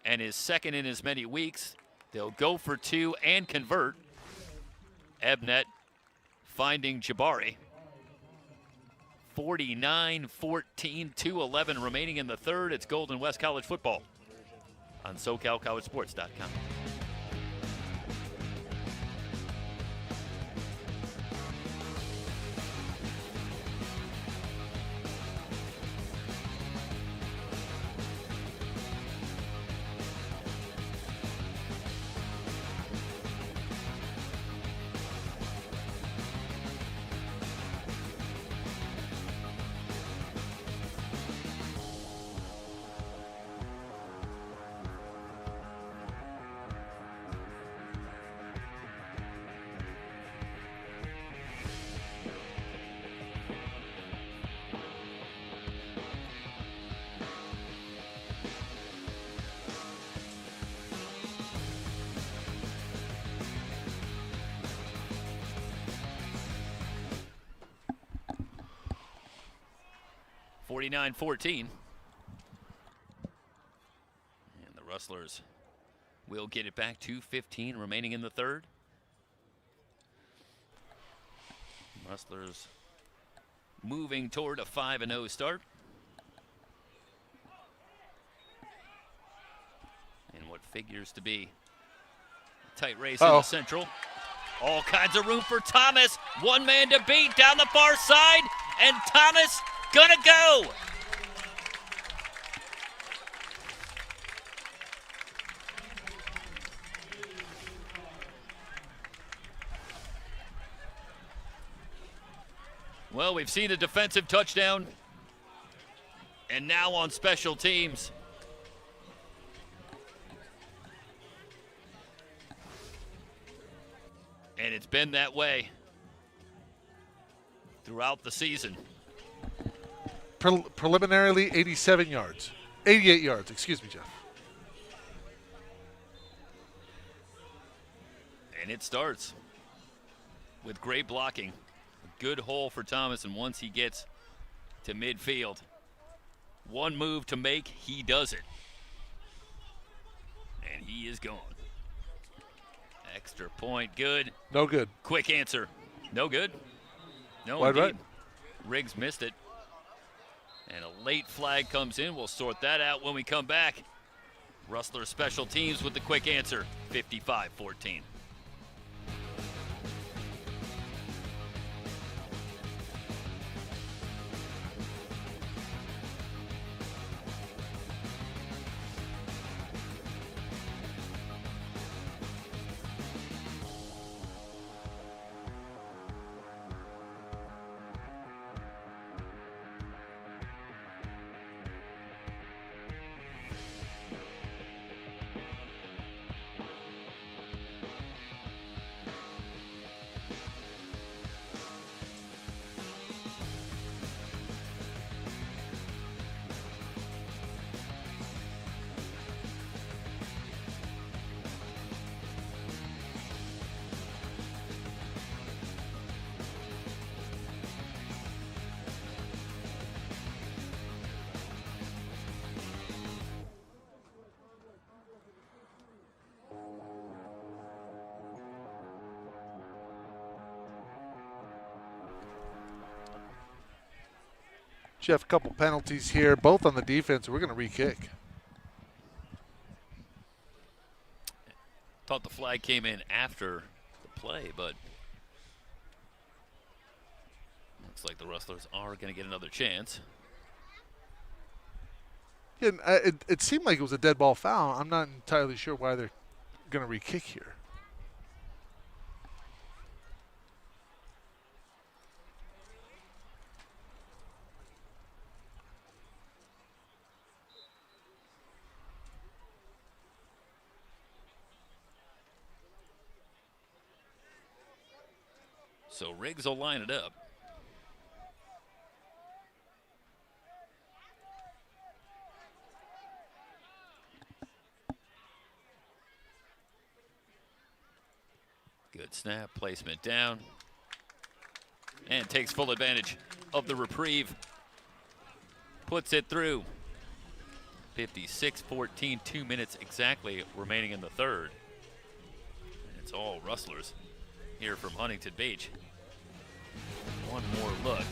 S1: and his 2nd in as many weeks. They'll go for 2 and convert. Ebnet finding Jabari. 49-14, 2:11 remaining in the third. It's Golden West College football on SoCalCollegeSports.com. 49-14. And the Rustlers will get it back. 2:15 remaining in the third. Rustlers moving toward a 5-0 start. And what figures to be a tight race in the Central. All kinds of room for Thomas. One man to beat down the far side, and Thomas gonna go. Well, we've seen a defensive touchdown, and now on special teams. And it's been that way throughout the season.
S3: Preliminarily, 87 yards. 88 yards, excuse me, Jeff.
S1: And it starts with great blocking. A good hole for Thomas, and once he gets to midfield, one move to make, he does it. And he is gone. Extra point, good.
S3: No good.
S1: Quick answer. No good. No,
S3: Wide
S1: indeed.
S3: right.
S1: Riggs missed it. And a late flag comes in. We'll sort that out when we come back. Rustlers special teams with the quick answer. 55-14.
S3: Jeff, a couple penalties here, both on the defense. We're going to re-kick.
S1: Thought the flag came in after the play, but looks like the Rustlers are going to get another chance.
S3: Yeah, it seemed like it was a dead ball foul. I'm not entirely sure why they're going to re-kick here.
S1: So Riggs will line it up. Good snap, placement down. And takes full advantage of the reprieve. Puts it through. 56-14, 2 minutes exactly remaining in the third. And it's all Rustlers here from Huntington Beach. One more look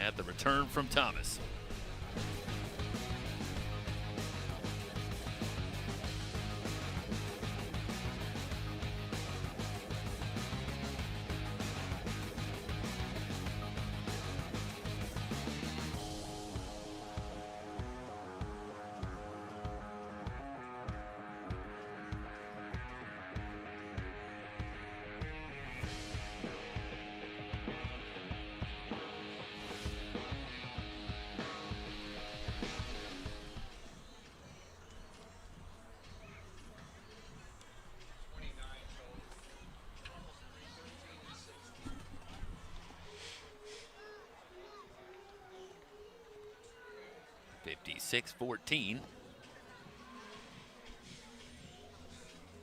S1: at the return from Thomas. .56-14.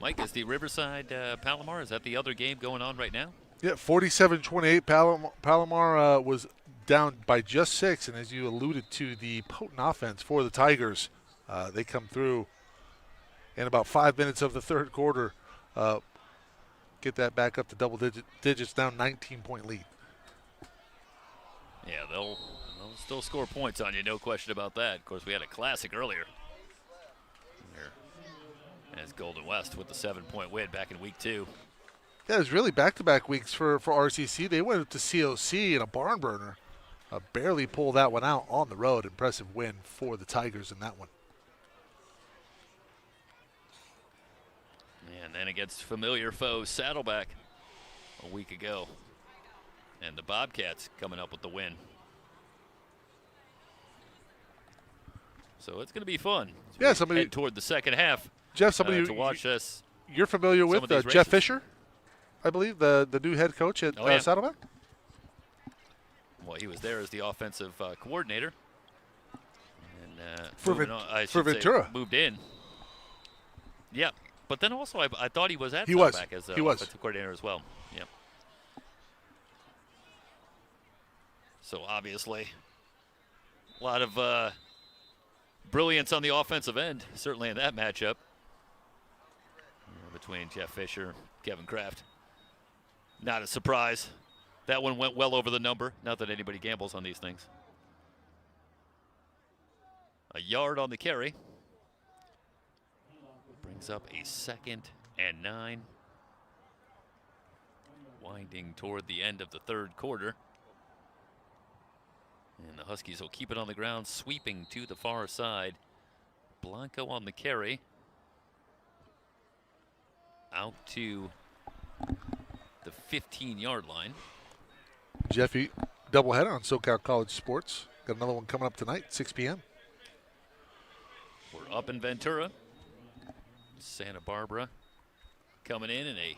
S1: Mike, is the Riverside Palomar, is that the other game going on right now?
S3: Yeah, 47-28. Palomar was down by just 6, and as you alluded to, the potent offense for the Tigers, they come through in about 5 minutes of the third quarter, get that back up to double digits, down 19-point lead.
S1: Yeah, they'll still score points on you, no question about that. Of course, we had a classic earlier. As Golden West with the 7-point win back in week 2.
S3: Yeah, it was really back-to-back weeks for RCC. They went up to COC in a barn burner. Barely pulled that one out on the road. Impressive win for the Tigers in that one.
S1: And then against familiar foe Saddleback a week ago. And the Bobcats coming up with the win. So it's going to be fun.
S3: Yeah, somebody
S1: head toward the second half.
S3: Jeff, somebody
S1: to watch us.
S3: You're familiar with Jeff Fisher, I believe, the new head coach at Saddleback?
S1: Well, he was there as the offensive coordinator. And
S3: for Ventura.
S1: Moved in. Yeah, but then also I thought he was at Saddleback as offensive coordinator as well. Yeah. So obviously, a lot of brilliance on the offensive end, certainly in that matchup. Between Jeff Fisher, Kevin Kraft. Not a surprise. That one went well over the number. Not that anybody gambles on these things. A yard on the carry. Brings up a 2nd and 9. Winding toward the end of the third quarter. And the Huskies will keep it on the ground, sweeping to the far side. Blanco on the carry. Out to the 15-yard line.
S3: Jeffy, doubleheader on SoCal College Sports. Got another one coming up tonight, 6 p.m.
S1: We're up in Ventura. Santa Barbara coming in a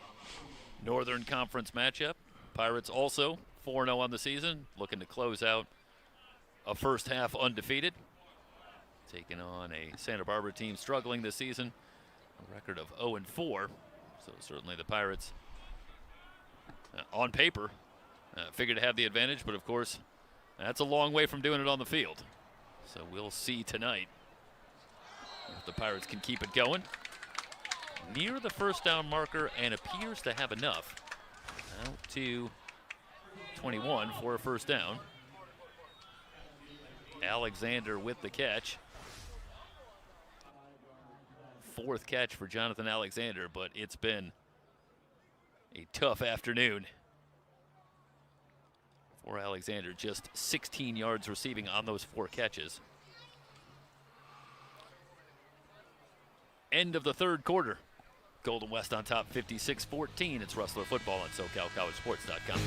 S1: Northern Conference matchup. Pirates also 4-0 on the season, looking to close out a first half undefeated. Taking on a Santa Barbara team struggling this season, a record of 0-4. So certainly the Pirates, on paper, figure to have the advantage, but of course, that's a long way from doing it on the field. So we'll see tonight if the Pirates can keep it going. Near the first down marker and appears to have enough. Out to 21 for a first down. Alexander with the catch. 4th catch for Jonathan Alexander, but it's been a tough afternoon for Alexander. Just 16 yards receiving on those 4 catches. End of the third quarter. Golden West on top 56-14. It's Rustler football on SoCalCollegeSports.com.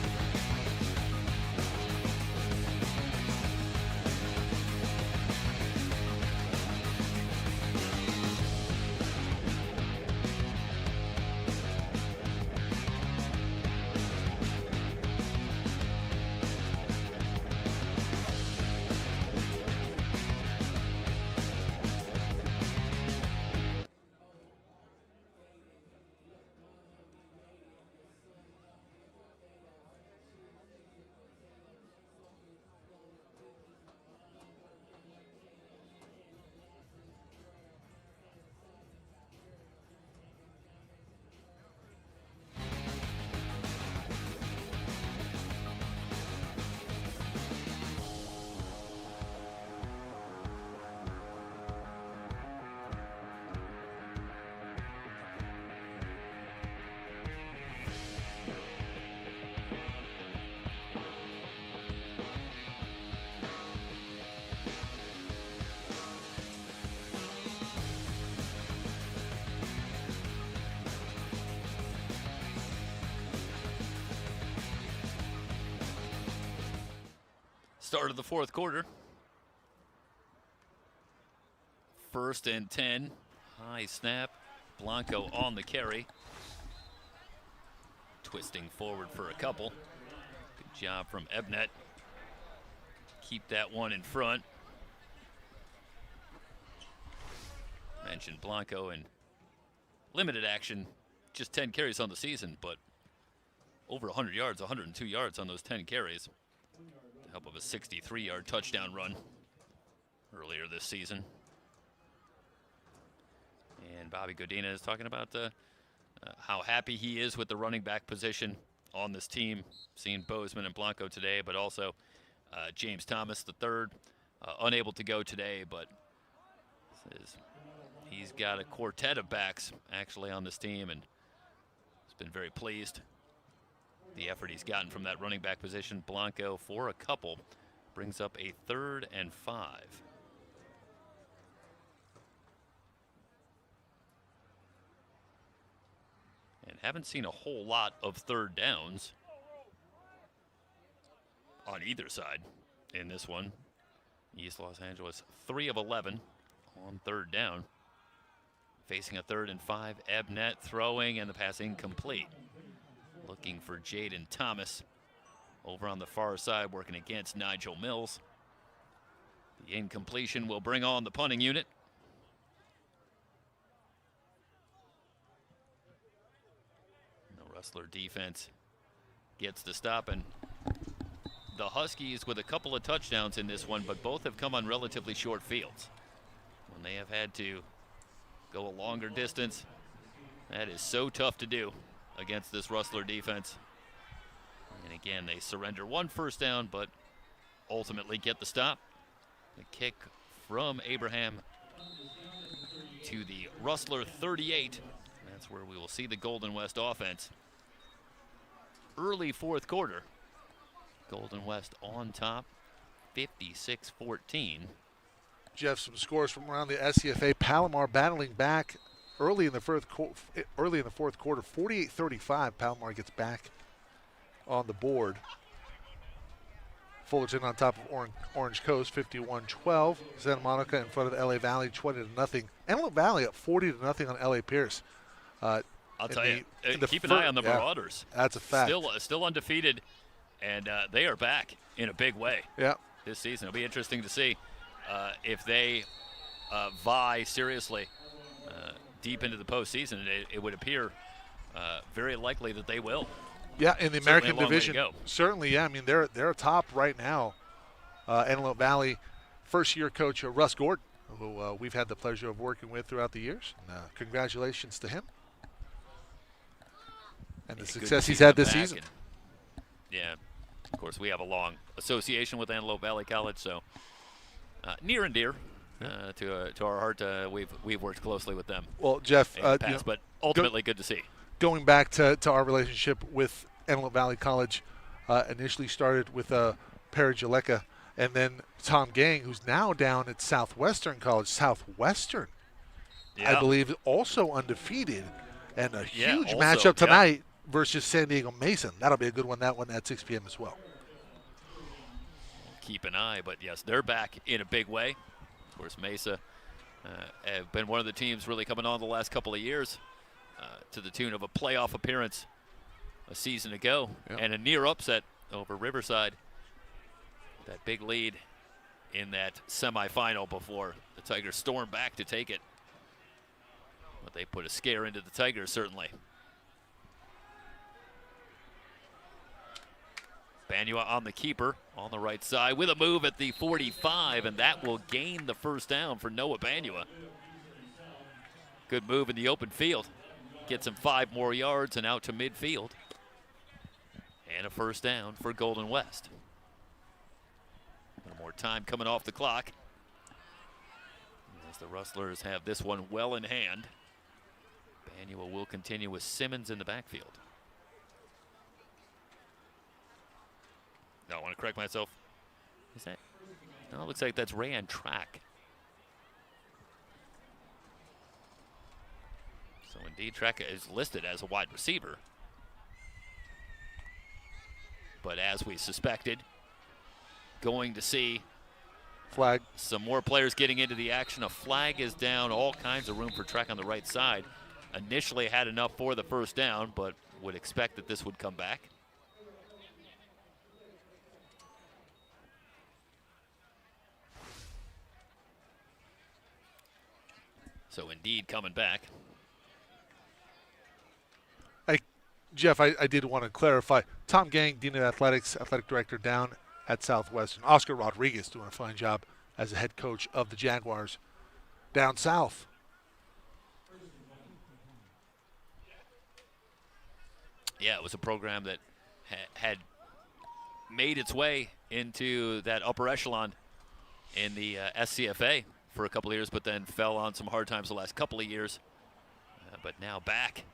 S1: Start of the fourth quarter. 1st and 10. High snap. Blanco on the carry. Twisting forward for a couple. Good job from Ebnet. Keep that one in front. Mentioned Blanco in limited action. Just 10 carries on the season, but over 100 yards, 102 yards on those 10 carries. help of a 63-yard touchdown run earlier this season. And Bobby Godina is talking about how happy he is with the running back position on this team. Seeing Bozeman and Blanco today, but also James Thomas III, unable to go today, but says he's got a quartet of backs actually on this team, and has been very pleased the effort he's gotten from that running back position. Blanco, for a couple, brings up a 3rd and 5. And haven't seen a whole lot of 3rd downs on either side in this one. East Los Angeles 3 of 11 on 3rd down. Facing a 3rd and 5, Ebnet throwing, and the pass incomplete. Looking for Jaden Thomas over on the far side, working against Nigel Mills. The incompletion will bring on the punting unit. The Rustler defense gets the stop, and the Huskies with a couple of touchdowns in this one, but both have come on relatively short fields. When they have had to go a longer distance, that is so tough to do against this Rustler defense. And again, they surrender 1 first down, but ultimately get the stop. The kick from Abraham to the Rustler 38. That's where we will see the Golden West offense. Early 4th quarter. Golden West on top, 56-14.
S3: Jeff, some scores from around the SCFA. Palomar battling back early in the fourth quarter. 48-35. Palomar gets back on the board. Fullerton on top of Orange Coast, 51-12. Santa Monica in front of LA Valley, 20-0. Antelope Valley up 40-0 on LA Pierce.
S1: I'll tell you, keep an eye on the Marauders.
S3: That's a fact.
S1: Still undefeated, and they are back in a big way.
S3: Yeah.
S1: This season, it'll be interesting to see if they vie seriously deep into the postseason. It would appear very likely that they will.
S3: Yeah, in the American Division, certainly. Yeah, I mean they're top right now. Antelope Valley, first-year coach Russ Gordon, who we've had the pleasure of working with throughout the years. And, congratulations to him and the success he's had this season.
S1: Yeah, of course we have a long association with Antelope Valley College, so near and dear to our heart. We've worked closely with them.
S3: Well, Jeff,
S1: in the past, but ultimately good to see.
S3: Going back to our relationship with Antelope Valley College, initially started with Perry Jaleka, and then Tom Gang, who's now down at Southwestern College. Southwestern, I believe, also undefeated, and a huge matchup tonight versus San Diego Mason. That'll be a good one, that one at 6 p.m. as well.
S1: Keep an eye, but yes, they're back in a big way. Of course, Mesa have been one of the teams really coming on the last couple of years, to the tune of a playoff appearance a season ago, and a near upset over Riverside. That big lead in that semifinal before the Tigers stormed back to take it. But they put a scare into the Tigers, certainly. Banua on the keeper on the right side with a move at the 45, and that will gain the first down for Noah Banua. Good move in the open field. Gets him 5 more yards and out to midfield. And a first down for Golden West. A little more time coming off the clock, as the Rustlers have this one well in hand. Banua will continue with Simmons in the backfield. No, I want to correct myself. Is that? No, it looks like that's Rayan Track. So indeed, Track is listed as a wide receiver. But as we suspected, going to see
S3: flag.
S1: Some more players getting into the action. A flag is down. All kinds of room for Track on the right side. Initially had enough for the first down, but would expect that this would come back. So indeed coming back.
S3: Jeff, I did want to clarify. Tom Gang, Dean of Athletics, Athletic Director down at Southwestern. Oscar Rodriguez doing a fine job as the head coach of the Jaguars down south.
S1: Yeah, it was a program that had made its way into that upper echelon in the SCFA for a couple of years, but then fell on some hard times the last couple of years. But now back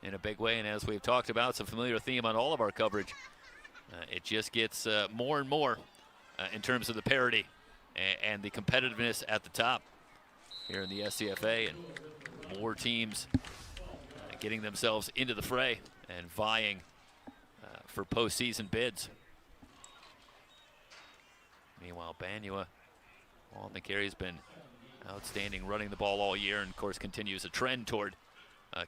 S1: in a big way, and as we've talked about, it's a familiar theme on all of our coverage. It just gets more and more in terms of the parity and the competitiveness at the top here in the SCFA, and more teams getting themselves into the fray and vying for postseason bids. Meanwhile, Banyua on the carry has been outstanding, running the ball all year, and of course continues a trend toward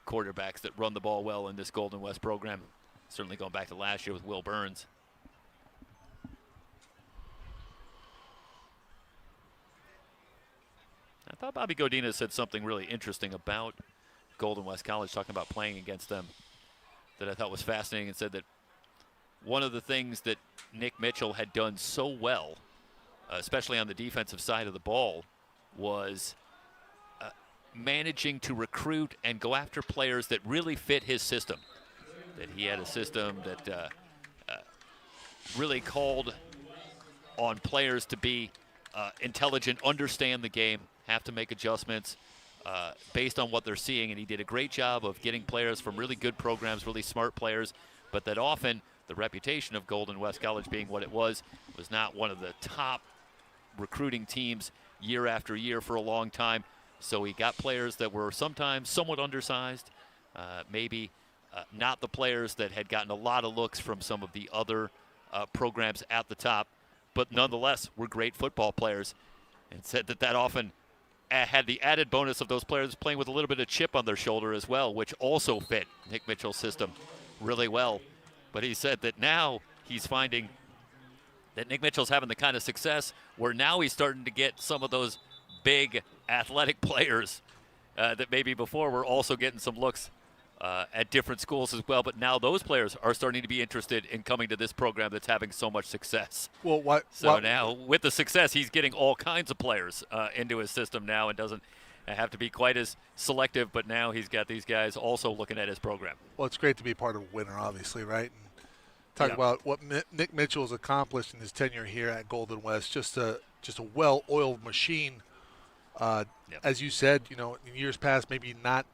S1: quarterbacks that run the ball well in this Golden West program. Certainly going back to last year with Will Burns. I thought Bobby Godinez said something really interesting about Golden West College, talking about playing against them, that I thought was fascinating, and said that one of the things that Nick Mitchell had done so well, especially on the defensive side of the ball, was managing to recruit and go after players that really fit his system. That he had a system that really called on players to be intelligent, understand the game, have to make adjustments based on what they're seeing, and he did a great job of getting players from really good programs, really smart players, but that often the reputation of Golden West College being what it was not one of the top recruiting teams year after year for a long time. So he got players that were sometimes somewhat undersized, maybe not the players that had gotten a lot of looks from some of the other programs at the top, but nonetheless were great football players, and said that often had the added bonus of those players playing with a little bit of chip on their shoulder as well, which also fit Nick Mitchell's system really well. But he said that now he's finding that Nick Mitchell's having the kind of success where now he's starting to get some of those big athletic players that maybe before were also getting some looks at different schools as well. But now those players are starting to be interested in coming to this program that's having so much success.
S3: Well,
S1: now with the success, he's getting all kinds of players into his system now, and doesn't have to be quite as selective, but now he's got these guys also looking at his program.
S3: Well, it's great to be part of a winner, obviously, right? And talk about what Nick Mitchell has accomplished in his tenure here at Golden West. Just a well-oiled machine. As you said, in years past, maybe not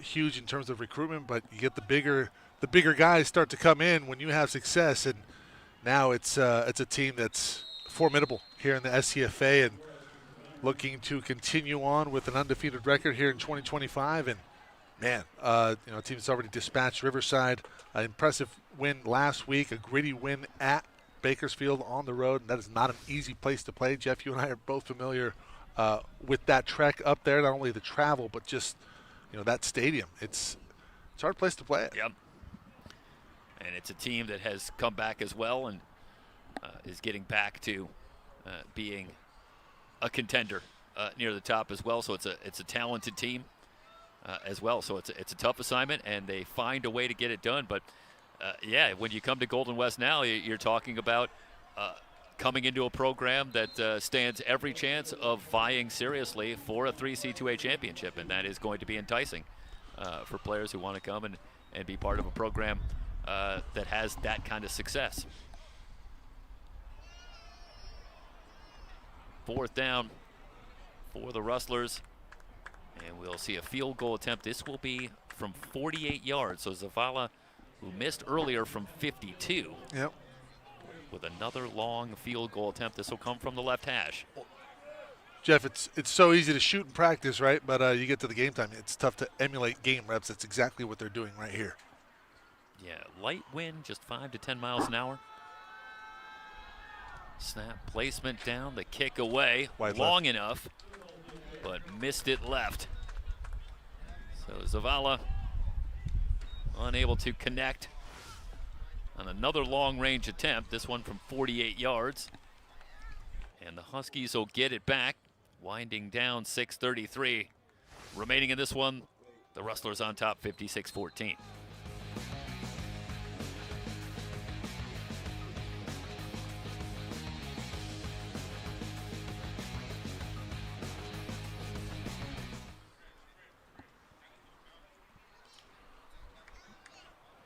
S3: huge in terms of recruitment, but you get the bigger guys start to come in when you have success, and now it's a team that's formidable here in the SCFA and looking to continue on with an undefeated record here in 2025. And man, a team that's already dispatched Riverside. An impressive win last week, a gritty win at Bakersfield on the road, and that is not an easy place to play. Jeff, you and I are both familiar with that trek up there, not only the travel, but just that stadium. It's a hard place to play.
S1: Yep. And it's a team that has come back as well and is getting back to being a contender near the top as well. So it's a talented team as well. So it's a tough assignment, and they find a way to get it done. But when you come to Golden West now, you're talking about coming into a program that stands every chance of vying seriously for a 3C2A championship, and that is going to be enticing for players who want to come and be part of a program that has that kind of success. Fourth down for the Rustlers, and we'll see a field goal attempt. This will be from 48 yards, so Zavala, who missed earlier from 52.
S3: Yep.
S1: With another long field goal attempt. This will come from the left hash.
S3: Jeff, it's so easy to shoot in practice, right? But you get to the game time, it's tough to emulate game reps. That's exactly what they're doing right here.
S1: Yeah, light wind, just 5 to 10 miles an hour. Snap placement down, the kick away,
S3: Wide
S1: long
S3: left.
S1: enough, but missed it left. So Zavala unable to connect on another long-range attempt, this one from 48 yards. And the Huskies will get it back, winding down 6:33. Remaining in this one, the Rustlers on top 56-14.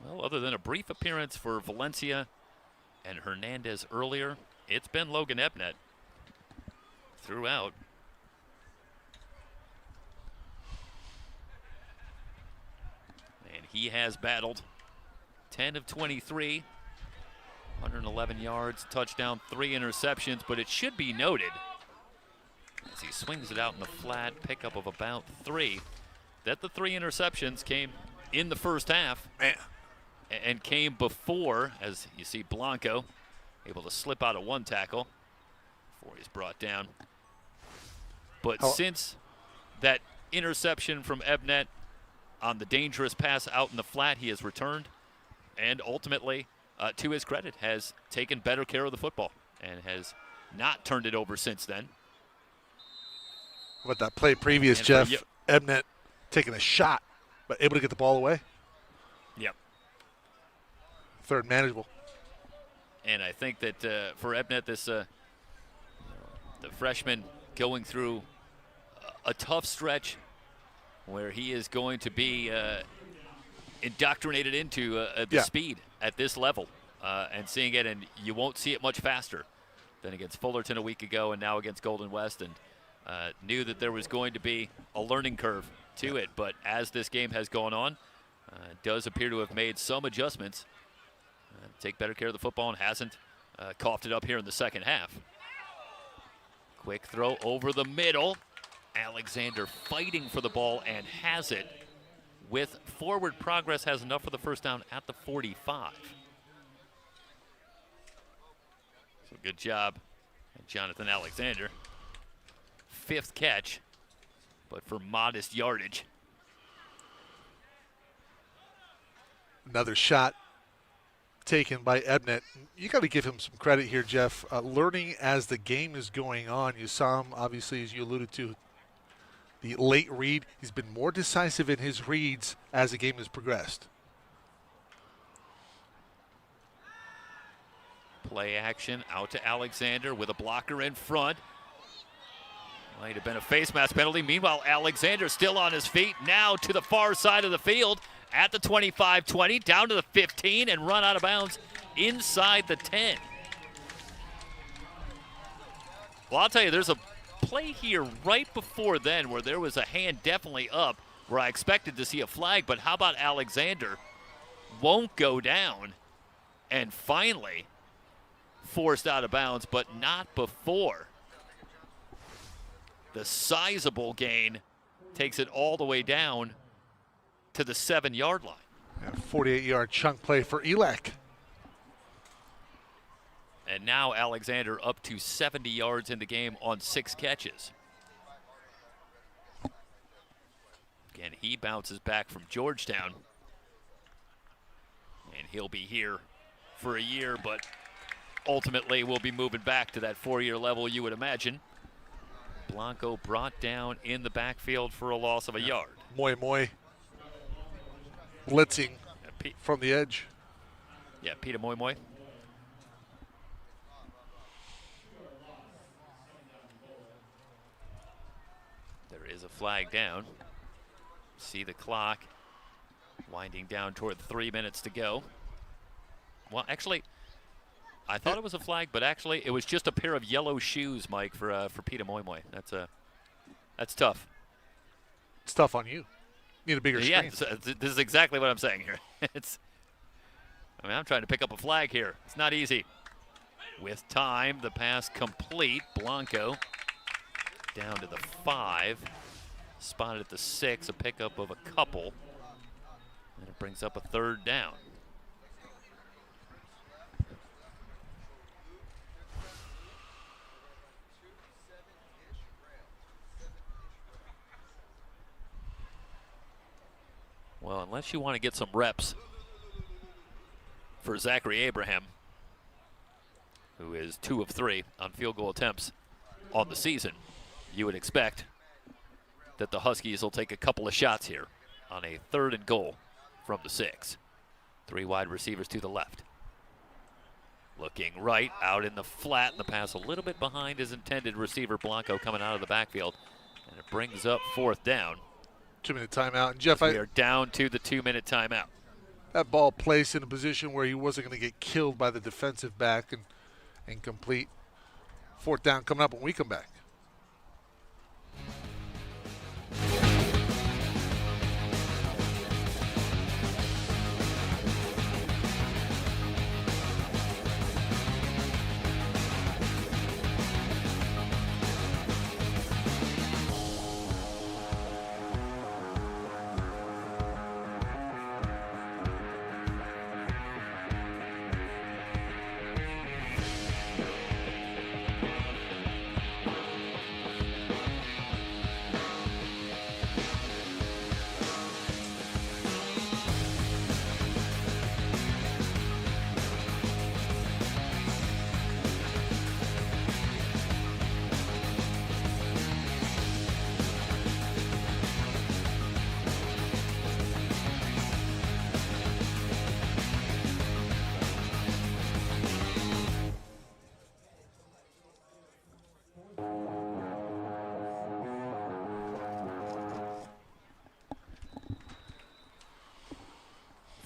S1: Well, other than a brief appearance for Valencia and Hernandez earlier, it's been Logan Ebnet throughout. And he has battled 10 of 23, 111 yards, touchdown, 3 interceptions, but it should be noted as he swings it out in the flat, pickup of about 3, that the 3 interceptions came in the first half.
S3: Man.
S1: And came before, as you see Blanco able to slip out of 1 tackle before he's brought down. But since that interception from Ebnet on the dangerous pass out in the flat, he has returned and ultimately, to his credit, has taken better care of the football and has not turned it over since then.
S3: What that play previous,
S1: And
S3: Jeff, Ebnet taking a shot, but able to get the ball away.
S1: Yep.
S3: Third manageable.
S1: And I think that for Ebnet, the freshman going through a tough stretch where he is going to be indoctrinated into the speed at this level and seeing it, and you won't see it much faster than against Fullerton a week ago and now against Golden West, and knew that there was going to be a learning curve to it. But as this game has gone on, does appear to have made some adjustments, take better care of the football, and hasn't coughed it up here in the second half. Quick throw over the middle. Alexander fighting for the ball and has it with forward progress, has enough for the first down at the 45. So good job, Jonathan Alexander. 5th catch, but for modest yardage.
S3: Another shot taken by Ebnet. You got to give him some credit here, Jeff. Learning as the game is going on. You saw him, obviously, as you alluded to, the late read. He's been more decisive in his reads as the game has progressed.
S1: Play action out to Alexander with a blocker in front. Might have been a face mask penalty. Meanwhile, Alexander still on his feet, now to the far side of the field at the 25-20, down to the 15, and run out of bounds inside the 10. Well, I'll tell you, there's a play here right before then where there was a hand definitely up where I expected to see a flag, but how about Alexander won't go down and finally forced out of bounds, but not before. The sizable gain takes it all the way down to the 7-yard line.
S3: 48-yard chunk play for ELAC.
S1: And now Alexander up to 70 yards in the game on 6 catches. Again, he bounces back from Georgetown. And he'll be here for a year, but ultimately will be moving back to that 4-year level, you would imagine. Blanco brought down in the backfield for a loss of a yard.
S3: Moy blitzing from the edge.
S1: Yeah, Peter Moy. There is a flag down. See the clock winding down toward 3 minutes to go. Well, actually, I thought it was a flag, but actually it was just a pair of yellow shoes, Mike, for Peter Moy. That's tough.
S3: It's tough on you. Need a bigger screen.
S1: Yeah, this is exactly what I'm saying here. I'm trying to pick up a flag here. It's not easy. With time, the pass complete. Blanco down to the 5. Spotted at the 6, a pickup of a couple. And it brings up a 3rd down. Well, unless you want to get some reps for Zachary Abraham, who is 2 of 3 on field goal attempts on the season, you would expect that the Huskies will take a couple of shots here on a 3rd and goal from the 6. 3 wide receivers to the left. Looking right, out in the flat, and the pass a little bit behind his intended receiver, Blanco, coming out of the backfield. And it brings up 4th down.
S3: 2-minute timeout. And Jeff,
S1: we are down to the 2-minute timeout.
S3: that ball placed in a position where he wasn't going to get killed by the defensive back and complete. 4th down coming up when we come back.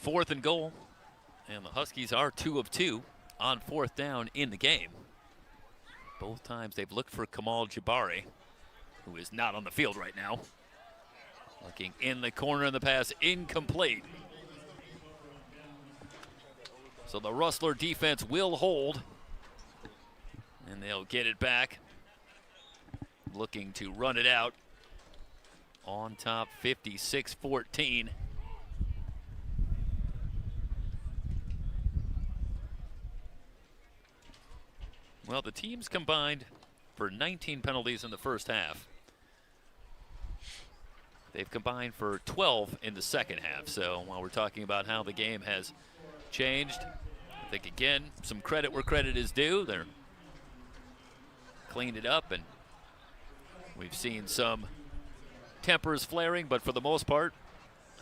S1: Fourth and goal, and the Huskies are 2 of 2 on 4th down in the game. Both times they've looked for Kamal Jabari, who is not on the field right now. Looking in the corner, and the pass incomplete. So the Rustler defense will hold, and they'll get it back. Looking to run it out on top, 56-14. Well, the teams combined for 19 penalties in the first half. They've combined for 12 in the second half. So while we're talking about how the game has changed, I think, again, some credit where credit is due. They're cleaned it up, and we've seen some tempers flaring, but for the most part,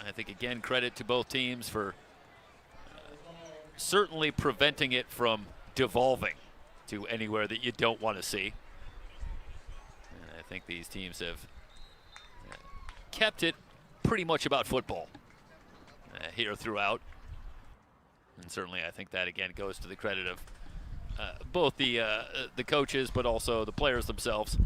S1: I think, again, credit to both teams for certainly preventing it from devolving to anywhere that you don't want to see. And I think these teams have kept it pretty much about football here throughout. And certainly I think that, again, goes to the credit of both the coaches, but also the players themselves.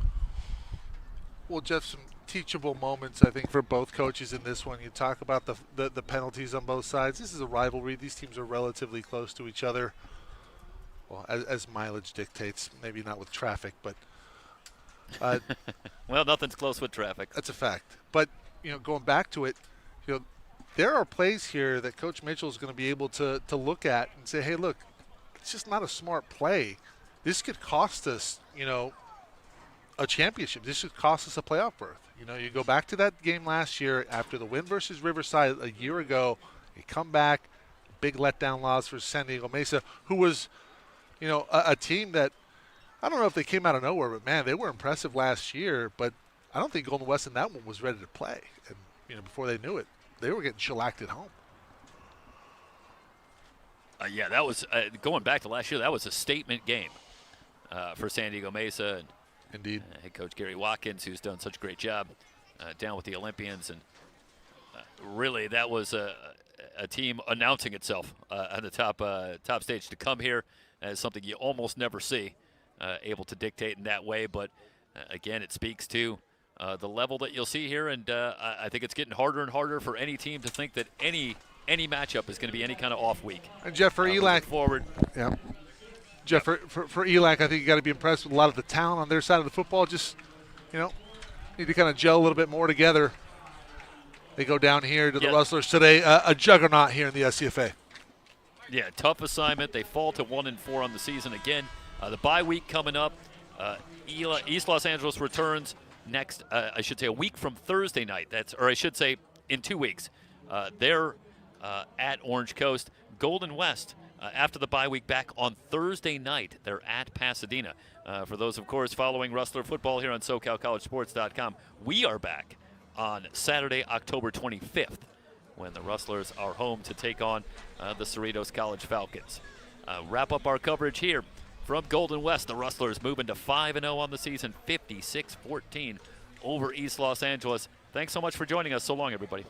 S3: Well, Jeff, some teachable moments, I think, for both coaches in this one. You talk about the penalties on both sides. This is a rivalry. These teams are relatively close to each other. Well, as mileage dictates, maybe not with traffic, but
S1: well, nothing's close with traffic.
S3: That's a fact. But going back to it, there are plays here that Coach Mitchell is going to be able to look at and say, "Hey, look, it's just not a smart play. This could cost us, a championship. This could cost us a playoff berth." You go back to that game last year after the win versus Riverside a year ago. You come back, big letdown loss for San Diego Mesa, who was a team that, I don't know if they came out of nowhere, but, man, they were impressive last year. But I don't think Golden West in that one was ready to play. And, before they knew it, they were getting shellacked at home.
S1: Yeah, that was, going back to last year, that was a statement game for San Diego Mesa. And,
S3: indeed.
S1: Head coach Gary Watkins, who's done such a great job down with the Olympians. And really, that was a team announcing itself on the top stage. To come here as something you almost never see, able to dictate in that way. But again, it speaks to the level that you'll see here, and I think it's getting harder and harder for any team to think that any matchup is going to be any kind of off week.
S3: And Jeff, for ELAC
S1: forward,
S3: yeah. Jeff, for ELAC, I think you got to be impressed with a lot of the talent on their side of the football. Just need to kind of gel a little bit more together. They go down here to the Rustlers today, a juggernaut here in the SCFA.
S1: Yeah, tough assignment. They fall to 1-4 on the season again. The bye week coming up. East Los Angeles returns next, I should say, a week from Thursday night. Or I should say in 2 weeks. They're at Orange Coast. Golden West, after the bye week, back on Thursday night. They're at Pasadena. For those, of course, following Rustler football here on SoCalCollegeSports.com, we are back on Saturday, October 25th, when the Rustlers are home to take on the Cerritos College Falcons. Wrap up our coverage here from Golden West. The Rustlers moving to 5-0 on the season, 56-14 over East Los Angeles. Thanks so much for joining us. So long, everybody.